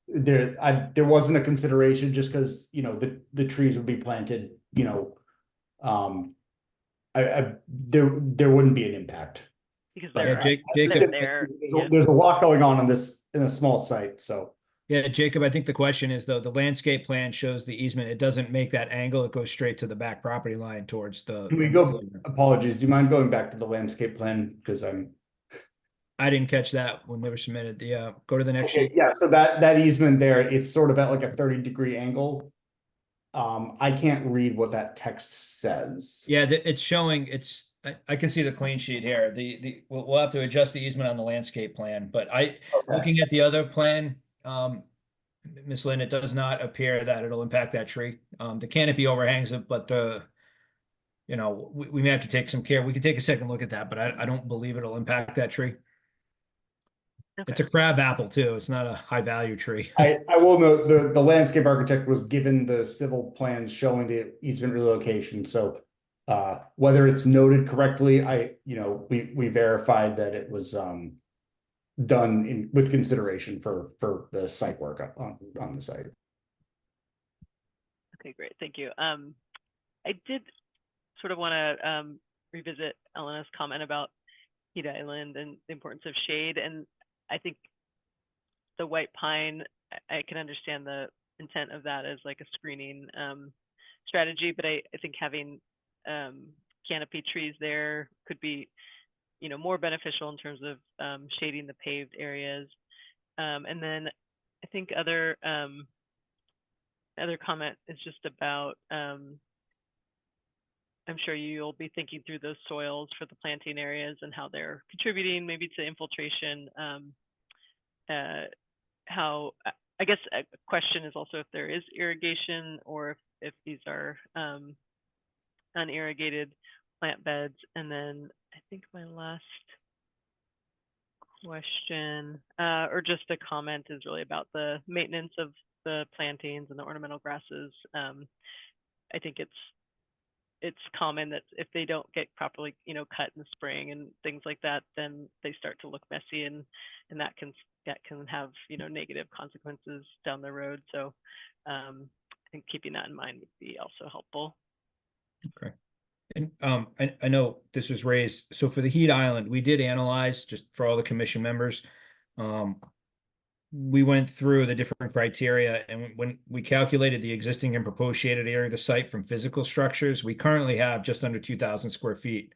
S5: there wasn't a consideration just because the trees would be planted. There wouldn't be an impact.
S14: Because
S5: But
S14: they're
S3: Jacob,
S5: there's a lot going on in a small site. So
S3: yeah, Jacob, I think the question is though, the landscape plan shows the easement. It doesn't make that angle. It goes straight to the back property line towards the.
S5: can we go? Apologies. Do you mind going back to the landscape plan? Because
S3: I didn't catch that when they were submitted. Go to the next sheet.
S5: Yeah, so that easement there, it's sort of at like a 30-degree angle. I can't read what that text says.
S3: Yeah, it's showing, I can see the clean sheet here. We'll have to adjust the easement on the landscape plan, but looking at the other plan, Ms. Lynn, it does not appear that it'll impact that tree. The canopy overhangs it, but we may have to take some care. We can take a second look at that, but I don't believe it'll impact that tree.
S14: Okay.
S3: It's a crab apple too. It's not a high value tree.
S5: I will note the landscape architect was given the civil plans showing the easement relocation. So whether it's noted correctly, we verified that it was done with consideration for the site work on the site.
S14: Okay, great. Thank you. I did sort of want to revisit Elena's comment about Heat Island and the importance of shade. And I think the white pine, I can understand the intent of that as like a screening strategy, but I think having canopy trees there could be, more beneficial in terms of shading the paved areas. And then I think other comment is just about, I'm sure you'll be thinking through those soils for the planting areas and how they're contributing maybe to infiltration. How, I guess a question is also if there is irrigation or if these are unirrigated plant beds. And then I think my last question, or just a comment, is really about the maintenance of the plantings and the ornamental grasses. I think it's common that if they don't get properly, cut in the spring and things like that, then they start to look messy, and that can have, negative consequences down the road. So I think keeping that in mind would be also helpful.
S3: Okay. And I know this was raised. So for the Heat Island, we did analyze, just for all the commission members. We went through the different criteria, and when we calculated the existing and proposed shaded area of the site from physical structures, we currently have just under 2,000 square feet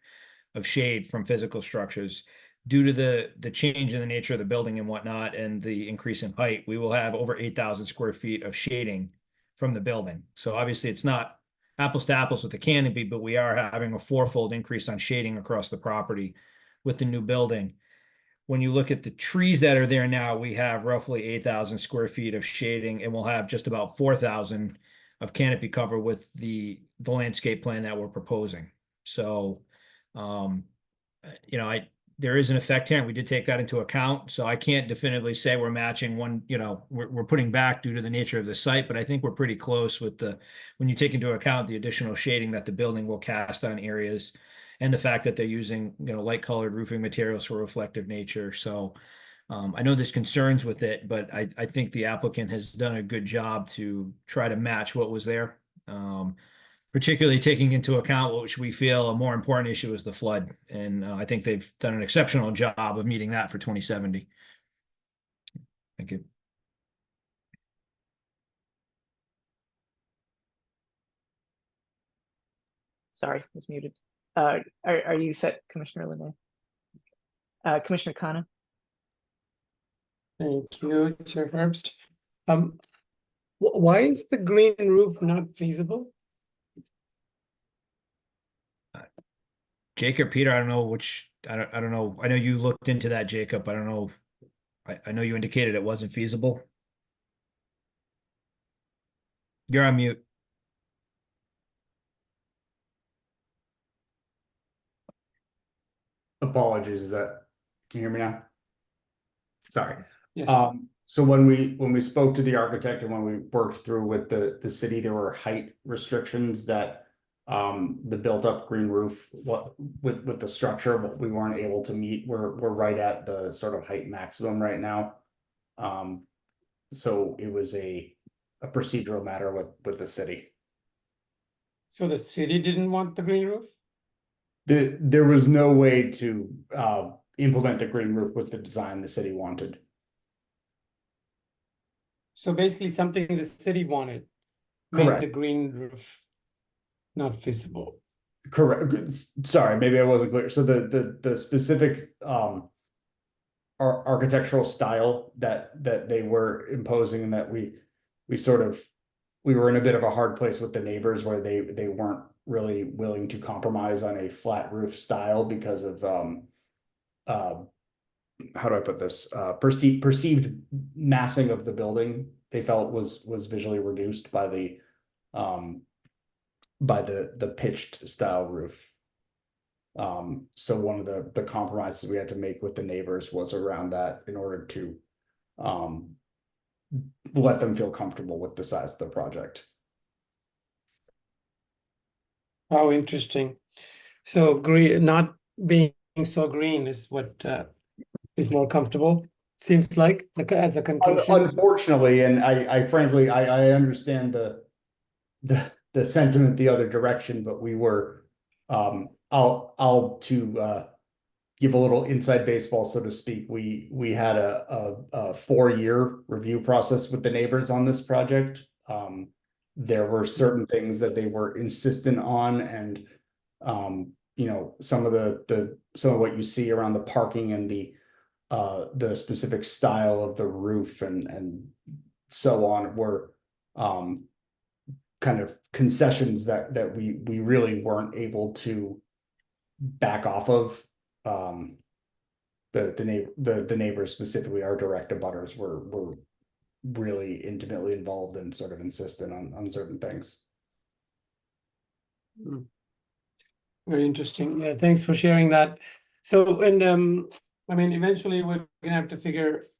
S3: of shade from physical structures. Due to the change in the nature of the building and whatnot, and the increase in height, we will have over 8,000 square feet of shading from the building. So obviously it's not apples to apples with the canopy, but we are having a fourfold increase on shading across the property with the new building. When you look at the trees that are there now, we have roughly 8,000 square feet of shading, and we'll have just about 4,000 of canopy cover with the landscape plan that we're proposing. So, there is an effect here, and we did take that into account. So I can't definitively say we're matching one, we're putting back due to the nature of the site, but I think we're pretty close with when you take into account the additional shading that the building will cast on areas, and the fact that they're using, light colored roofing materials for reflective nature. So I know there's concerns with it, but I think the applicant has done a good job to try to match what was there. Particularly taking into account which we feel a more important issue is the flood. And I think they've done an exceptional job of meeting that for 2070. Thank you.
S10: Sorry, I was muted. Are you set, Commissioner Linay? Commissioner Khanna?
S7: Thank you, Chair Herbst. Why is the green roof not feasible?
S3: Jacob, Peter, I don't know which, I don't know. I know you looked into that, Jacob. I don't know. I know you indicated it wasn't feasible. You're on mute.
S5: Apologies, is that, can you hear me now? Sorry.
S7: Yes.
S5: So when we spoke to the architect and when we worked through with the city, there were height restrictions that the built up green roof, with the structure, we weren't able to meet. We're right at the sort of height maximum right now. So it was a procedural matter with the city.
S7: So the city didn't want the green roof?
S5: There was no way to implement the green roof with the design the city wanted.
S7: So basically something the city wanted made
S5: Correct.
S7: the green roof not feasible.
S5: Correct. Sorry, maybe I wasn't clear. So the specific architectural style that they were imposing, and that we were in a bit of a hard place with the neighbors where they weren't really willing to compromise on a flat roof style because of how do I put this? Perceived massing of the building. They felt was visually reduced by the pitched style roof. So one of the compromises we had to make with the neighbors was around that in order to let them feel comfortable with the size of the project.
S7: How interesting. So green, not being so green is what is more comfortable, seems like as a conclusion.
S5: Unfortunately, and I frankly, I understand the sentiment the other direction, but we were, I'll to give a little inside baseball, so to speak. We had a 4-year review process with the neighbors on this project. There were certain things that they were insistent on, and you know, some of what you see around the parking and the specific style of the roof and so on were kind of concessions that we really weren't able to back off of. The neighbors, specifically our direct abutters, were really intimately involved and sort of insistent on certain things.
S7: Very interesting. Yeah, thanks for sharing that. So, and I mean, eventually we're gonna have to figure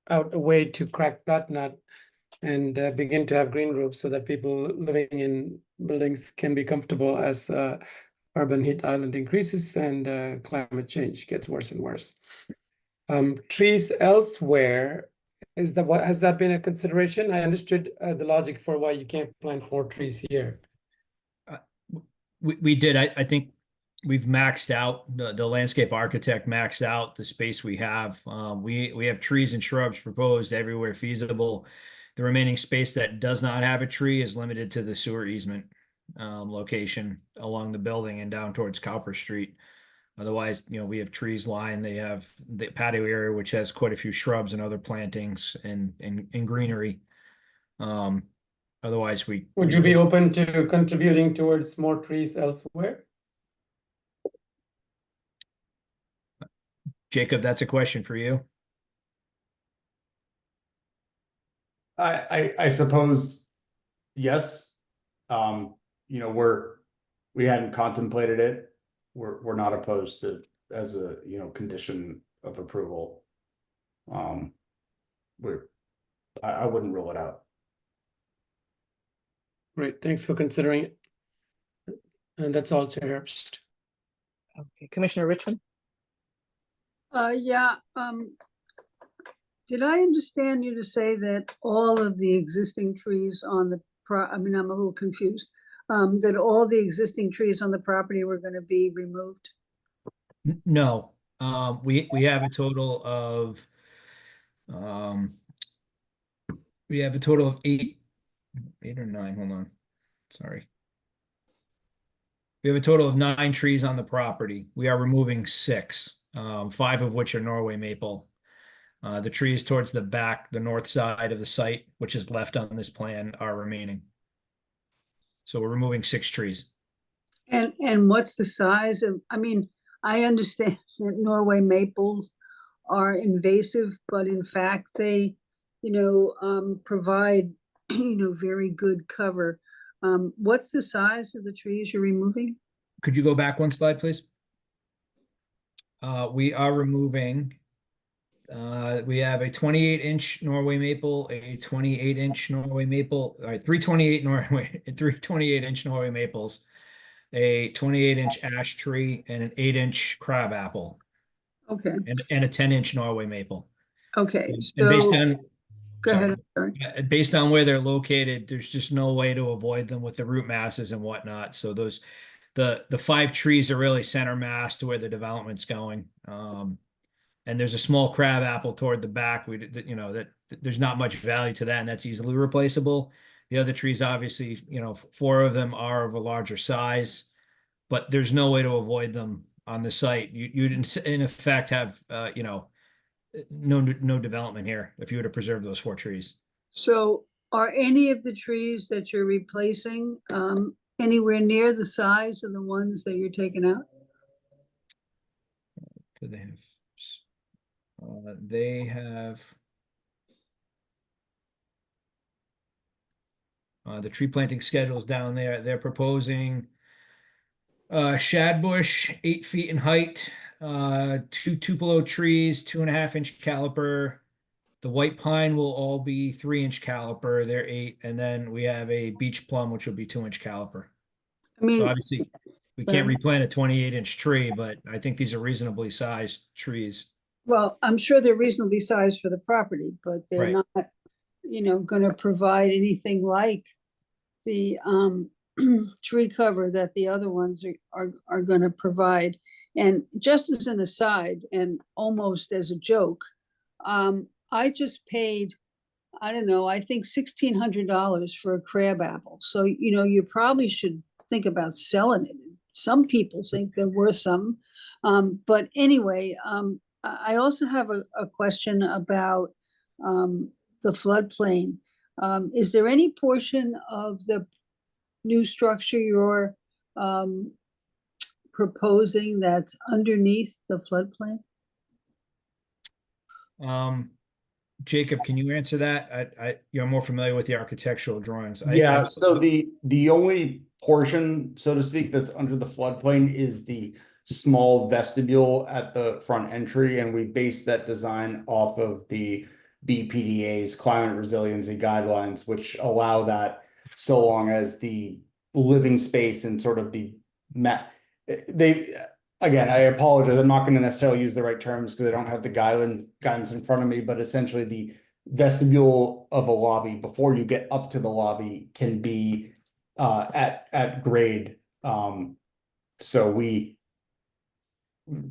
S7: out a way to crack that nut and begin to have green roofs so that people living in buildings can be comfortable as urban heat island increases and climate change gets worse and worse. Trees elsewhere, has that been a consideration? I understood the logic for why you can't plant more trees here.
S3: We did. I think we've maxed out, the landscape architect maxed out the space we have. We have trees and shrubs proposed everywhere feasible. The remaining space that does not have a tree is limited to the sewer easement location along the building and down towards Cowper Street. Otherwise, you know, we have trees lined. They have the patio area, which has quite a few shrubs and other plantings and greenery. Otherwise,
S7: would you be open to contributing towards more trees elsewhere?
S3: Jacob, that's a question for you.
S5: I suppose, yes. You know, we hadn't contemplated it. We're not opposed to as a, you know, condition of approval. I wouldn't rule it out.
S7: Great, thanks for considering it. And that's all, Chair Herbst.
S10: Okay, Commissioner Richmond?
S15: Yeah, did I understand you to say that all of the existing trees on the I mean, I'm a little confused. That all the existing trees on the property were going to be removed?
S3: No, we have a total of eight or nine. Hold on, sorry. We have a total of 9 trees on the property. We are removing 6, 5 of which are Norway maple. The trees towards the back, the north side of the site, which is left on this plan, are remaining. So we're removing 6 trees.
S15: And what's the size of, I mean, I understand that Norway maples are invasive, but in fact, they, provide, very good cover. What's the size of the trees you're removing?
S3: Could you go back one slide, please? We are removing, we have a 28-inch Norway maple, a 28-inch Norway maple, all right, 328-inch Norway maples, a 28-inch ash tree, and an 8-inch crab apple,
S15: Okay,
S3: and a 10-inch Norway maple.
S15: okay,
S3: And based
S15: so,
S3: on,
S15: go
S3: sorry.
S15: ahead, sorry.
S3: Based on where they're located, there's just no way to avoid them with the root masses and whatnot. So those, the 5 trees are really center mass to where the development's going. And there's a small crab apple toward the back. That there's not much value to that, and that's easily replaceable. The other trees, obviously, 4 of them are of a larger size, but there's no way to avoid them on the site. You'd in effect have, no development here if you were to preserve those 4 trees.
S15: So are any of the trees that you're replacing, anywhere near the size of the ones that you're taking out?
S3: Do they have? They have. The tree planting schedules down there. They're proposing shad bush 8 feet in height, 2 tupelo trees, 2.5-inch caliper. The white pine will all be 3-inch caliper. They're 8, and then we have a beech plum, which will be 2-inch caliper.
S15: I mean,
S3: So obviously, we can't replant a 28-inch tree, but I think these are reasonably sized trees.
S15: well, I'm sure they're reasonably sized for the property, but they're
S3: Right.
S15: not, gonna provide anything like the tree cover that the other ones are gonna provide. And just as an aside, and almost as a joke, I just paid, I don't know, I think $1,600 for a crab apple. So, you probably should think about selling it. Some people think they're worth some. But anyway, I also have a question about the floodplain. Is there any portion of the new structure you're proposing that's underneath the floodplain?
S3: Jacob, can you answer that? You're more familiar with the architectural drawings.
S5: Yeah, so the only portion, so to speak, that's under the floodplain is the small vestibule at the front entry, and we based that design off of the BPDA's climate resiliency guidelines, which allow that so long as the living space and sort of again, I apologize, I'm not going to necessarily use the right terms because I don't have the guidance in front of me, but essentially the vestibule of a lobby before you get up to the lobby can be at grade. So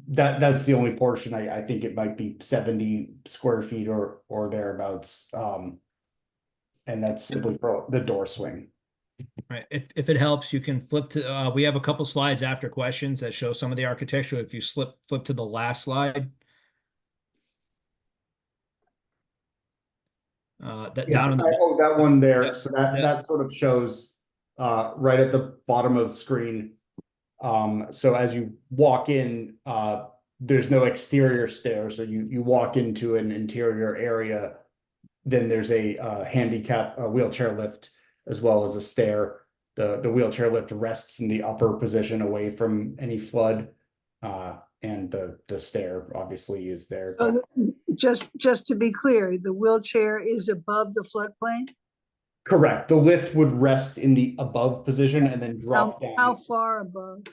S5: that's the only portion. I think it might be 70 square feet or thereabouts. And that's simply for the door swing.
S3: Right. If it helps, you can flip to, we have a couple slides after questions that show some of the architecture. If you flip to the last slide. Down in the,
S5: that one there. So that sort of shows right at the bottom of the screen. So as you walk in, there's no exterior stairs. So you walk into an interior area, then there's a handicap wheelchair lift, as well as a stair. The wheelchair lift rests in the upper position away from any flood. And the stair obviously is there.
S15: So just to be clear, the wheelchair is above the floodplain?
S5: Correct. The lift would rest in the above position and then drop down.
S15: How far above?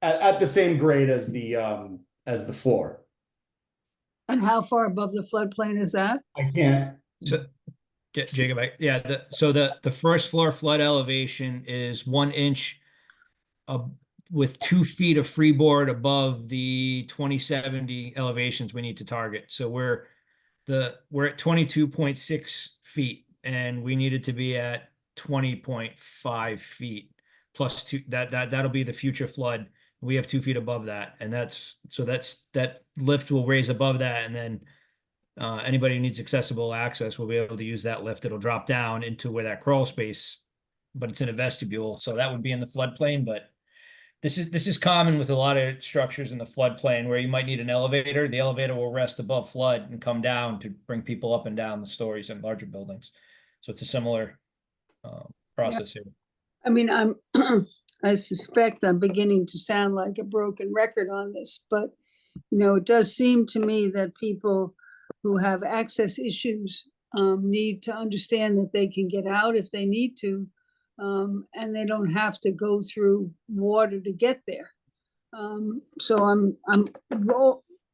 S5: At the same grade as the floor.
S15: And how far above the floodplain is that?
S5: I can't.
S3: So, Jacob, so the first floor flood elevation is 1 inch with 2 feet of freeboard above the 2070 elevations we need to target. So we're at 22.6 feet, and we needed to be at 20.5 feet plus 2. That'll be the future flood. We have 2 feet above that, and that lift will raise above that, and then anybody who needs accessible access will be able to use that lift. It'll drop down into where that crawl space, but it's in a vestibule, so that would be in the floodplain. But This is common with a lot of structures in the floodplain where you might need an elevator. The elevator will rest above flood and come down to bring people up and down the stories in larger buildings. So it's a similar process here.
S15: I mean, I suspect I'm beginning to sound like a broken record on this, but it does seem to me that people who have access issues need to understand that they can get out if they need to, and they don't have to go through water to get there. So I'm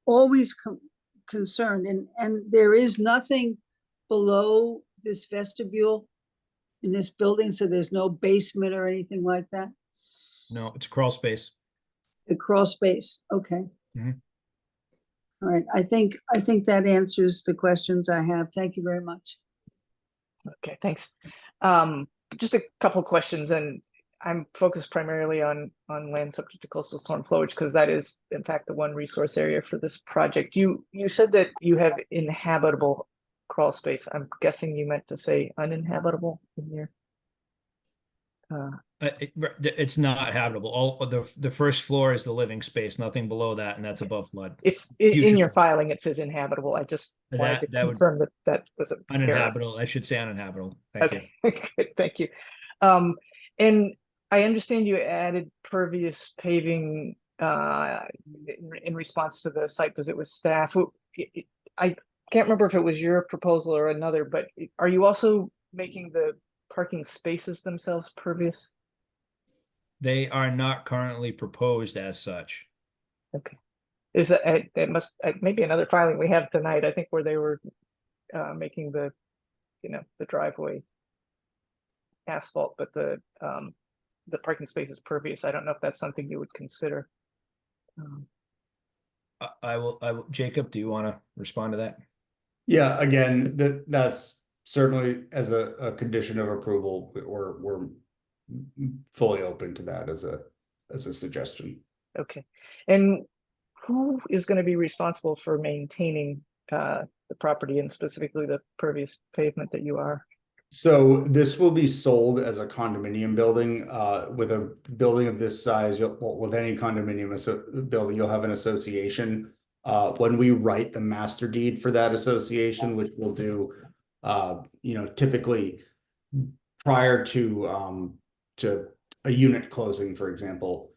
S15: always concerned, and there is nothing below this vestibule in this building, so there's no basement or anything like that.
S3: No, it's crawl space.
S15: The crawl space. Okay.
S3: Mhm.
S15: All right. I think that answers the questions I have. Thank you very much.
S10: Okay, thanks. Just a couple questions, and I'm focused primarily on land subject to coastal storm flowage because that is, in fact, the one resource area for this project. You said that you have inhabitable crawl space. I'm guessing you meant to say uninhabitable in your.
S3: It's not habitable. All the first floor is the living space, nothing below that, and that's above flood.
S10: It's in your filing. It says inhabitable. I just wanted to
S3: That would-
S10: confirm that was an error.
S3: Uninhabitable. I should say uninhabitable. Thank you.
S10: Okay, good, thank you. And I understand you added pervious paving in response to the site visit with staff. I can't remember if it was your proposal or another, but are you also making the parking spaces themselves pervious?
S3: They are not currently proposed as such.
S10: Okay. Is that it must maybe another filing we have tonight, I think, where they were making the the driveway asphalt, but the parking space is pervious. I don't know if that's something you would consider.
S3: I will. Jacob, do you want to respond to that?
S5: Yeah, again, that's certainly as a condition of approval, we're fully open to that as a suggestion.
S10: Okay. And who is going to be responsible for maintaining the property and specifically the pervious pavement that you are?
S5: So this will be sold as a condominium building. With a building of this size, with any condominium building, you'll have an association. When we write the master deed for that association, which we'll do, typically prior to a unit closing, for example,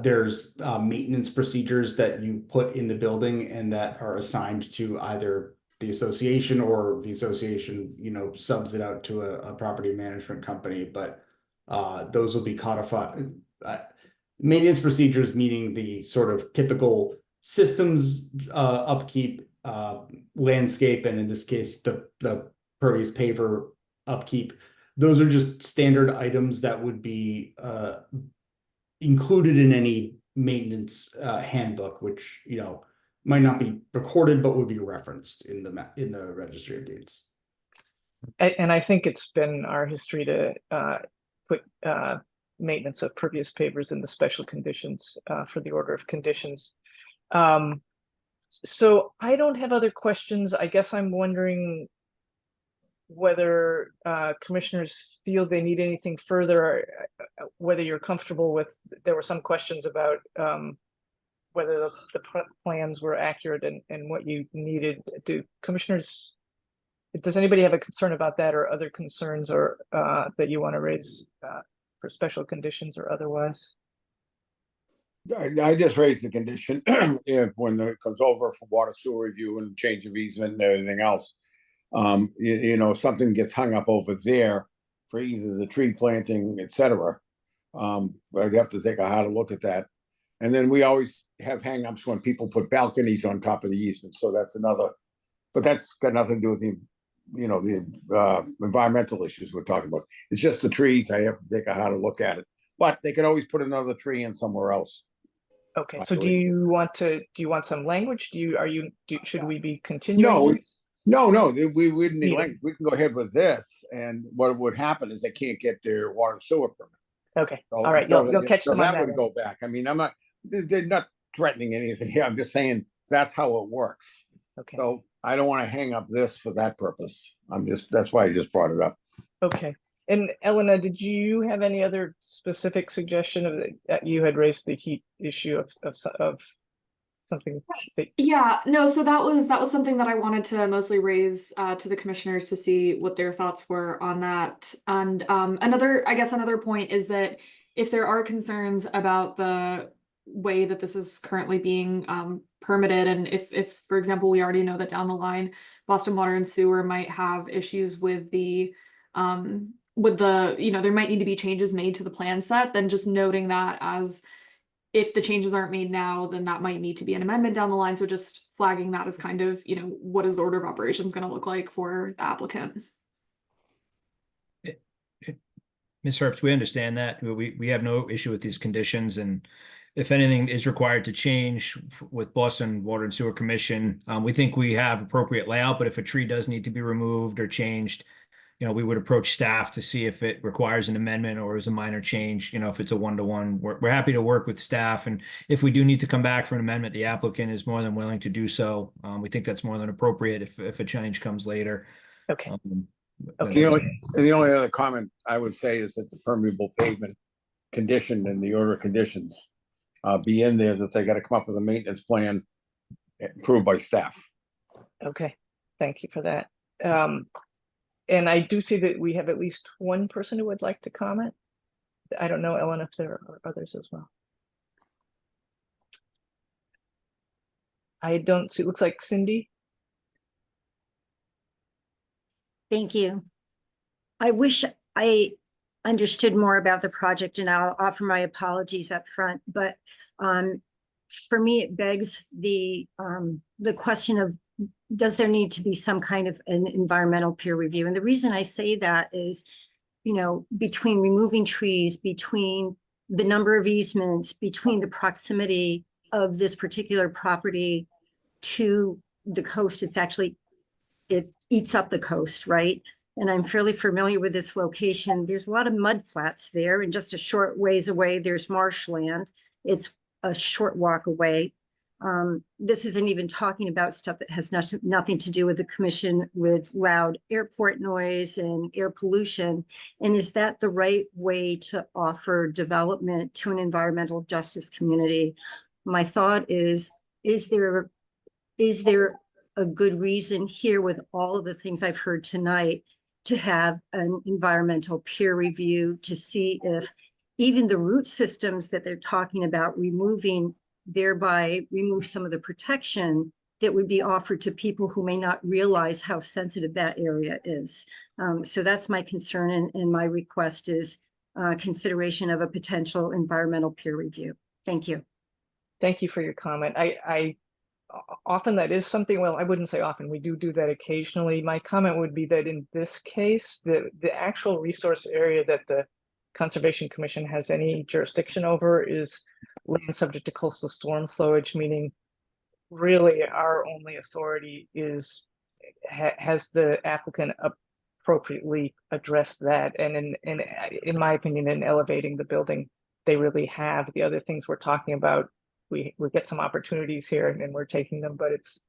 S5: there's maintenance procedures that you put in the building and that are assigned to either the association or the association, subs it out to a property management company, but those will be codified. Maintenance procedures, meaning the sort of typical systems upkeep, landscape, and in this case, the pervious paver upkeep. Those are just standard items that would be included in any maintenance handbook, which might not be recorded but would be referenced in the registry of deeds.
S10: And I think it's been our history to put maintenance of pervious pavers in the special conditions for the order of conditions. So I don't have other questions. I guess I'm wondering whether commissioners feel they need anything further, or whether you're comfortable with, there were some questions about whether the plans were accurate and what you needed. Does anybody have a concern about that or other concerns or that you want to raise for special conditions or otherwise?
S13: I just raised the condition when it comes over for water sewer review and change of easement and everything else. Something gets hung up over there for either the tree planting, etc. I'd have to take a harder look at that. And then we always have hang-ups when people put balconies on top of the easement. So that's another, but that's got nothing to do with the environmental issues we're talking about. It's just the trees. I have to take a harder look at it. But they could always put another tree in somewhere else.
S10: Okay, so do you want some language? Should we be continuing?
S13: No, we wouldn't need language. We can go ahead with this, and what would happen is they can't get their water and sewer permit.
S10: Okay,
S13: So,
S10: all right, you'll catch them on
S13: that
S10: that.
S13: would go back. I mean, they're not threatening anything here. I'm just saying that's how it works.
S10: Okay.
S13: So I don't want to hang up this for that purpose. That's why I just brought it up.
S10: Okay, And Elena, did you have any other specific suggestion of that you had raised the heat issue of something?
S1: Yeah, no, so that was something that I wanted to mostly raise to the commissioners to see what their thoughts were on that. And another point is that if there are concerns about the way that this is currently being permitted, and if for example we already know that down the line Boston Water and Sewer might have issues with the there might need to be changes made to the plan set, then just noting that as if the changes aren't made now, then that might need to be an amendment down the line. So just flagging that as kind of, what is the order of operations going to look like for the applicant?
S3: Ms. Herbst, we understand that. We have no issue with these conditions, and if anything is required to change with Boston Water and Sewer Commission, we think we have appropriate layout, but if a tree does need to be removed or changed, we would approach staff to see if it requires an amendment or is a minor change, if it's a one-to-one. We're happy to work with staff, and if we do need to come back for an amendment, the applicant is more than willing to do so. We think that's more than appropriate if a change comes later.
S10: Okay.
S13: The only other comment I would say is that the permeable pavement condition and the order of conditions be in there, that they got to come up with a maintenance plan approved by staff.
S10: Okay, thank you for that. And I do see that we have at least one person who would like to comment. I don't know, Ellen, if there are others as well. I don't see, it looks like Cindy.
S22: Thank you. I wish I understood more about the project, and I'll offer my apologies up front, but for me, it begs the question of, does there need to be some kind of an environmental peer review? And the reason I say that is, between removing trees, between the number of easements, between the proximity of this particular property to the coast, it eats up the coast, right? And I'm fairly familiar with this location. There's a lot of mud flats there, and just a short ways away, there's marshland. It's a short walk away. This isn't even talking about stuff that has nothing to do with the commission, with loud airport noise and air pollution. And is that the right way to offer development to an environmental justice community? My thought is there a good reason here, with all of the things I've heard tonight, to have an environmental peer review to see if even the root systems that they're talking about removing thereby remove some of the protection that would be offered to people who may not realize how sensitive that area is. So that's my concern, and my request is consideration of a potential environmental peer review. Thank you.
S10: Thank you for your comment. I often that is something, well, I wouldn't say often, we do that occasionally. My comment would be that in this case, the actual resource area that the Conservation Commission has any jurisdiction over is land subject to coastal storm flowage, meaning really our only authority is has the applicant appropriately addressed that, and in my opinion, in elevating the building, they really have. The other things we're talking about, we get some opportunities here and we're taking them, but it's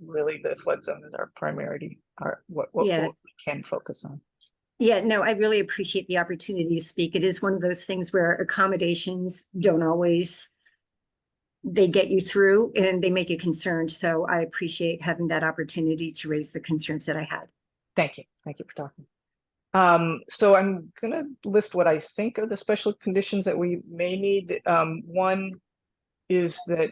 S10: really the flood zone is our priority, what we can focus on.
S22: Yeah, no, I really appreciate the opportunity to speak. It is one of those things where accommodations don't always, they get you through and they make you concerned. So I appreciate having that opportunity to raise the concerns that I had.
S10: Thank you. Thank you for talking. So I'm going to list what I think are the special conditions that we may need. One is that,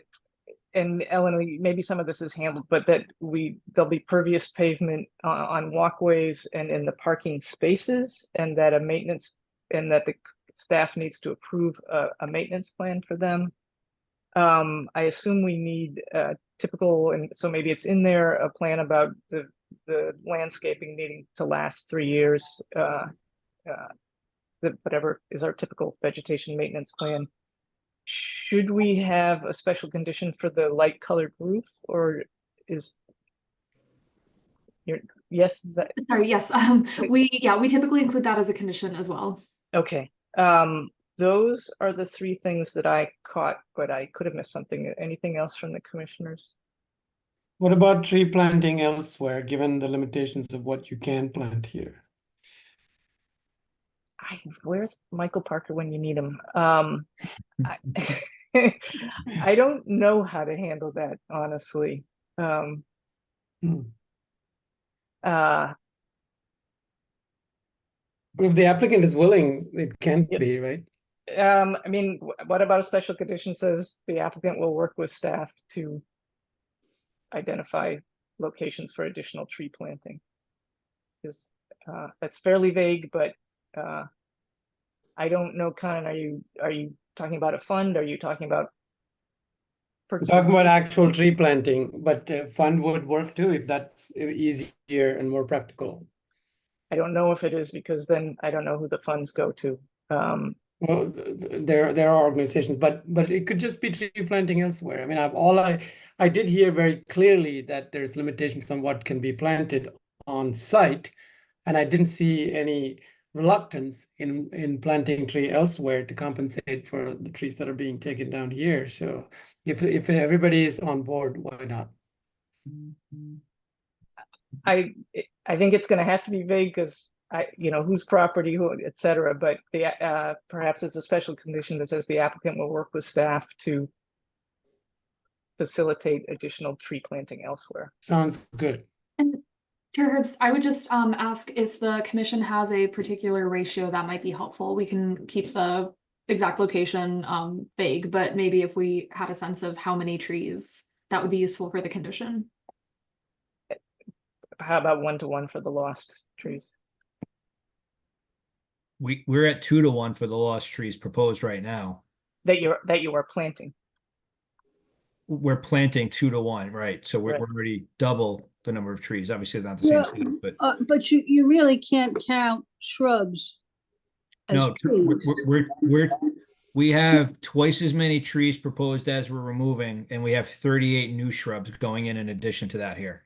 S10: and Ellen, maybe some of this is handled, but that there'll be pervious pavement on walkways and in the parking spaces, and that and that the staff needs to approve a maintenance plan for them. I assume we need typical, and so maybe it's in there, a plan about the landscaping needing to last 3 years, whatever is our typical vegetation maintenance plan. Should we have a special condition for the light colored roof, or is yes? Is that
S1: sorry? Yes, we typically include that as a condition as well.
S10: Okay. Those are the three things that I caught, but I could have missed something. Anything else from the commissioners?
S7: What about tree planting elsewhere, given the limitations of what you can plant here?
S10: Where's Michael Parker when you need him? I, I don't know how to handle that, honestly.
S7: If the applicant is willing, it can be, right?
S10: I mean, what about a special condition says the applicant will work with staff to identify locations for additional tree planting? Is that's fairly vague, but I don't know, Con, are you talking about a fund? Are you talking about
S7: We're talking about actual tree planting, but fund would work too if that's easier and more practical.
S10: I don't know if it is, because then I don't know who the funds go to.
S7: Well, there are organizations, but it could just be tree planting elsewhere. I mean, I did hear very clearly that there's limitations on what can be planted on site, and I didn't see any reluctance in planting tree elsewhere to compensate for the trees that are being taken down here. So if everybody is on board, why not?
S10: I think it's going to have to be vague, because whose property, who, et cetera. But the perhaps it's a special condition that says the applicant will work with staff to facilitate additional tree planting elsewhere.
S7: Sounds good.
S1: And Chair Herbst, I would just ask if the commission has a particular ratio that might be helpful. We can keep the exact location vague, but maybe if we had a sense of how many trees, that would be useful for the condition.
S10: How about 1-to-1 for the lost trees?
S3: We're at 2-to-1 for the lost trees proposed right now.
S10: That you are planting.
S3: We're planting 2-to-1, right? So we're
S10: Right.
S3: already double the number of trees. Obviously not the same scale, but
S15: you really can't count shrubs as
S3: no,
S15: trees.
S3: we have twice as many trees proposed as we're removing, and we have 38 new shrubs going in addition to that here.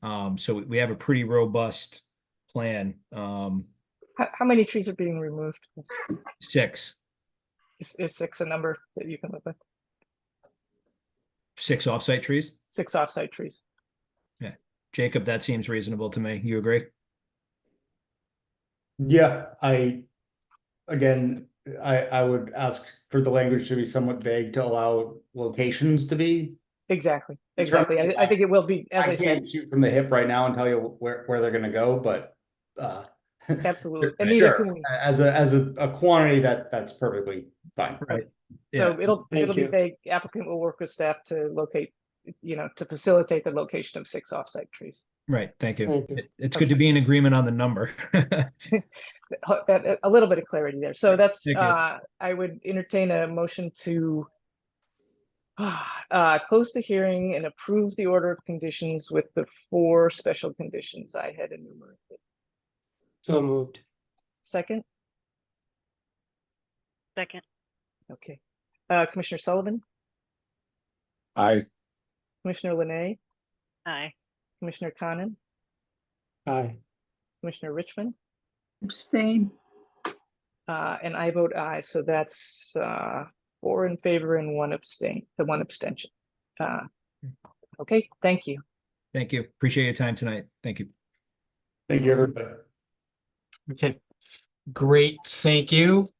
S3: So we have a pretty robust plan.
S10: How many trees are being removed?
S3: 6
S10: Is 6 a number that you can live with?
S3: 6 offsite trees.
S10: 6 offsite trees.
S3: Yeah, Jacob, that seems reasonable to me. You agree?
S5: Yeah, I would ask for the language to be somewhat vague to allow locations to be.
S10: Exactly. I think it will be, as I said.
S5: Can't shoot from the hip right now and tell you where they're going to go, but
S10: absolutely. And
S5: sure, as a quantity that's perfectly fine.
S3: Right.
S10: So
S3: Yeah.
S10: it'll
S7: Thank
S10: be
S7: you.
S10: vague. Applicant will work with staff to locate, to facilitate the location of 6 offsite trees.
S3: Right. Thank you.
S7: Thank you.
S3: It's good to be in agreement on the number.
S10: A little bit of clarity there. So that's
S3: Thank you.
S10: I would entertain a motion to close the hearing and approve the order of conditions with the 4 special conditions I had enumerated.
S7: So moved.
S10: Second?
S14: Second.
S10: Okay. Commissioner Sullivan,
S13: Aye.
S10: Commissioner Linay,
S14: Aye.
S10: Commissioner Conan,
S7: Aye.
S10: Commissioner Richmond,
S15: Abstain.
S10: and I vote aye. So that's 4 in favor and 1 abstention. Okay, thank you.
S3: Thank you. Appreciate your time tonight. Thank you.
S5: Thank you, everybody.
S2: Okay, great, thank you.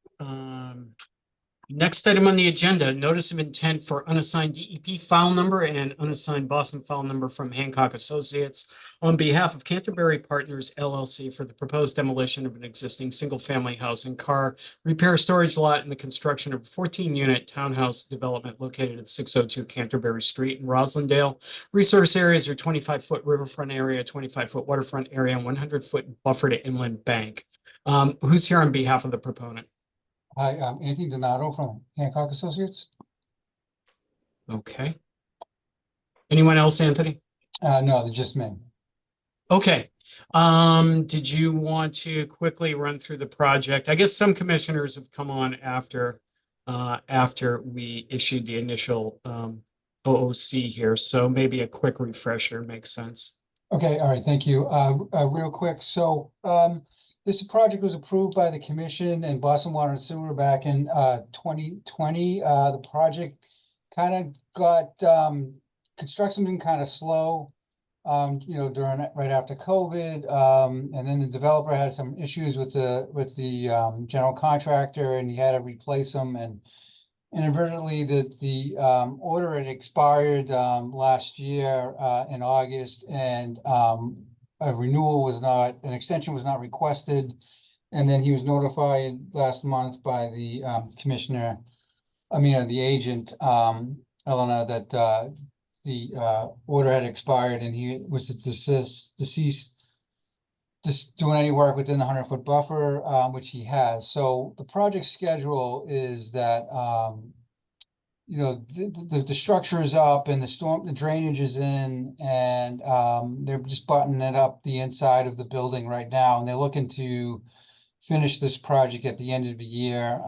S2: Next item on the agenda, notice of intent for unassigned DEP file number and unassigned Boston file number from Hancock Associates on behalf of Canterbury Partners LLC for the proposed demolition of an existing single-family house and car repair storage lot and the construction of a 14-unit townhouse development located at 602 Canterbury Street in Roslindale. Resource areas are 25-foot riverfront area, 25-foot waterfront area, and 100-foot buffer to inland bank. Who's here on behalf of the proponent?
S6: Hi, I'm Anthony Donato from Hancock Associates.
S2: Okay. Anyone else, Anthony?
S6: No, they're just me.
S2: Okay. Did you want to quickly run through the project? I guess some commissioners have come on after we issued the initial OOC here, so maybe a quick refresher makes sense.
S6: Okay, all right, thank you. Real quick, so this project was approved by the commission and Boston Water and Sewer back in 2020. The project kind of got construction been kind of slow. you know, right after COVID. And then the developer had some issues with the general contractor, and he had to replace them, and inadvertently the order had expired last year in August, and an extension was not requested. And then he was notified last month by the the agent, Elena, that the order had expired and he was to cease doing any work within the 100-foot buffer, which he has. So the project schedule is that you know, the structure is up and the drainage is in, and they're just buttoning it up the inside of the building right now, and they're looking to finish this project at the end of the year,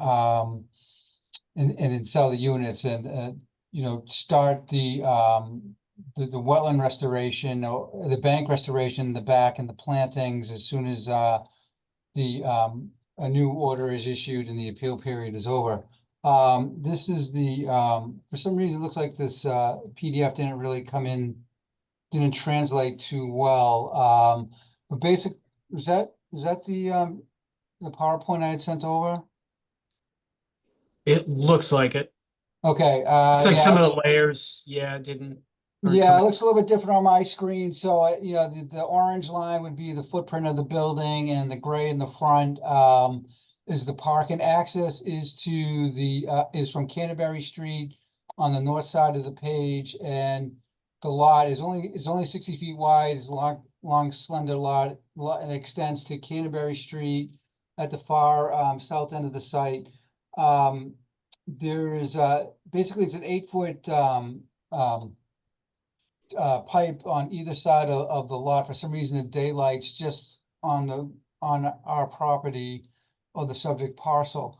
S6: and then sell the units and you know, start the wetland restoration or the bank restoration in the back and the plantings as soon as a new order is issued and the appeal period is over. This is the for some reason it looks like this PDF didn't really didn't translate too well. But is that the PowerPoint I had sent over?
S2: It looks like it.
S6: Okay.
S2: It's like
S6: yeah,
S2: some of the layers, didn't.
S6: Yeah, it looks a little bit different on my screen. So, you know, the orange line would be the footprint of the building, and the gray in the front is the parking access is to the is from Canterbury Street on the north side of the page, and the lot is only 60 feet wide. It's a long, slender lot. It extends to Canterbury Street at the far south end of the site. There is basically it's an 8-foot pipe on either side of the lot. For some reason, the daylight's just on our property or the subject parcel.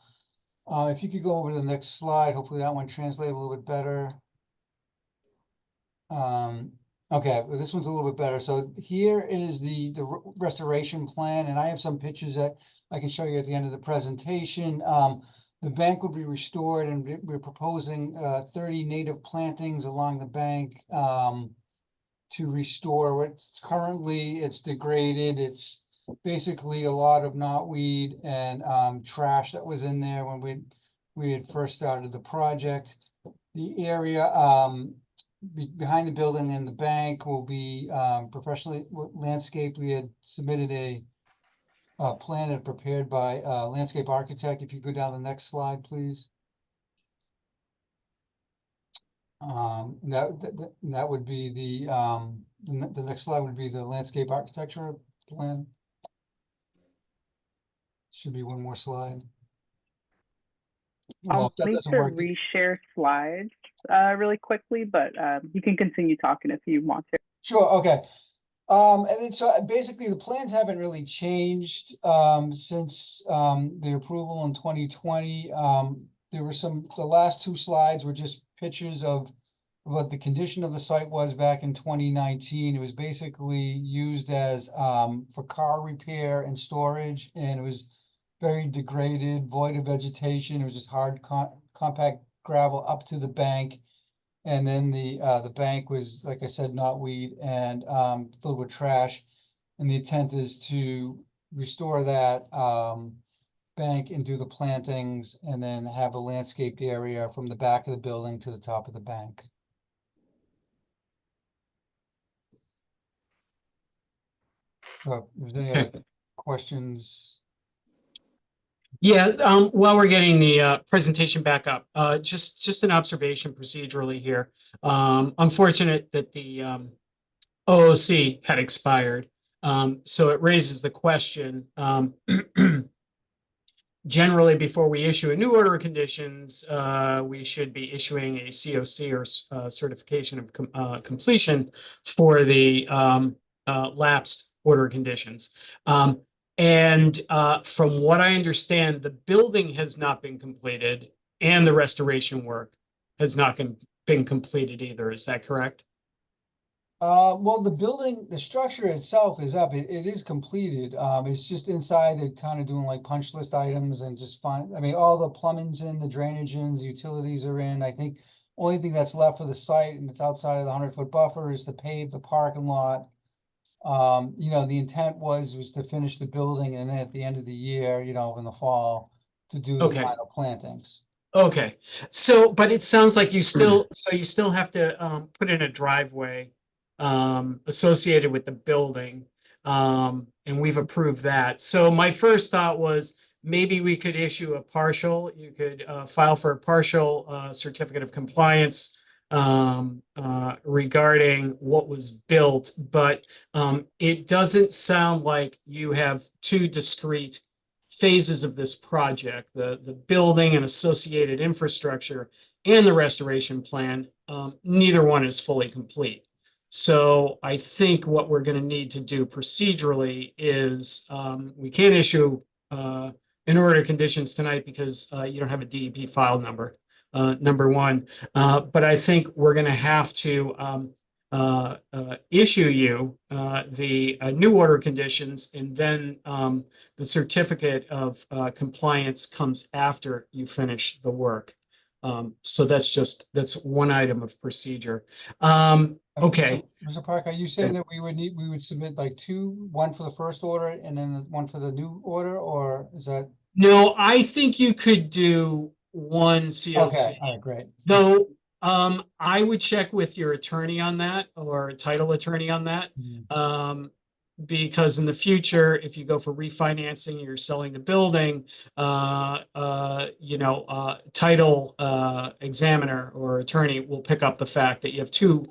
S6: If you could go over to the next slide, hopefully that one translates a little bit better. Okay, well, this one's a little bit better. So here is the restoration plan, and I have some pictures that I can show you at the end of the presentation. The bank would be restored, and we're proposing 30 native plantings along the bank to restore what's currently it's degraded. It's basically a lot of knotweed and trash that was in there when we had first started the project. The area behind the building and the bank will be professionally landscaped. We had submitted a plan that prepared by a landscape architect. If you go down the next slide, please. That would be the next slide would be the landscape architecture plan. Should be one more slide. Well, if that
S8: I'll need
S6: doesn't
S8: to
S6: work,
S8: reshare slides really quickly, but you can continue talking if you want to.
S6: sure, okay. And then so basically the plans haven't really changed since the approval in 2020. There were the last two slides were just pictures of what the condition of the site was back in 2019. It was basically used as for car repair and storage, and it was very degraded, void of vegetation. It was just hard compact gravel up to the bank. And then the bank was, like I said, knotweed and filled with trash. And the intent is to restore that bank and do the plantings, and then have a landscaped area from the back of the building to the top of the bank. So if there's any other questions?
S2: Yeah, while we're getting the presentation back up, just an observation procedurally here. Unfortunate that the OOC had expired. So it raises the question, generally before we issue a new order of conditions, we should be issuing a COC or certification of completion for the lapsed order of conditions. And from what I understand, the building has not been completed and the restoration work has not been completed either. Is that correct?
S6: Well, the structure itself is up. It is completed. It's just inside they're kind of doing like punch list items and just all the plumbing's in, the drainage in, the utilities are in. I think only thing that's left for the site, and it's outside of the 100-foot buffer, is to pave the parking lot. You know, the intent was to finish the building, and then at the end of the year, you know, in the fall, to do the
S2: Okay.
S6: final plantings.
S2: Okay, so, but it sounds like you still, so you still have to put in a driveway associated with the building. And we've approved that. So my first thought was maybe we could issue a partial, you could file for a partial certificate of compliance regarding what was built, but it doesn't sound like you have two discrete phases of this project, the building and associated infrastructure and the restoration plan. Neither one is fully complete. So I think what we're going to need to do procedurally is we can't issue an order of conditions tonight because you don't have a DEP file number, number one. But I think we're going to have to issue you the new order conditions, and then the certificate of compliance comes after you finish the work. So that's one item of procedure. Okay.
S6: Mr. Parker, are you saying that we would submit like two, one for the first order and then one for the new order, or is that?
S2: No, I think you could do one COC.
S6: Okay, all right, great.
S2: Though I would check with your attorney on that, or a title attorney on that. Because in the future, if you go for refinancing, you're selling the building, title examiner or attorney will pick up the fact that you have two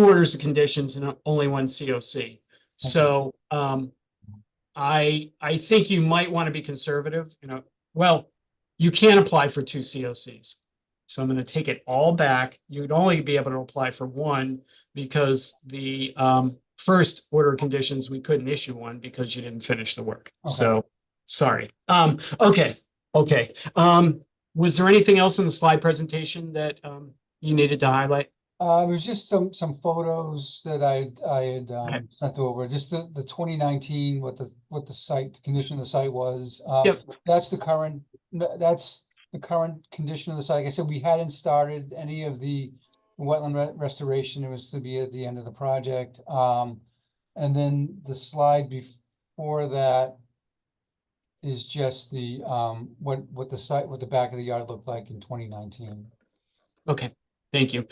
S2: orders of conditions and only one COC. So I think you might want to be conservative. Well, you can't apply for two COCs. So I'm going to take it all back. You'd only be able to apply for one because the first order of conditions, we couldn't issue one because you didn't finish the work.
S6: Okay.
S2: So sorry. Okay. Was there anything else in the slide presentation that you needed to highlight?
S6: It was just some photos that I had sent over, just the 2019, what the site, the condition of the site was.
S2: Yep.
S6: That's the current condition of the site. Like I said, we hadn't started any of the wetland restoration. It was to be at the end of the project. And then the slide before that is just the what the back of the yard looked like in 2019.
S2: Okay. Thank you.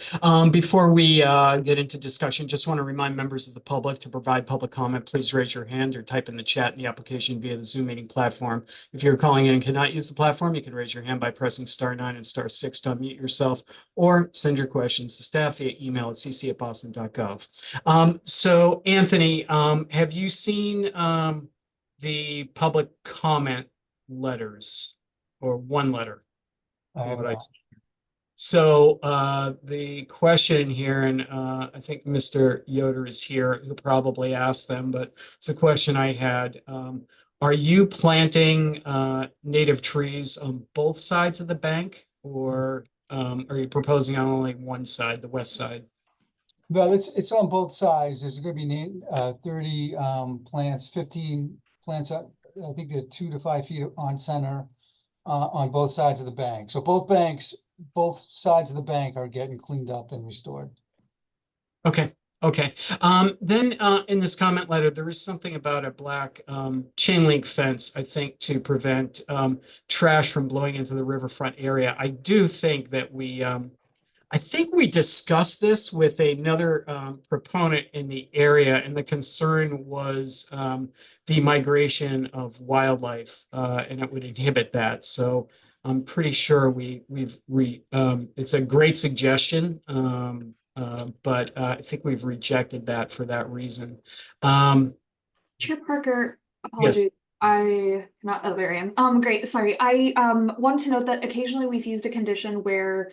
S2: Before we get into discussion, just want to remind members of the public to provide public comment. Please raise your hand or type in the chat in the application via the Zoom meeting platform. If you're calling in and cannot use the platform, you can raise your hand by pressing *9 and *6 to unmute yourself, or send your questions to staff via email at cc@boston.gov. So Anthony, have you seen the public comment letters, or one letter?
S6: I have not.
S2: So the question here, and I think Mr. Yoder is here, who probably asked them, but it's a question I had. Are you planting native trees on both sides of the bank, or are you proposing on only one side, the west side?
S6: No, it's on both sides. There's going to be 30 plants, 15 plants. I think they're 2 to 5 feet on center on both sides of the bank. So both sides of the bank are getting cleaned up and restored.
S2: Okay. Then in this comment letter, there is something about a black chain link fence, I think, to prevent trash from blowing into the riverfront area. I do think that I think we discussed this with another proponent in the area, and the concern was the migration of wildlife, and it would inhibit that. So I'm pretty sure it's a great suggestion, but I think we've rejected that for that reason.
S1: Chair Parker, apologies.
S2: Yes.
S1: There I am. Great, sorry. I wanted to note that occasionally we've used a condition where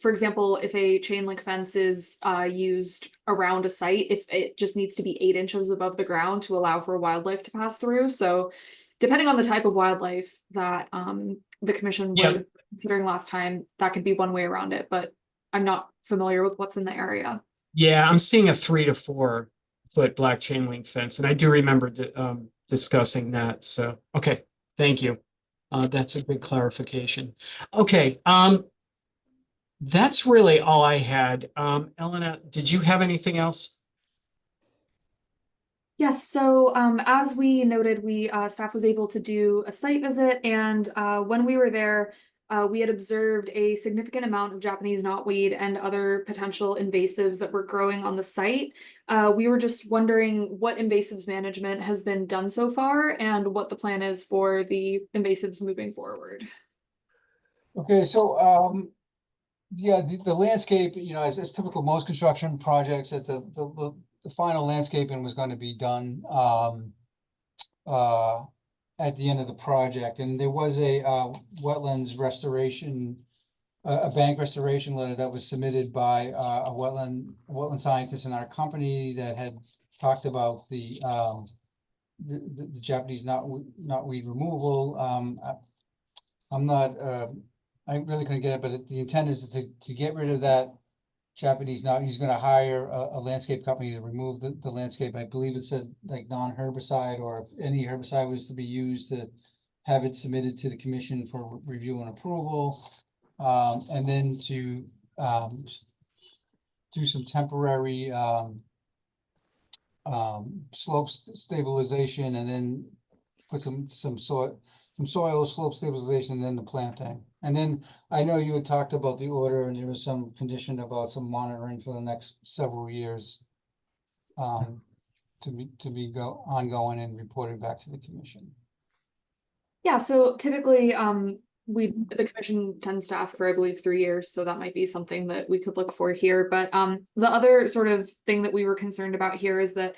S1: for example, if a chain link fence is used around a site, if it just needs to be 8 inches above the ground to allow for wildlife to pass through. So depending on the type of wildlife that the commission was considering last time, that could be one way around it, but I'm not familiar with what's in the area.
S2: Yeah, I'm seeing a 3 to 4 foot black chain link fence, and I do remember discussing that. So, okay, thank you. That's a good clarification. Okay, That's really all I had. Elena, did you have anything else?
S1: Yes, so as we noted, staff was able to do a site visit, and when we were there, we had observed a significant amount of Japanese knotweed and other potential invasives that were growing on the site. We were just wondering what invasives management has been done so far and what the plan is for the invasives moving forward.
S6: Okay, so yeah, the landscape, you know, as typical most construction projects, that the final landscaping was going to be done at the end of the project, and there was a wetlands restoration, a bank restoration letter that was submitted by a wetland scientist in our company that had talked about the Japanese knotweed removal. I'm not I really couldn't get it, but the intent is to get rid of that Japanese knot. He's going to hire a landscape company to remove the landscape. I believe it said like non-herbicide, or if any herbicide was to be used, to have it submitted to the commission for review and approval. And then to do some temporary slope stabilization, and then put some soil slope stabilization, and then the planting. And then I know you had talked about the order, and there was some condition about some monitoring for the next several years to be ongoing and reporting back to the commission.
S1: Yeah, so typically the commission tends to ask for, I believe, 3 years, so that might be something that we could look for here. But the other sort of thing that we were concerned about here is that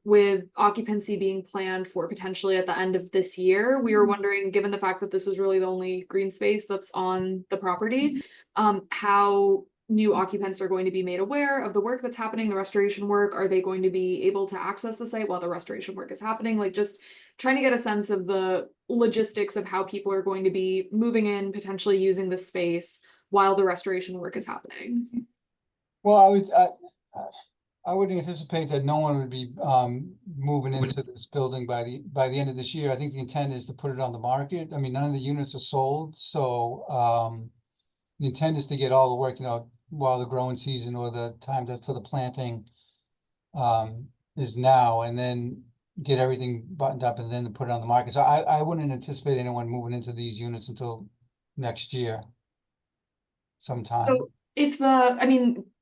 S1: with occupancy being planned for potentially at the end of this year, we were wondering, given the fact that this is really the only green space that's on the property, how new occupants are going to be made aware of the work that's happening, the restoration work. Are they going to be able to access the site while the restoration work is happening? Like, just trying to get a sense of the logistics of how people are going to be moving in, potentially using the space while the restoration work is happening.
S6: Well, I would anticipate that no one would be moving into this building by the end of this year. I think the intent is to put it on the market. I mean, none of the units are sold, so the intent is to get all the work, you know, while the growing season or the time for the planting is now, and then get everything buttoned up and then to put it on the market. So I wouldn't anticipate anyone moving into these units until next year sometime.
S1: So if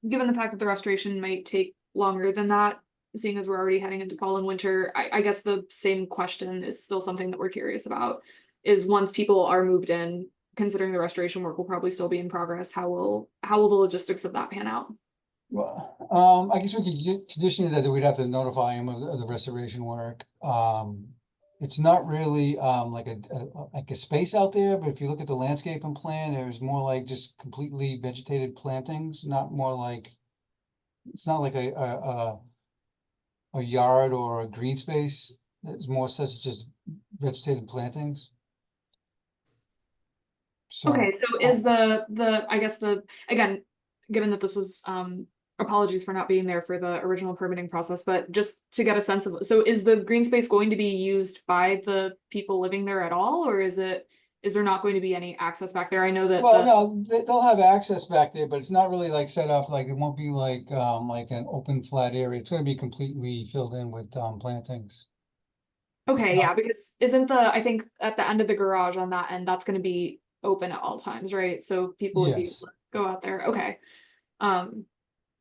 S1: given the fact that the restoration might take longer than that, seeing as we're already heading into fall and winter, I guess the same question is still something that we're curious about, is once people are moved in, considering the restoration work will probably still be in progress, how will the logistics of that pan out?
S6: Well, I guess we could condition it that we'd have to notify him of the restoration work. It's not really like a space out there, but if you look at the landscaping plan, there's more like just completely vegetated plantings, not more like, it's not like a yard or a green space. It's more such as just vegetated plantings. So,
S1: okay, so is again, given that this was apologies for not being there for the original permitting process, but just to get a sense of, so is the green space going to be used by the people living there at all, or is there not going to be any access back there? I know that
S6: no, they'll have access back there, but it's not really like set up, like it won't be like an open flat area. It's going to be completely filled in with plantings.
S1: Okay, yeah, because I think at the end of the garage on that end, that's going to be open at all times, right? So people would be able to go out there. Okay.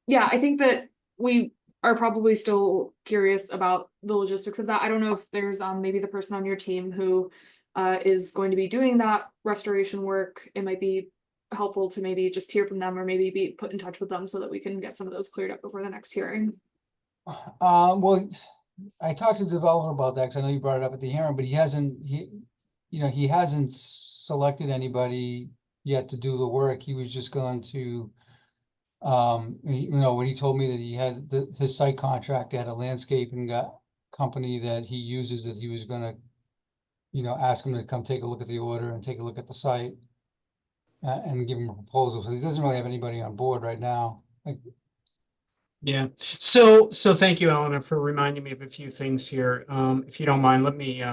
S1: Yeah, I think that we are probably still curious about the logistics of that. I don't know if there's maybe the person on your team who is going to be doing that restoration work. It might be helpful to maybe just hear from them, or maybe be put in touch with them so that we can get some of those cleared up before the next hearing.
S6: Well, I talked to the developer about that because I know you brought it up at the hearing, but he hasn't selected anybody yet to do the work. He was just going to, when he told me that he had his site contract had a landscaping company that he uses, that he was going to, ask him to come take a look at the order and take a look at the site and give him a proposal. So he doesn't really have anybody on board right now.
S2: Yeah. So thank you, Eleanor, for reminding me of a few things here. If you don't mind, let me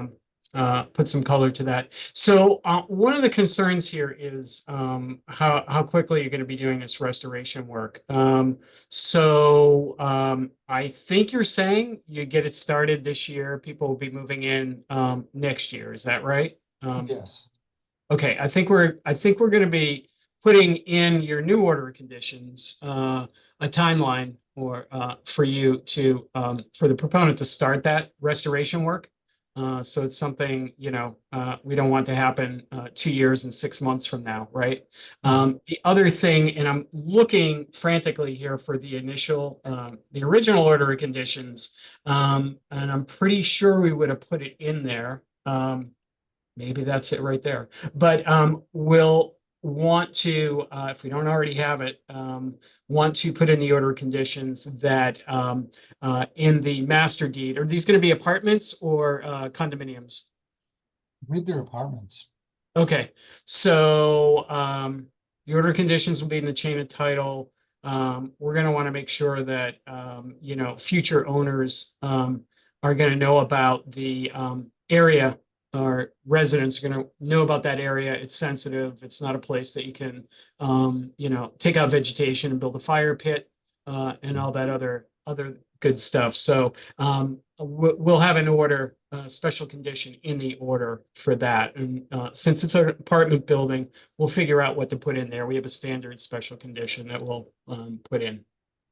S2: put some color to that. So one of the concerns here is how quickly you're going to be doing this restoration work. I think you're saying you get it started this year. People will be moving in next year. Is that right?
S6: Yes.
S2: Okay, I think we're going to be putting in your new order of conditions a timeline or for you to for the proponent to start that restoration work. So it's something, you know, we don't want to happen 2 years and 6 months from now, right? The other thing, and I'm looking frantically here for the initial, the original order of conditions, and I'm pretty sure we would have put it in there. Maybe that's it right there. But we'll want to, if we don't already have it, want to put in the order of conditions that in the master deed, are these going to be apartments or condominiums?
S6: I believe they're apartments.
S2: Okay, so the order of conditions will be in the chain of title. We're going to want to make sure that you know, future owners are going to know about the area. Our residents are going to know about that area. It's sensitive. It's not a place that you can, you know, take out vegetation and build a fire pit and all that other good stuff. So we'll have an order, special condition in the order for that. And since it's an apartment building, we'll figure out what to put in there. We have a standard special condition that we'll put in.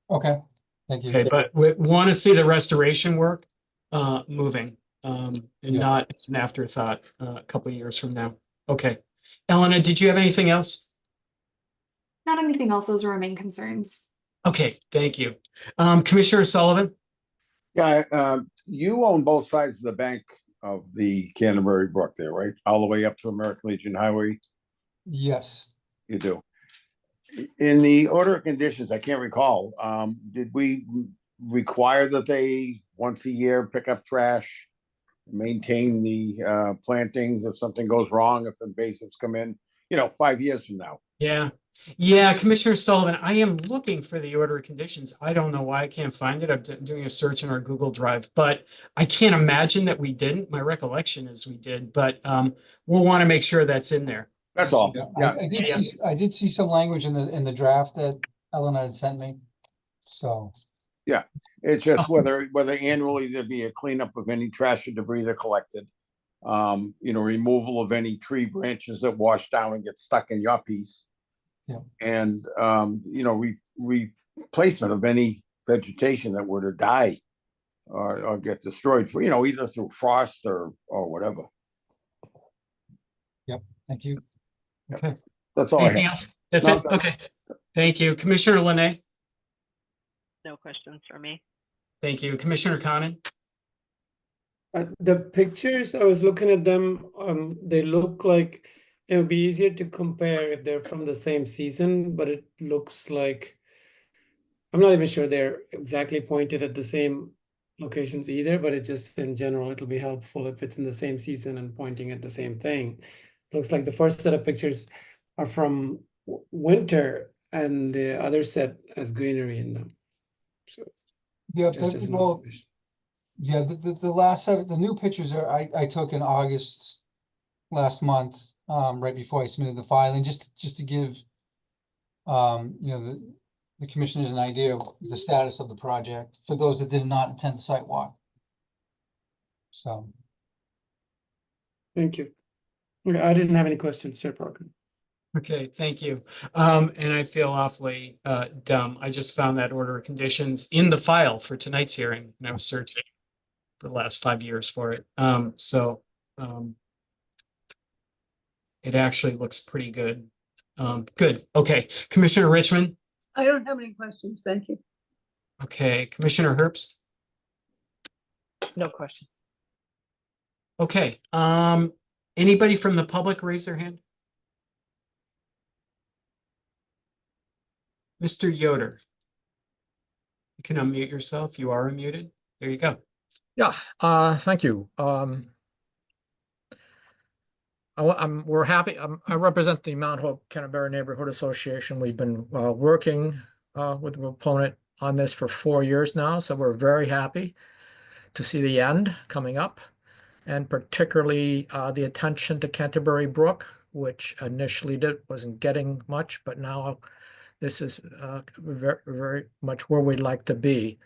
S6: Okay, thank you.
S2: Okay, but we want to see the restoration work moving. And not it's an afterthought a couple of years from now. Okay. Elena, did you have anything else?
S1: Not anything else. Those are our main concerns.
S2: Okay, thank you. Commissioner Sullivan?
S13: Yeah, you own both sides of the bank of the Canterbury Brook there, right? All the way up to American Legion Highway?
S6: Yes.
S13: You do. In the order of conditions, I can't recall, did we require that they once a year pick up trash, maintain the plantings if something goes wrong, if invasives come in, you know, 5 years from now?
S2: Yeah, Commissioner Sullivan, I am looking for the order of conditions. I don't know why I can't find it. I'm doing a search in our Google Drive, but I can't imagine that we didn't. My recollection is we did, but we'll want to make sure that's in there.
S13: That's all. Yeah.
S6: I did see some language in the draft that Elena had sent me. So.
S13: Yeah, it's just whether annually there'd be a cleanup of any trash or debris that collected. You know, removal of any tree branches that wash down and get stuck in your piece.
S6: Yeah.
S13: And you know, replacement of any vegetation that were to die or get destroyed for, you know, either through frost or whatever.
S6: Yep, thank you.
S2: Okay.
S13: That's all
S2: Anything
S13: I have.
S2: else? That's it? Okay. Thank you. Commissioner Linay?
S14: No questions for me.
S2: Thank you. Commissioner Conan?
S7: The pictures, I was looking at them, they look like it would be easier to compare if they're from the same season, but it looks like, I'm not even sure they're exactly pointed at the same locations either, but it just in general, it'll be helpful if it's in the same season and pointing at the same thing. Looks like the first set of pictures are from winter and the other set has greenery in them. So
S6: Yeah,
S7: just as an
S6: well,
S7: observation.
S6: yeah, the last set of the new pictures are I took in August last month, right before I submitted the filing, just to give you know, the commissioners an idea of the status of the project for those that did not attend the site walk. So.
S7: Thank you. Okay, I didn't have any questions, Chair Parker.
S2: Okay, thank you. And I feel awfully dumb. I just found that order of conditions in the file for tonight's hearing, and I was searching for the last 5 years for it. It actually looks pretty good. Good. Okay, Commissioner Richmond?
S15: I don't have any questions. Thank you.
S2: Okay, Commissioner Herbst?
S10: No questions.
S2: Okay, anybody from the public raise their hand? Mr. Yoder. You can unmute yourself. You are unmuted. There you go.
S12: Yeah, thank you. We're happy. I represent the Mount Hope Canterbury Neighborhood Association. We've been working with the proponent on this for 4 years now, so we're very happy to see the end coming up. and particularly the attention to Canterbury Brook, which initially wasn't getting much, but now this is very, very much where we'd like to be.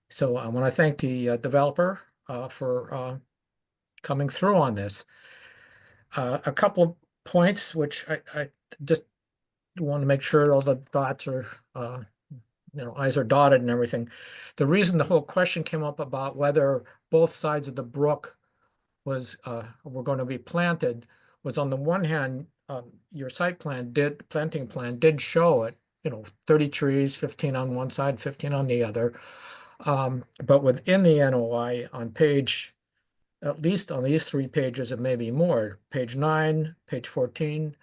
S12: So I want to thank the developer for coming through on this. A couple of points which I just want to make sure all the dots are, I's are dotted and everything. The reason the whole question came up about whether both sides of the brook were going to be planted was, on the one hand, your planting plan did show it, 30 trees, 15 on one side, 15 on the other. But within the NOI on at least on these 3 pages and maybe more, page 9, page 14,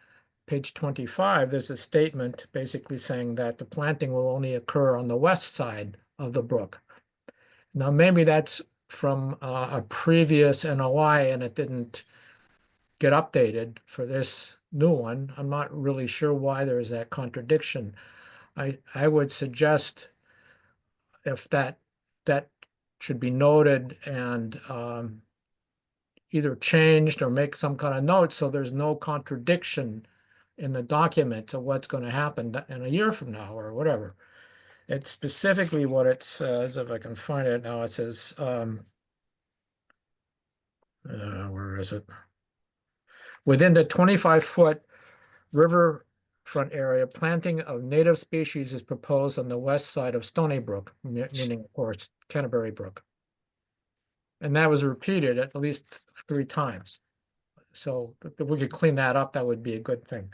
S12: page 25, there's a statement basically saying that the planting will only occur on the west side of the brook. Now, maybe that's from a previous NOI and it didn't get updated for this new one. I'm not really sure why there's that contradiction. I would suggest if that should be noted and either changed or make some kind of note so there's no contradiction in the documents of what's going to happen in a year from now or whatever. It's specifically what it says, if I can find it now. It says, where is it? Within the 25-foot riverfront area, planting of native species is proposed on the west side of Stony Brook, meaning, of course, Canterbury Brook. And that was repeated at least 3 times. So if we could clean that up, that would be a good thing.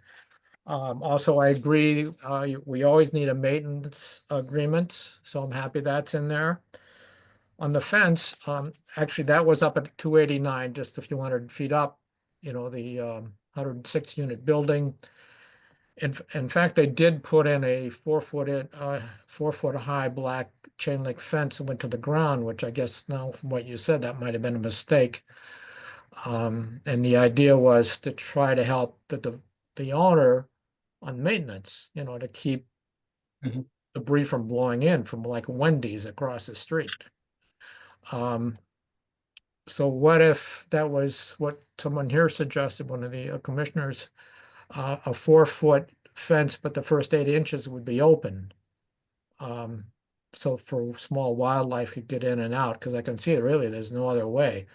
S12: Also, I agree, we always need a maintenance agreement, so I'm happy that's in there. On the fence, actually, that was up at 289, just a few hundred feet up, the 106 unit building. In fact, they did put in a 4 foot high black chain link fence that went to the ground, which I guess now from what you said, that might have been a mistake. And the idea was to try to help the owner on maintenance, to keep debris from blowing in from like Wendy's across the street. So what if that was what someone here suggested, one of the commissioners, a 4 foot fence, but the first 8 inches would be open. So for small wildlife could get in and out, because I can see it really, there's no other way.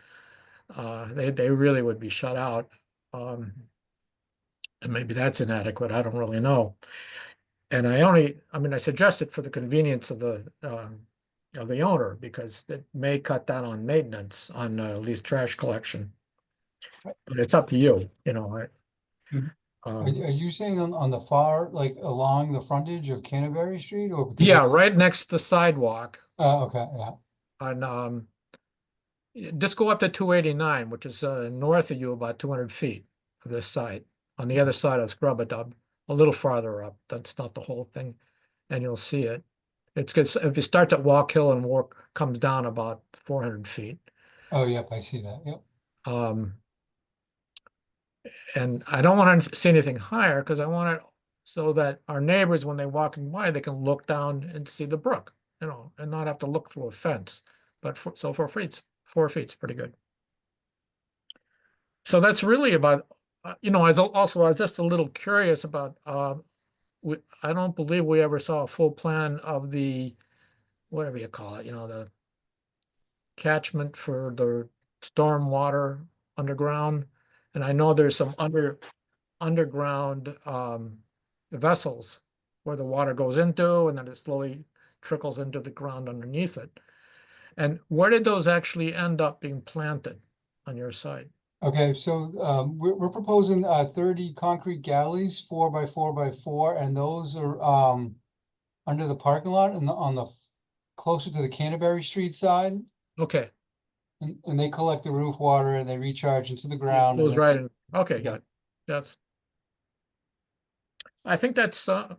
S12: They really would be shut out. And maybe that's inadequate, I don't really know. And I suggest it for the convenience of the owner, because it may cut down on maintenance on at least trash collection. But it's up to you,
S6: Are you saying on the far, like along the frontage of Canterbury Street, or?
S12: Yeah, right next to the sidewalk.
S6: Oh, okay, yeah.
S12: And just go up to 289, which is north of you about 200 feet of this side. On the other side of Scrub-a-Dub, a little farther up. That's not the whole thing, and you'll see it. It's good if it starts at Walk Hill and comes down about 400 feet.
S6: Oh, yep, I see that. Yep.
S12: And I don't want to see anything higher because I want it so that our neighbors, when they're walking by, they can look down and see the brook, and not have to look through a fence. But for 4 feet, 4 feet's pretty good. So that's really about, I was just a little curious about, I don't believe we ever saw a full plan of the, whatever you call it, the catchment for the storm water underground. And I know there's some underground vessels where the water goes into and then it slowly trickles into the ground underneath it. And where did those actually end up being planted on your side?
S6: Okay, so we're proposing 30 concrete galleys, 4 by 4 by 4, and those are under the parking lot and on the closer to the Canterbury Street side.
S12: Okay.
S6: And they collect the roof water and they recharge into the ground.
S12: Goes right in. Okay, got it. I think that's all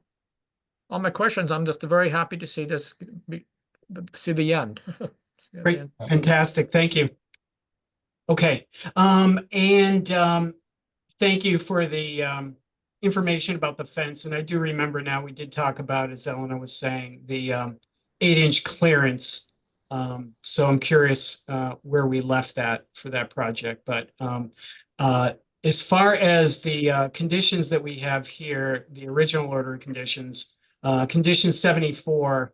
S12: my questions. I'm just very happy to see this, see the end.
S2: Great, fantastic, thank you. Okay, and thank you for the information about the fence. And I do remember now we did talk about, as Elena was saying, the 8-inch clearance So I'm curious where we left that for that project. But as far as the conditions that we have here, the original order of conditions, condition 74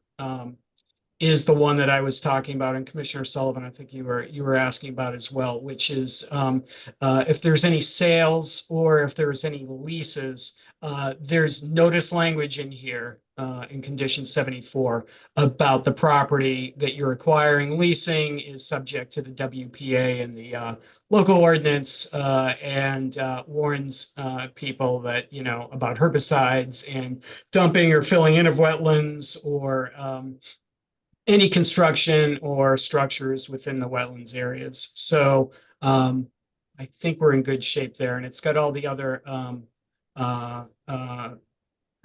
S2: is the one that I was talking about, and Commissioner Sullivan, I think you were asking about as well, which is if there's any sales or if there's any leases, there's notice language in here in condition 74 about the property that you're acquiring. Leasing is subject to the WPA and the local ordinance and warns people that, about herbicides and dumping or filling in of wetlands or any construction or structures within the wetlands areas. So I think we're in good shape there, and it's got all the other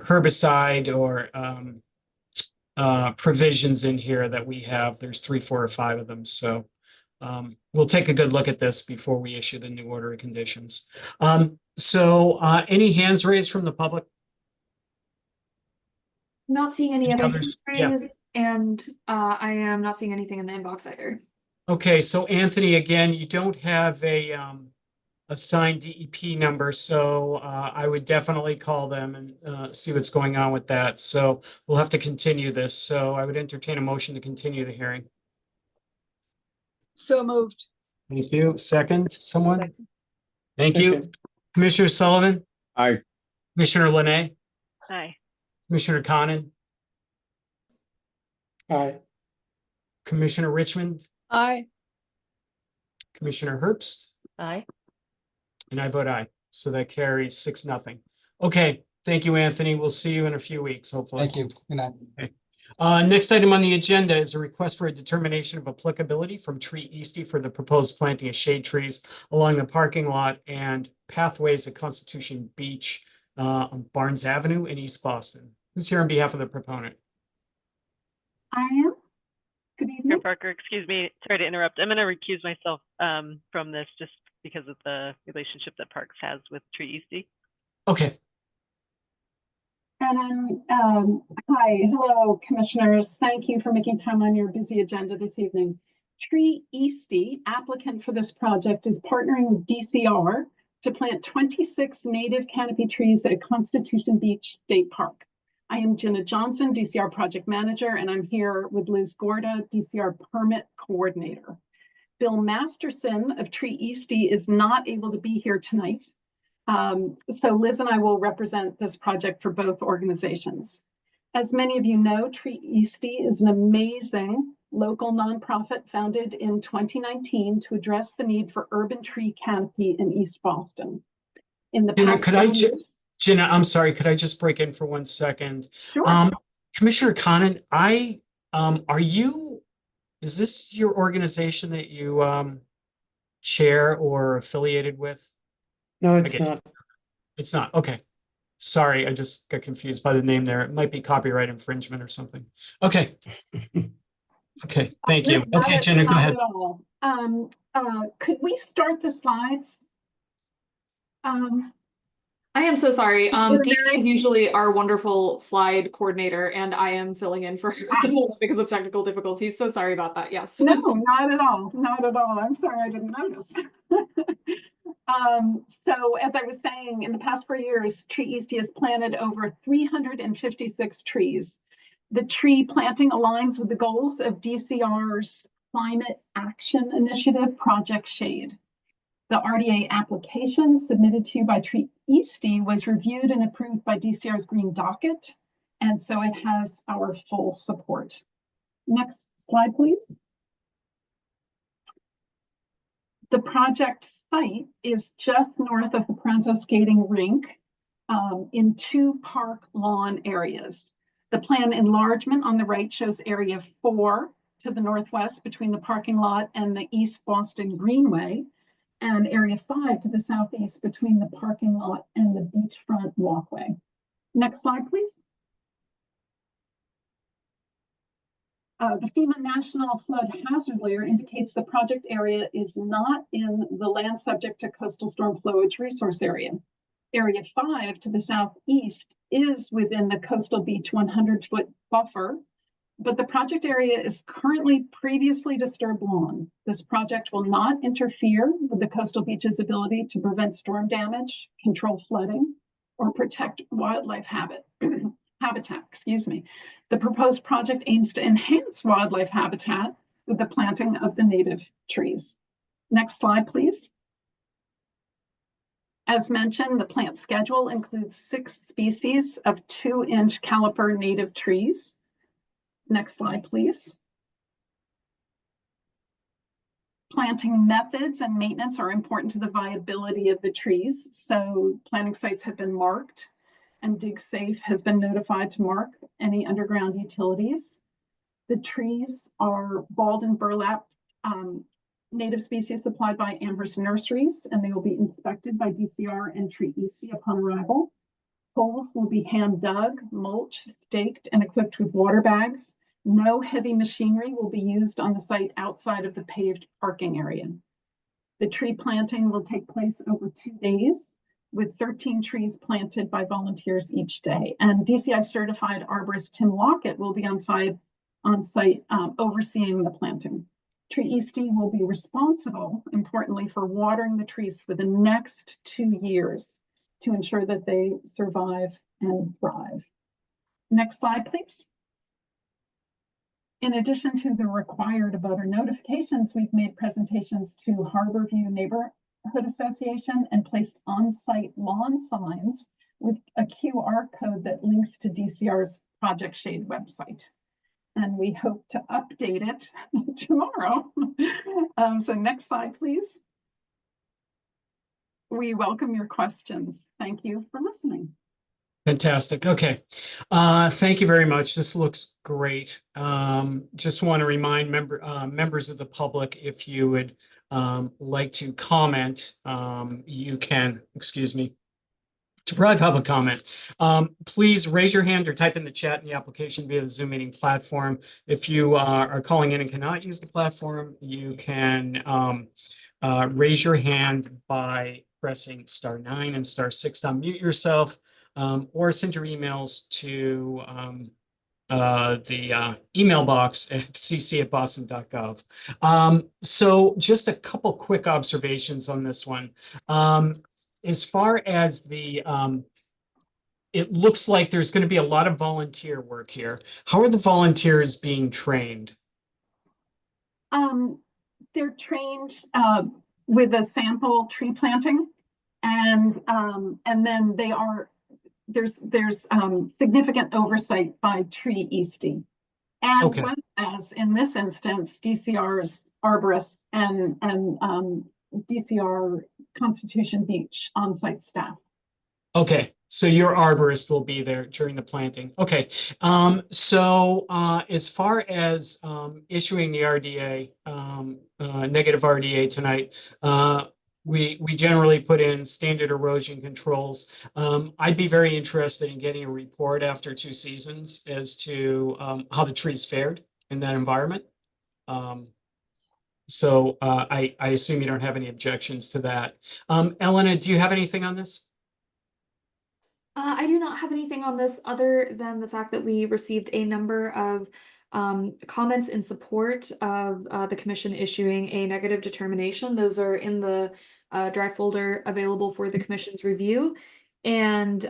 S2: herbicide or provisions in here that we have. There's 3, 4, or 5 of them. So we'll take a good look at this before we issue the new order of conditions. So any hands raised from the public?
S1: Not seeing any other
S2: others? Yeah.
S1: raised, and I am not seeing anything in the inbox either.
S2: Okay, so Anthony, again, you don't have a assigned DEP number, so I would definitely call them and see what's going on with that. So we'll have to continue this. So I would entertain a motion to continue the hearing.
S15: So moved.
S2: Thank you. Second, someone?
S10: Second.
S2: Thank you.
S7: Second.
S2: Commissioner Sullivan?
S13: Aye.
S2: Commissioner Linay?
S14: Aye.
S2: Commissioner Conan?
S7: Aye.
S2: Commissioner Richmond?
S23: Aye.
S2: Commissioner Herbst?
S10: Aye.
S2: And I vote aye. So that carries 6-0. Okay, thank you, Anthony. We'll see you in a few weeks, hopefully.
S6: Thank you. Good night.
S2: Next item on the agenda is a request for a determination of applicability from Tree Eastie for the proposed planting of shade trees along the parking lot and pathways at Constitution Beach on Barnes Avenue in East Boston. Who's here on behalf of the proponent?
S9: I am. Good
S14: Chair
S9: evening.
S14: Parker, excuse me, sorry to interrupt. I'm going to recuse myself from this just because of the relationship that Parks has with Tree Eastie.
S2: Okay.
S9: And hi, hello, commissioners. Thank you for making time on your busy agenda this evening. Tree Eastie, applicant for this project, is partnering with DCR to plant 26 native canopy trees at Constitution Beach State Park. I am Jenna Johnson, DCR project manager, and I'm here with Liz Gorda, DCR permit coordinator. Bill Masterson of Tree Eastie is not able to be here tonight. So Liz and I will represent this project for both organizations. As many of you know, Tree Eastie is an amazing local nonprofit founded in 2019 to address the need for urban tree canopy in East Boston. In the past few years,
S2: Jenna, I'm sorry, could I just break in for 1 second?
S9: Sure.
S2: Commissioner Conan, is this your organization that you chair or affiliated with?
S7: No, it's not.
S2: It's not. Okay. Sorry, I just got confused by the name there. It might be copyright infringement or something. Okay. Okay, thank you. Okay, Jenna, go ahead.
S9: Could we start the slides?
S1: I am so sorry. Dee is usually our wonderful slide coordinator, and I am filling in for her because of technical difficulties. So sorry about that. Yes.
S9: No, not at all. Not at all. I'm sorry I didn't notice. So as I was saying, in the past 4 years, Tree Eastie has planted over 356 trees. The tree planting aligns with the goals of DCR's Climate Action Initiative, Project Shade. The RDA application submitted to you by Tree Eastie was reviewed and approved by DCR's Green Docket, and so it has our full support. Next slide, please. The project site is just north of the Pranzo Skating Rink in 2 park lawn areas. The plan enlargement on the right shows area 4 to the northwest between the parking lot and the East Boston Greenway, and area 5 to the southeast between the parking lot and the beachfront walkway. Next slide, please. The FEMA National Flood Hazard Layer indicates the project area is not in the land subject to coastal storm flowage resource area. Area 5 to the southeast is within the coastal beach 100-foot buffer but the project area is currently previously disturbed lawn. This project will not interfere with the coastal beach's ability to prevent storm damage, control flooding, or protect wildlife habitat, excuse me. The proposed project aims to enhance wildlife habitat with the planting of the native trees. Next slide, please. As mentioned, the plant schedule includes 6 species of 2-inch caliper native trees. Next slide, please. Planting methods and maintenance are important to the viability of the trees. So planting sites have been marked, and DigSafe has been notified to mark any underground utilities. The trees are balled and burlap native species supplied by Amherst Nurseries, and they will be inspected by DCR and Tree Eastie upon arrival. Poles will be hand dug, mulched, staked, and equipped with water bags. No heavy machinery will be used on the site outside of the paved parking area. The tree planting will take place over 2 days, with 13 trees planted by volunteers each day. And DCI certified arborist Tim Lockett will be on site overseeing the planting. Tree Eastie will be responsible, importantly, for watering the trees for the next 2 years to ensure that they survive and thrive. Next slide, please. In addition to the required abutter notifications, we've made presentations to Harborview Neighborhood Association and placed on-site lawn signs with a QR code that links to DCR's Project Shade website. And we hope to update it tomorrow. So next slide, please. We welcome your questions. Thank you for listening.
S2: Fantastic. Okay. Thank you very much. This looks great. Just want to remind members of the public, if you would like to comment, you can, excuse me, to provide public comment. Please raise your hand or type in the chat in the application via the Zoom meeting platform. If you are calling in and cannot use the platform, you can raise your hand by pressing *9 and *6 to unmute yourself, or send your emails to the email box at cc@boston.gov. So just a couple quick observations on this one. As far as the, it looks like there's going to be a lot of volunteer work here. How are the volunteers being trained?
S9: They're trained with a sample tree planting, and then there's significant oversight by Tree Eastie, as well as in this instance DCR's arborists and DCR Constitution Beach on-site staff.
S2: Okay, so your arborist will be there during the planting. Okay, so as far as issuing the RDA, negative RDA tonight, we generally put in standard erosion controls. I'd be very interested in getting a report after 2 seasons as to how the trees fared in that environment. So I assume you don't have any objections to that. Elena, do you have anything on this?
S1: I do not have anything on this other than the fact that we received a number of comments in support of the commission issuing a negative determination. Those are in the draft folder available for the commission's review. And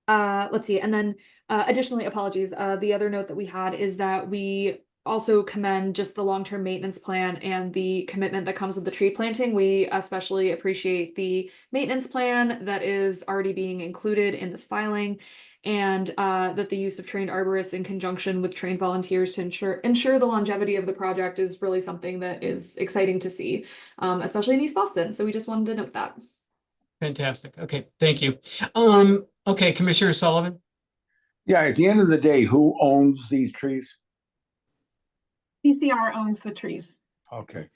S1: let's see, and then additionally, apologies, the other note that we had is that we also commend just the long-term maintenance plan and the commitment that comes with the tree planting. We especially appreciate the maintenance plan that is already being included in this filing, and that the use of trained arborists in conjunction with trained volunteers to ensure the longevity of the project is really something that is exciting to see, especially in East Boston. So we just wanted to note that.
S2: Fantastic. Okay, thank you. Okay, Commissioner Sullivan.
S13: Yeah, at the end of the day, who owns these trees?
S9: DCR owns the trees.
S13: Okay.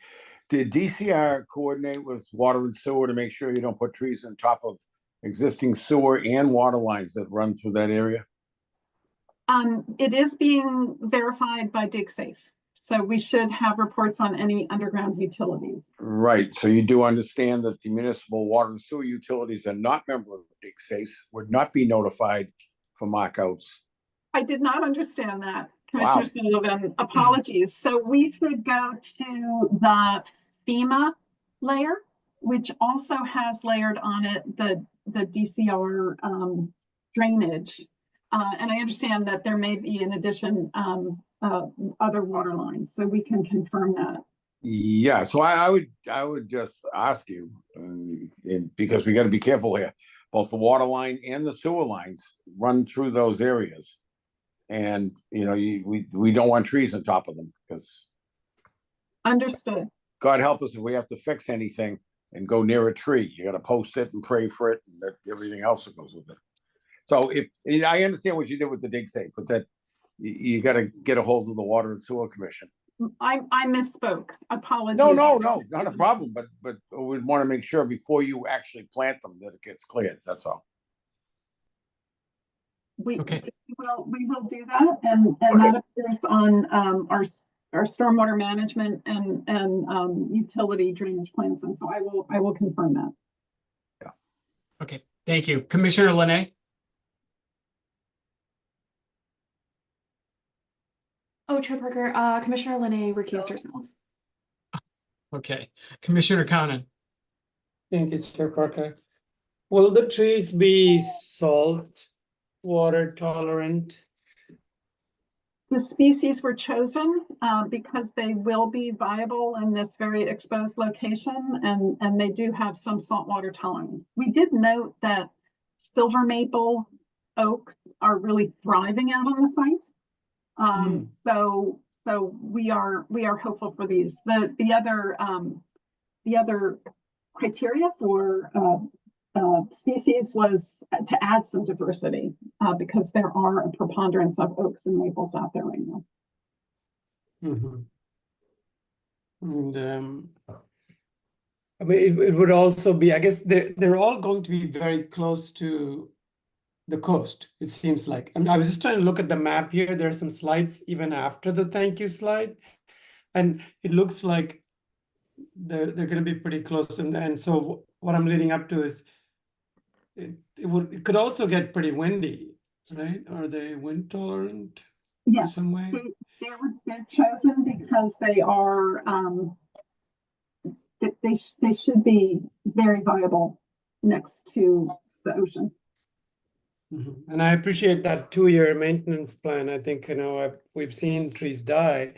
S13: Did DCR coordinate with water and sewer to make sure you don't put trees on top of existing sewer and water lines that run through that area?
S9: It is being verified by DigSafe. So we should have reports on any underground utilities.
S13: Right. So you do understand that the municipal water and sewer utilities are not members of DigSafe, would not be notified for markouts.
S9: I did not understand that. Commissioner Sullivan, apologies. So we should go to the FEMA layer, which also has layered on it the DCR drainage. And I understand that there may be in addition other water lines, so we can confirm that.
S13: Yeah, so I would just ask you, because we got to be careful here, both the water line and the sewer lines run through those areas. And, you know, we don't want trees on top of them, because
S9: Understood.
S13: God help us if we have to fix anything and go near a tree. You got to post it and pray for it and that everything else that goes with it. So I understand what you did with the dig safe, but that you got to get a hold of the Water and Sewer Commission.
S9: I misspoke. Apologies.
S13: No, not a problem. But we want to make sure before you actually plant them that it gets cleared. That's all.
S9: We will do that, and that appears on our stormwater management and utility drainage plans, and so I will confirm that.
S13: Yeah.
S2: Okay, thank you. Commissioner Linay?
S1: Oh, Chair Parker, Commissioner Linay recused herself.
S2: Okay, Commissioner Conan?
S7: Thank you, Chair Parker. Will the trees be salt, water tolerant?
S9: The species were chosen because they will be viable in this very exposed location, and they do have some saltwater tolerance. We did note that silver maple oaks are really thriving out on the site. So we are hopeful for these. The other criteria for species was to add some diversity because there are a preponderance of oaks and maples out there right now.
S7: And I mean, it would also be, I guess they're all going to be very close to the coast, it seems like. And I was just trying to look at the map here. There are some slides even after the thank you slide. And it looks like they're going to be pretty close. And so what I'm leading up to is it could also get pretty windy, right? Are they wind tolerant?
S9: Yes,
S7: some way?
S9: they're chosen because they are they should be very viable next to the ocean.
S7: And I appreciate that 2-year maintenance plan. I think, you know, we've seen trees die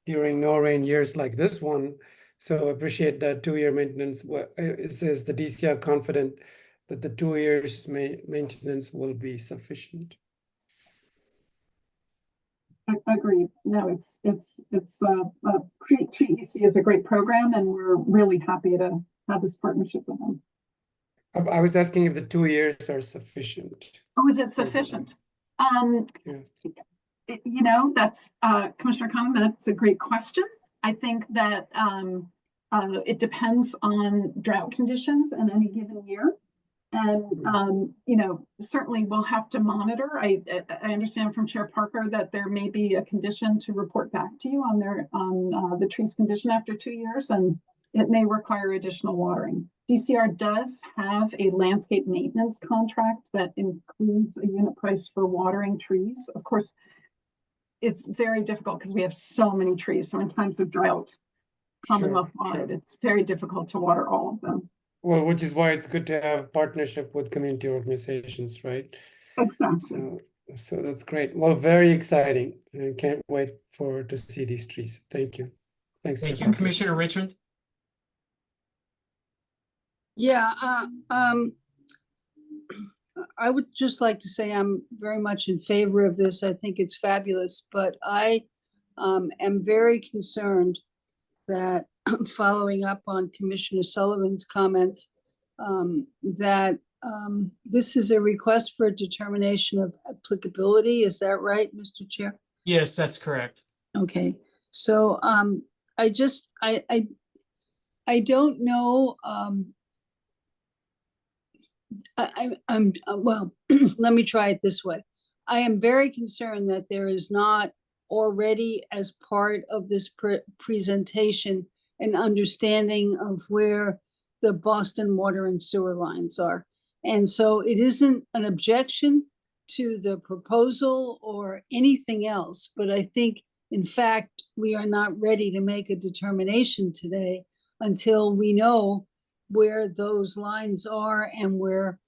S7: during no rain years like this one. So I appreciate that 2-year maintenance. It says the DCR confident that the 2 years maintenance will be sufficient.
S9: Agreed. No, it's Tree Eastie is a great program, and we're really happy to have this partnership with them.
S7: I was asking if the 2 years are sufficient.
S9: Oh, is it sufficient? You know, that's Commissioner Conan, that's a great question. I think that it depends on drought conditions in any given year. And, you know, certainly we'll have to monitor. I understand from Chair Parker that there may be a condition to report back to you on the tree's condition after 2 years, and it may require additional watering. DCR does have a landscape maintenance contract that includes a unit price for watering trees. Of course, it's very difficult because we have so many trees. So in times of drought, Commonwealth-wide, it's very difficult to water all of them.
S7: Well, which is why it's good to have partnership with community organizations, right?
S9: Exactly.
S7: So that's great. Well, very exciting. I can't wait to see these trees. Thank you. Thanks.
S2: Thank you, Commissioner Richmond.
S15: Yeah, I would just like to say I'm very much in favor of this. I think it's fabulous, but I am very concerned that following up on Commissioner Sullivan's comments, that this is a request for a determination of applicability. Is that right, Mr. Chair?
S2: Yes, that's correct.
S15: Okay, so I don't know. Well, let me try it this way. I am very concerned that there is not already, as part of this presentation, an understanding of where the Boston water and sewer lines are. And so it isn't an objection to the proposal or anything else, but I think, in fact, we are not ready to make a determination today until we know where those lines are and where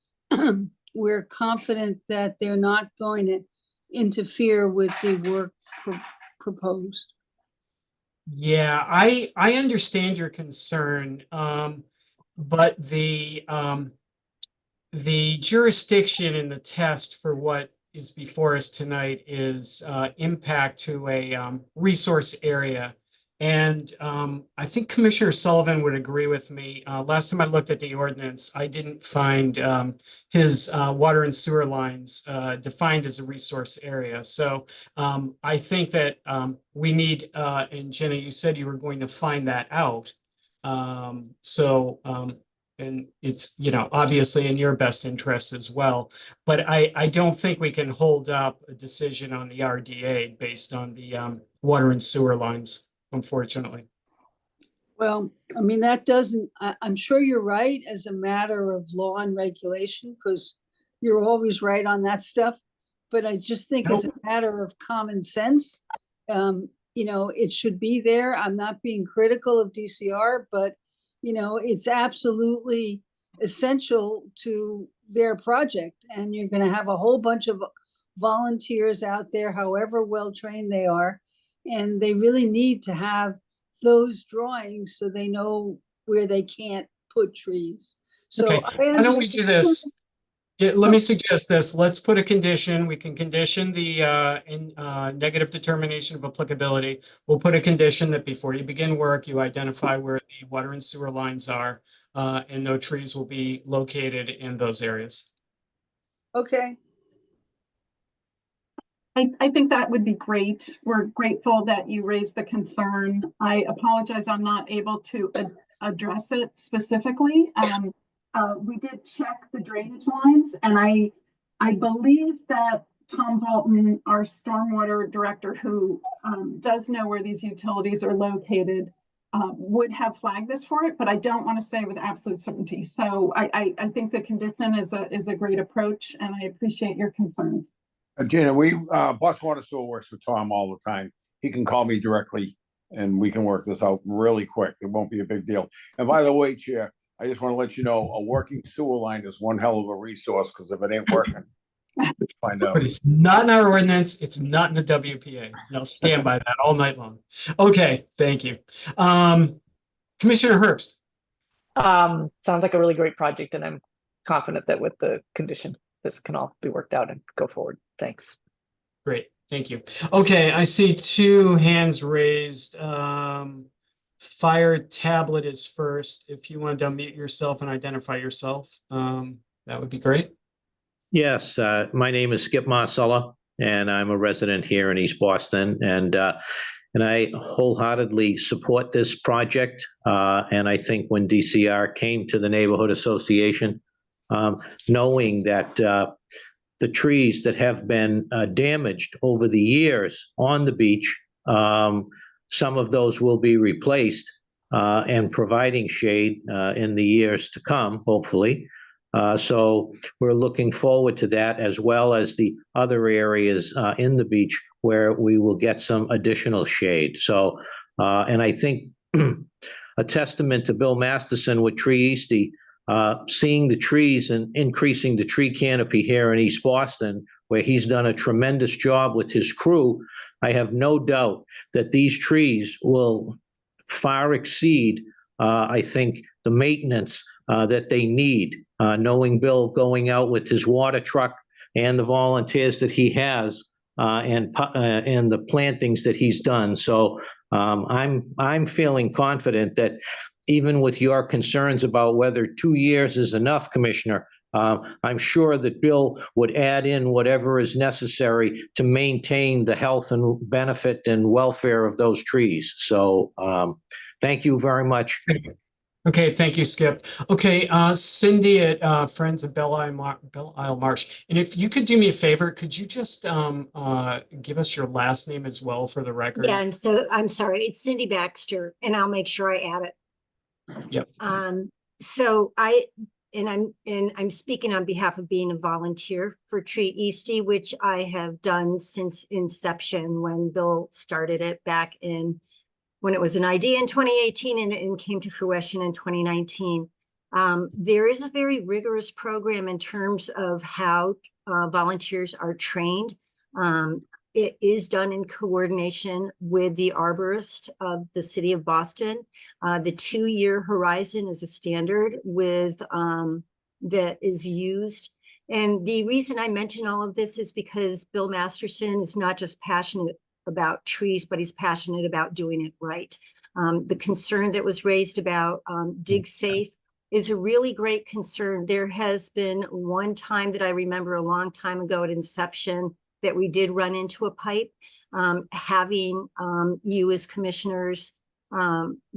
S15: we're confident that they're not going to interfere with the work proposed.
S2: Yeah, I understand your concern, but the jurisdiction in the test for what is before us tonight is impact to a resource area. And I think Commissioner Sullivan would agree with me. Last time I looked at the ordinance, I didn't find his water and sewer lines defined as a resource area. So I think that we need, and Jenna, you said you were going to find that out. And it's, you know, obviously in your best interest as well. But I don't think we can hold up a decision on the RDA based on the water and sewer lines, unfortunately.
S15: Well, I mean, that doesn't, I'm sure you're right as a matter of law and regulation, because you're always right on that stuff. But I just think as a matter of common sense, you know, it should be there. I'm not being critical of DCR, but, you know, it's absolutely essential to their project. And you're going to have a whole bunch of volunteers out there, however well-trained they are. And they really need to have those drawings so they know where they can't put trees. So
S2: Okay, why don't we do this? Yeah, let me suggest this. Let's put a condition. We can condition the negative determination of applicability. We'll put a condition that before you begin work, you identify where the water and sewer lines are, and no trees will be located in those areas.
S15: Okay.
S9: I think that would be great. We're grateful that you raised the concern. I apologize, I'm not able to address it specifically. We did check the drainage lines, and I believe that Tom Valton, our stormwater director, who does know where these utilities are located, would have flagged this for it, but I don't want to say with absolute certainty. So I think the condition is a great approach, and I appreciate your concerns.
S13: Gina, Bus Water Sewer works with Tom all the time. He can call me directly and we can work this out really quick. It won't be a big deal. And by the way, Chair, I just want to let you know a working sewer line is one hell of a resource, because if it ain't working, find out.
S2: But it's not in our ordinance. It's not in the WPA. And I'll stand by that all night long. Okay, thank you. Commissioner Herbst.
S10: Sounds like a really great project, and I'm confident that with the condition, this can all be worked out and go forward. Thanks.
S2: Great, thank you. Okay, I see two hands raised. Fire Tablet is first. If you want to unmute yourself and identify yourself, that would be great.
S11: Yes, my name is Skip Marcella, and I'm a resident here in East Boston, and I wholeheartedly support this project. And I think when DCR came to the Neighborhood Association, knowing that the trees that have been damaged over the years on the beach, some of those will be replaced and providing shade in the years to come, hopefully. So we're looking forward to that, as well as the other areas in the beach where we will get some additional shade. So, and I think a testament to Bill Masterson with Tree Eastie, seeing the trees and increasing the tree canopy here in East Boston, where he's done a tremendous job with his crew. I have no doubt that these trees will far exceed, I think, the maintenance that they need, knowing Bill going out with his water truck and the volunteers that he has and the plantings that he's done. So I'm feeling confident that even with your concerns about whether 2 years is enough, Commissioner, I'm sure that Bill would add in whatever is necessary to maintain the health and benefit and welfare of those trees. So thank you very much.
S2: Okay, thank you, Skip. Okay, Cindy at Friends of Belle Isle Marsh. And if you could do me a favor, could you just give us your last name as well for the record?
S22: Yeah, I'm sorry. It's Cindy Baxter, and I'll make sure I add it.
S2: Yep.
S22: So I'm speaking on behalf of being a volunteer for Tree Eastie, which I have done since inception when Bill started it back in when it was an idea in 2018 and came to fruition in 2019. There is a very rigorous program in terms of how volunteers are trained. It is done in coordination with the arborist of the city of Boston. The 2-year horizon is a standard with that is used. And the reason I mention all of this is because Bill Masterson is not just passionate about trees, but he's passionate about doing it right. The concern that was raised about dig safe is a really great concern. There has been one time that I remember a long time ago at inception that we did run into a pipe. Having you as commissioners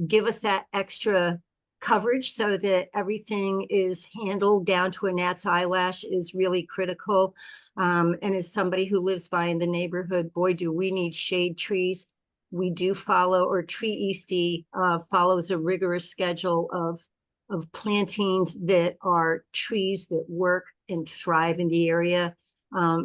S22: give us that extra coverage so that everything is handled down to a gnat's eyelash is really critical. And as somebody who lives by in the neighborhood, boy, do we need shade trees. We do follow, or Tree Eastie follows a rigorous schedule of plantings that are trees that work and thrive in the area.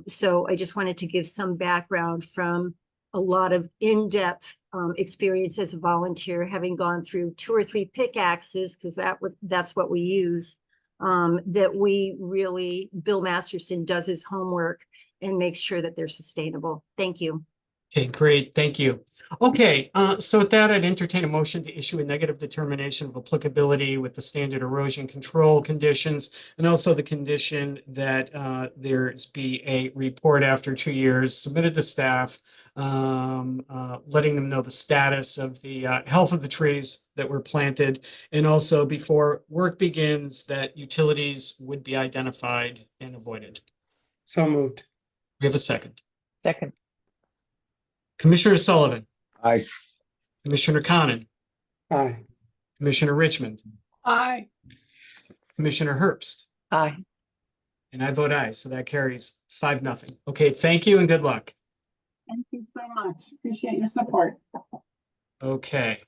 S22: So I just wanted to give some background from a lot of in-depth experience as a volunteer, having gone through 2 or 3 pickaxes, because that's what we use. That we really, Bill Masterson does his homework and makes sure that they're sustainable. Thank you.
S2: Okay, great. Thank you. Okay, so with that, I'd entertain a motion to issue a negative determination of applicability with the standard erosion control conditions, and also the condition that there's be a report after 2 years submitted to staff, letting them know the status of the health of the trees that were planted, and also before work begins that utilities would be identified and avoided.
S7: So moved.
S2: We have a second.
S10: Second.
S2: Commissioner Sullivan.
S13: Aye.
S2: Commissioner Conan.
S7: Aye.
S2: Commissioner Richmond.
S23: Aye.
S2: Commissioner Herbst.
S10: Aye.
S2: And I vote aye, so that carries 5-0. Okay, thank you and good luck.
S9: Thank you so much. Appreciate your support.
S2: Okay.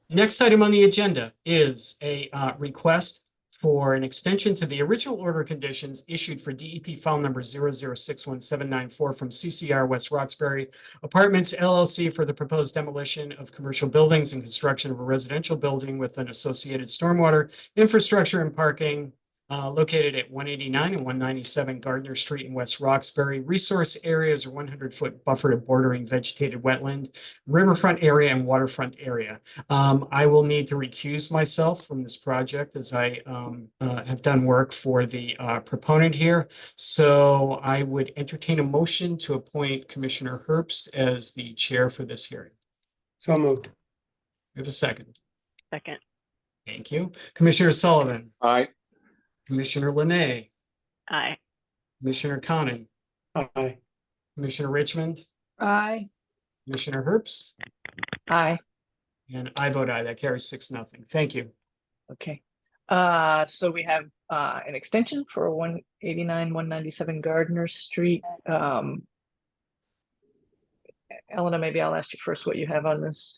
S2: Next item on the agenda is a request for an extension to the original order conditions issued for DEP file number 00617994 from CCR West Roxbury Apartments LLC for the proposed demolition of commercial buildings and construction of a residential building with an associated stormwater infrastructure and parking located at 189 and 197 Gardner Street in West Roxbury. Resource areas are 100-foot buffered and bordering vegetated wetland, riverfront area, and waterfront area. I will need to recuse myself from this project as I have done work for the proponent here. So I would entertain a motion to appoint Commissioner Herbst as the chair for this hearing.
S7: So moved.
S2: We have a second.
S14: Second.
S2: Thank you. Commissioner Sullivan.
S13: Aye.
S2: Commissioner Linay.
S14: Aye.
S2: Commissioner Conan.
S7: Aye.
S2: Commissioner Richmond.
S23: Aye.
S2: Commissioner Herbst.
S10: Aye.
S2: And I vote aye. That carries 6-0. Thank you.
S10: Okay. So we have an extension for 189, 197 Gardner Street. Elena, maybe I'll ask you first what you have on this.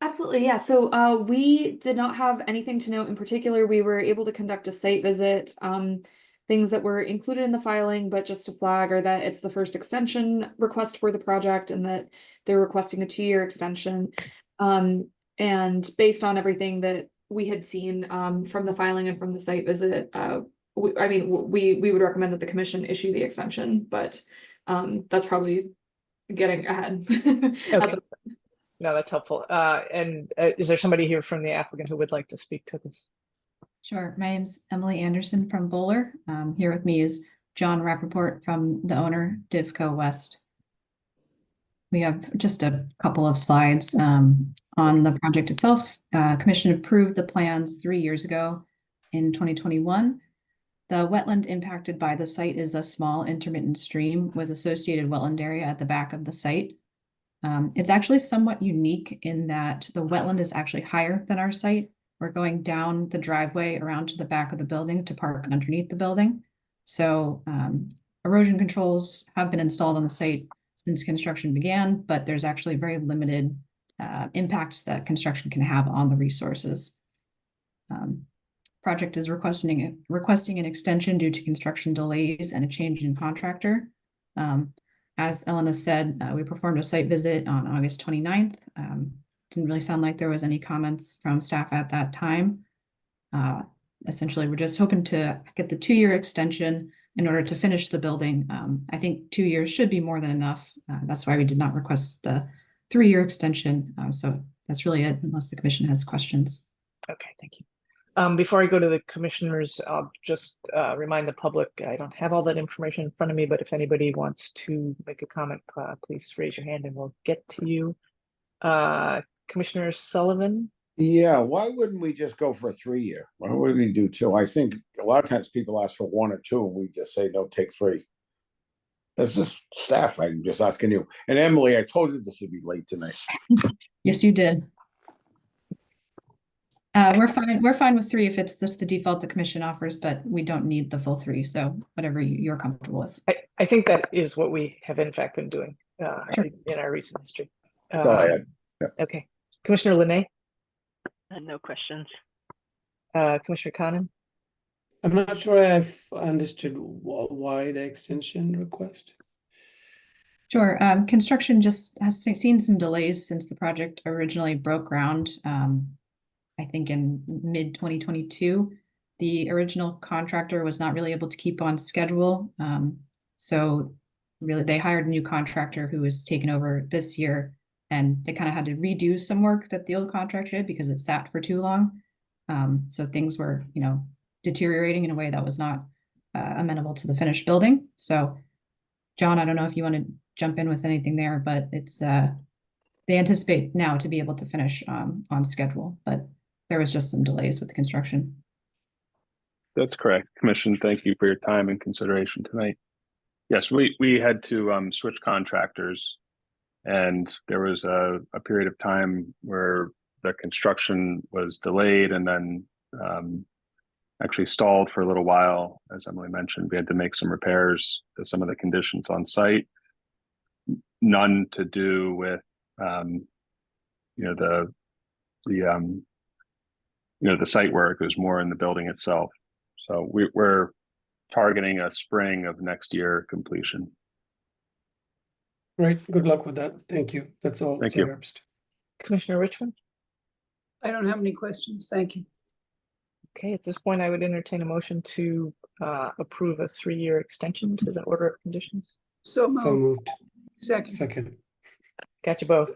S1: Absolutely, yeah. So we did not have anything to note in particular. We were able to conduct a site visit. Things that were included in the filing, but just to flag are that it's the first extension request for the project and that they're requesting a 2-year extension. And based on everything that we had seen from the filing and from the site visit, we would recommend that the commission issue the extension, but that's probably getting ahead.
S10: Okay. No, that's helpful. And is there somebody here from the applicant who would like to speak to this?
S16: Sure. My name's Emily Anderson from Bowler. Here with me is John Rappaport from the owner, Divco West. We have just a couple of slides on the project itself. Commission approved the plans 3 years ago in 2021. The wetland impacted by the site is a small intermittent stream with associated wetland area at the back of the site. It's actually somewhat unique in that the wetland is actually higher than our site. We're going down the driveway around to the back of the building to park underneath the building. So erosion controls have been installed on the site since construction began, but there's actually very limited impacts that construction can have on the resources. project is requesting an extension due to construction delays and a change in contractor. As Elena said, we performed a site visit on August 29th. Didn't really sound like there was any comments from staff at that time. Essentially, we're just hoping to get the 2-year extension in order to finish the building. I think 2 years should be more than enough. That's why we did not request the 3-year extension. So that's really it, unless the commission has questions.
S10: Okay, thank you. Before I go to the commissioners, I'll just remind the public, I don't have all that information in front of me, but if anybody wants to make a comment, please raise your hand and we'll get to you. Commissioner Sullivan?
S13: Yeah, why wouldn't we just go for a 3-year? Why would we do 2? I think a lot of times people ask for 1 or 2, and we just say, no, take 3. That's just staff. I'm just asking you. And Emily, I told you this would be late tonight.
S16: Yes, you did. We're fine with 3 if it's just the default the commission offers, but we don't need the full 3. So whatever you're comfortable with.
S10: I think that is what we have in fact been doing in our recent history.
S13: That's all I had. Yep.
S10: Okay. Commissioner Linay?
S14: No questions.
S10: Commissioner Conan?
S7: I'm not sure I've understood why the extension request.
S16: Sure. Construction just has seen some delays since the project originally broke ground. I think in mid-2022, the original contractor was not really able to keep on schedule. So really they hired a new contractor who was taken over this year, and they kind of had to redo some work that the old contractor did because it sat for too long. So things were, deteriorating in a way that was not amenable to the finished building. So John, I don't know if you want to jump in with anything there, but it's they anticipate now to be able to finish on schedule, but there was just some delays with the construction.
S17: That's correct. Commission, thank you for your time and consideration tonight. Yes, we had to switch contractors, and there was a period of time where the construction was delayed and then actually stalled for a little while. As Emily mentioned, we had to make some repairs to some of the conditions on site. None to do with the site work. It was more in the building itself. So we're targeting a spring of next year completion.
S7: Right. Good luck with that. Thank you. That's all.
S17: Thank you.
S7: Herbst.
S10: Commissioner Richmond?
S15: I don't have any questions. Thank you.
S10: Okay, at this point, I would entertain a motion to approve a 3-year extension to the order of conditions.
S15: So moved.
S7: So moved.
S15: Second.
S10: Got you both.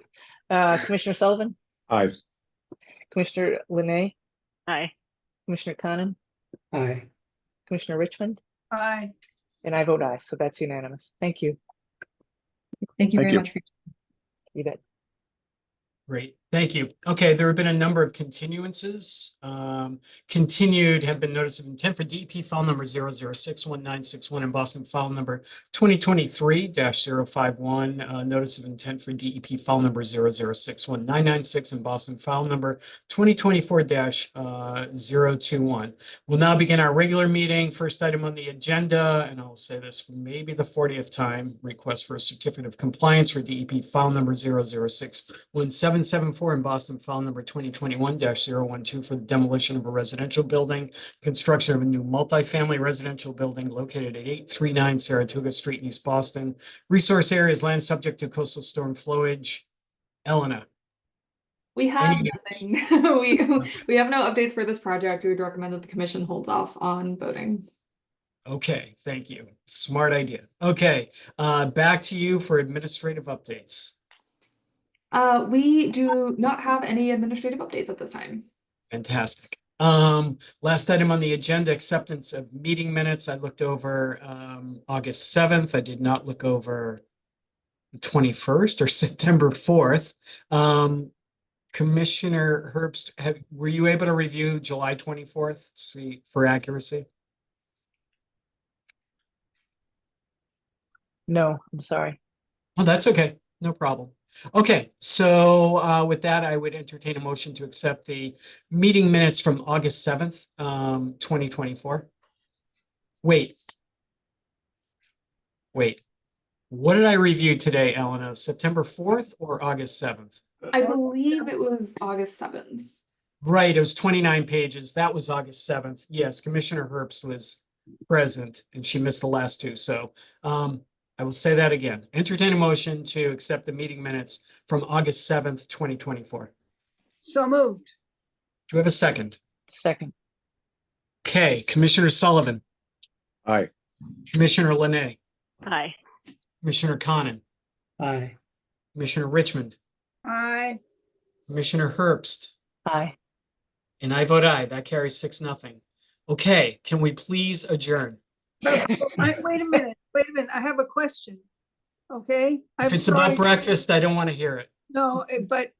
S10: Commissioner Sullivan?
S13: Aye.
S10: Commissioner Linay?
S14: Aye.
S10: Commissioner Conan?
S7: Aye.
S10: Commissioner Richmond?
S15: Aye.
S10: And I vote aye, so that's unanimous. Thank you.
S16: Thank you
S17: Thank
S16: very
S17: you.
S16: much for
S10: You bet.
S2: Great, thank you. Okay, there have been a number of continuances. Continued have been notice of intent for DEP file number 00619661 in Boston file number 2023-051. Notice of intent for DEP file number 00619996 in Boston file number 2024-021. We'll now begin our regular meeting. First item on the agenda, and I'll say this for maybe the 40th time, request for a certificate of compliance for DEP file number 0061774 in Boston file number 2021-012 for the demolition of a residential building, construction of a new multifamily residential building located at 839 Saratoga Street in East Boston. Resource area is land subject to coastal storm flowage. Elena.
S1: We have
S2: Any
S1: nothing. we have no updates for this project. We would recommend that the commission holds off on voting.
S2: Okay, thank you. Smart idea. Okay, back to you for administrative updates.
S1: We do not have any administrative updates at this time.
S2: Fantastic. Last item on the agenda, acceptance of meeting minutes. I looked over August 7th. I did not look over the 21st or September 4th. Commissioner Herbst, were you able to review July 24th, see for accuracy?
S10: No, I'm sorry.
S2: Oh, that's okay. No problem. Okay, so with that, I would entertain a motion to accept the meeting minutes from August 7th, 2024. Wait. What did I review today, Elena? September 4th or August 7th?
S1: I believe it was August 7th.
S2: Right, it was 29 pages. That was August 7th. Yes, Commissioner Herbst was present and she missed the last two. So I will say that again. Entertain a motion to accept the meeting minutes from August 7th, 2024.
S15: So moved.
S2: Do we have a second?
S10: Second.
S2: Okay, Commissioner Sullivan,
S13: Aye.
S2: Commissioner Linay,
S14: Aye.
S2: Commissioner Conan,
S7: Aye.
S2: Commissioner Richmond,
S15: Aye.
S2: Commissioner Herbst,
S10: Aye.
S2: and I vote aye. That carries 6-0. Okay, can we please adjourn?
S15: Wait a minute, I have a question. Okay?
S2: If
S15: I'm
S2: it's about
S15: sorry.
S2: breakfast, I don't want to hear it.
S15: No, but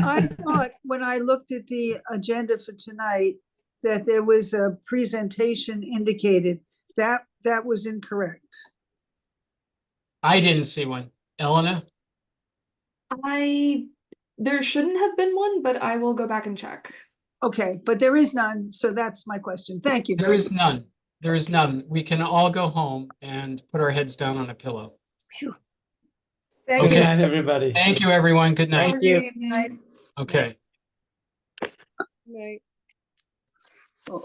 S15: I thought when I looked at the agenda for tonight, that there was a presentation indicated. That was incorrect.
S2: I didn't see one. Elena?
S1: There shouldn't have been one, but I will go back and check.
S15: Okay, but there is none, so that's my question. Thank you.
S2: There is none. There is none. We can all go home and put our heads down on a pillow.
S15: Thank
S2: Okay.
S7: Good night, everybody.
S2: Thank you, everyone. Good night.
S10: Thank you.
S15: Night.
S2: Okay.
S15: Night. Oh.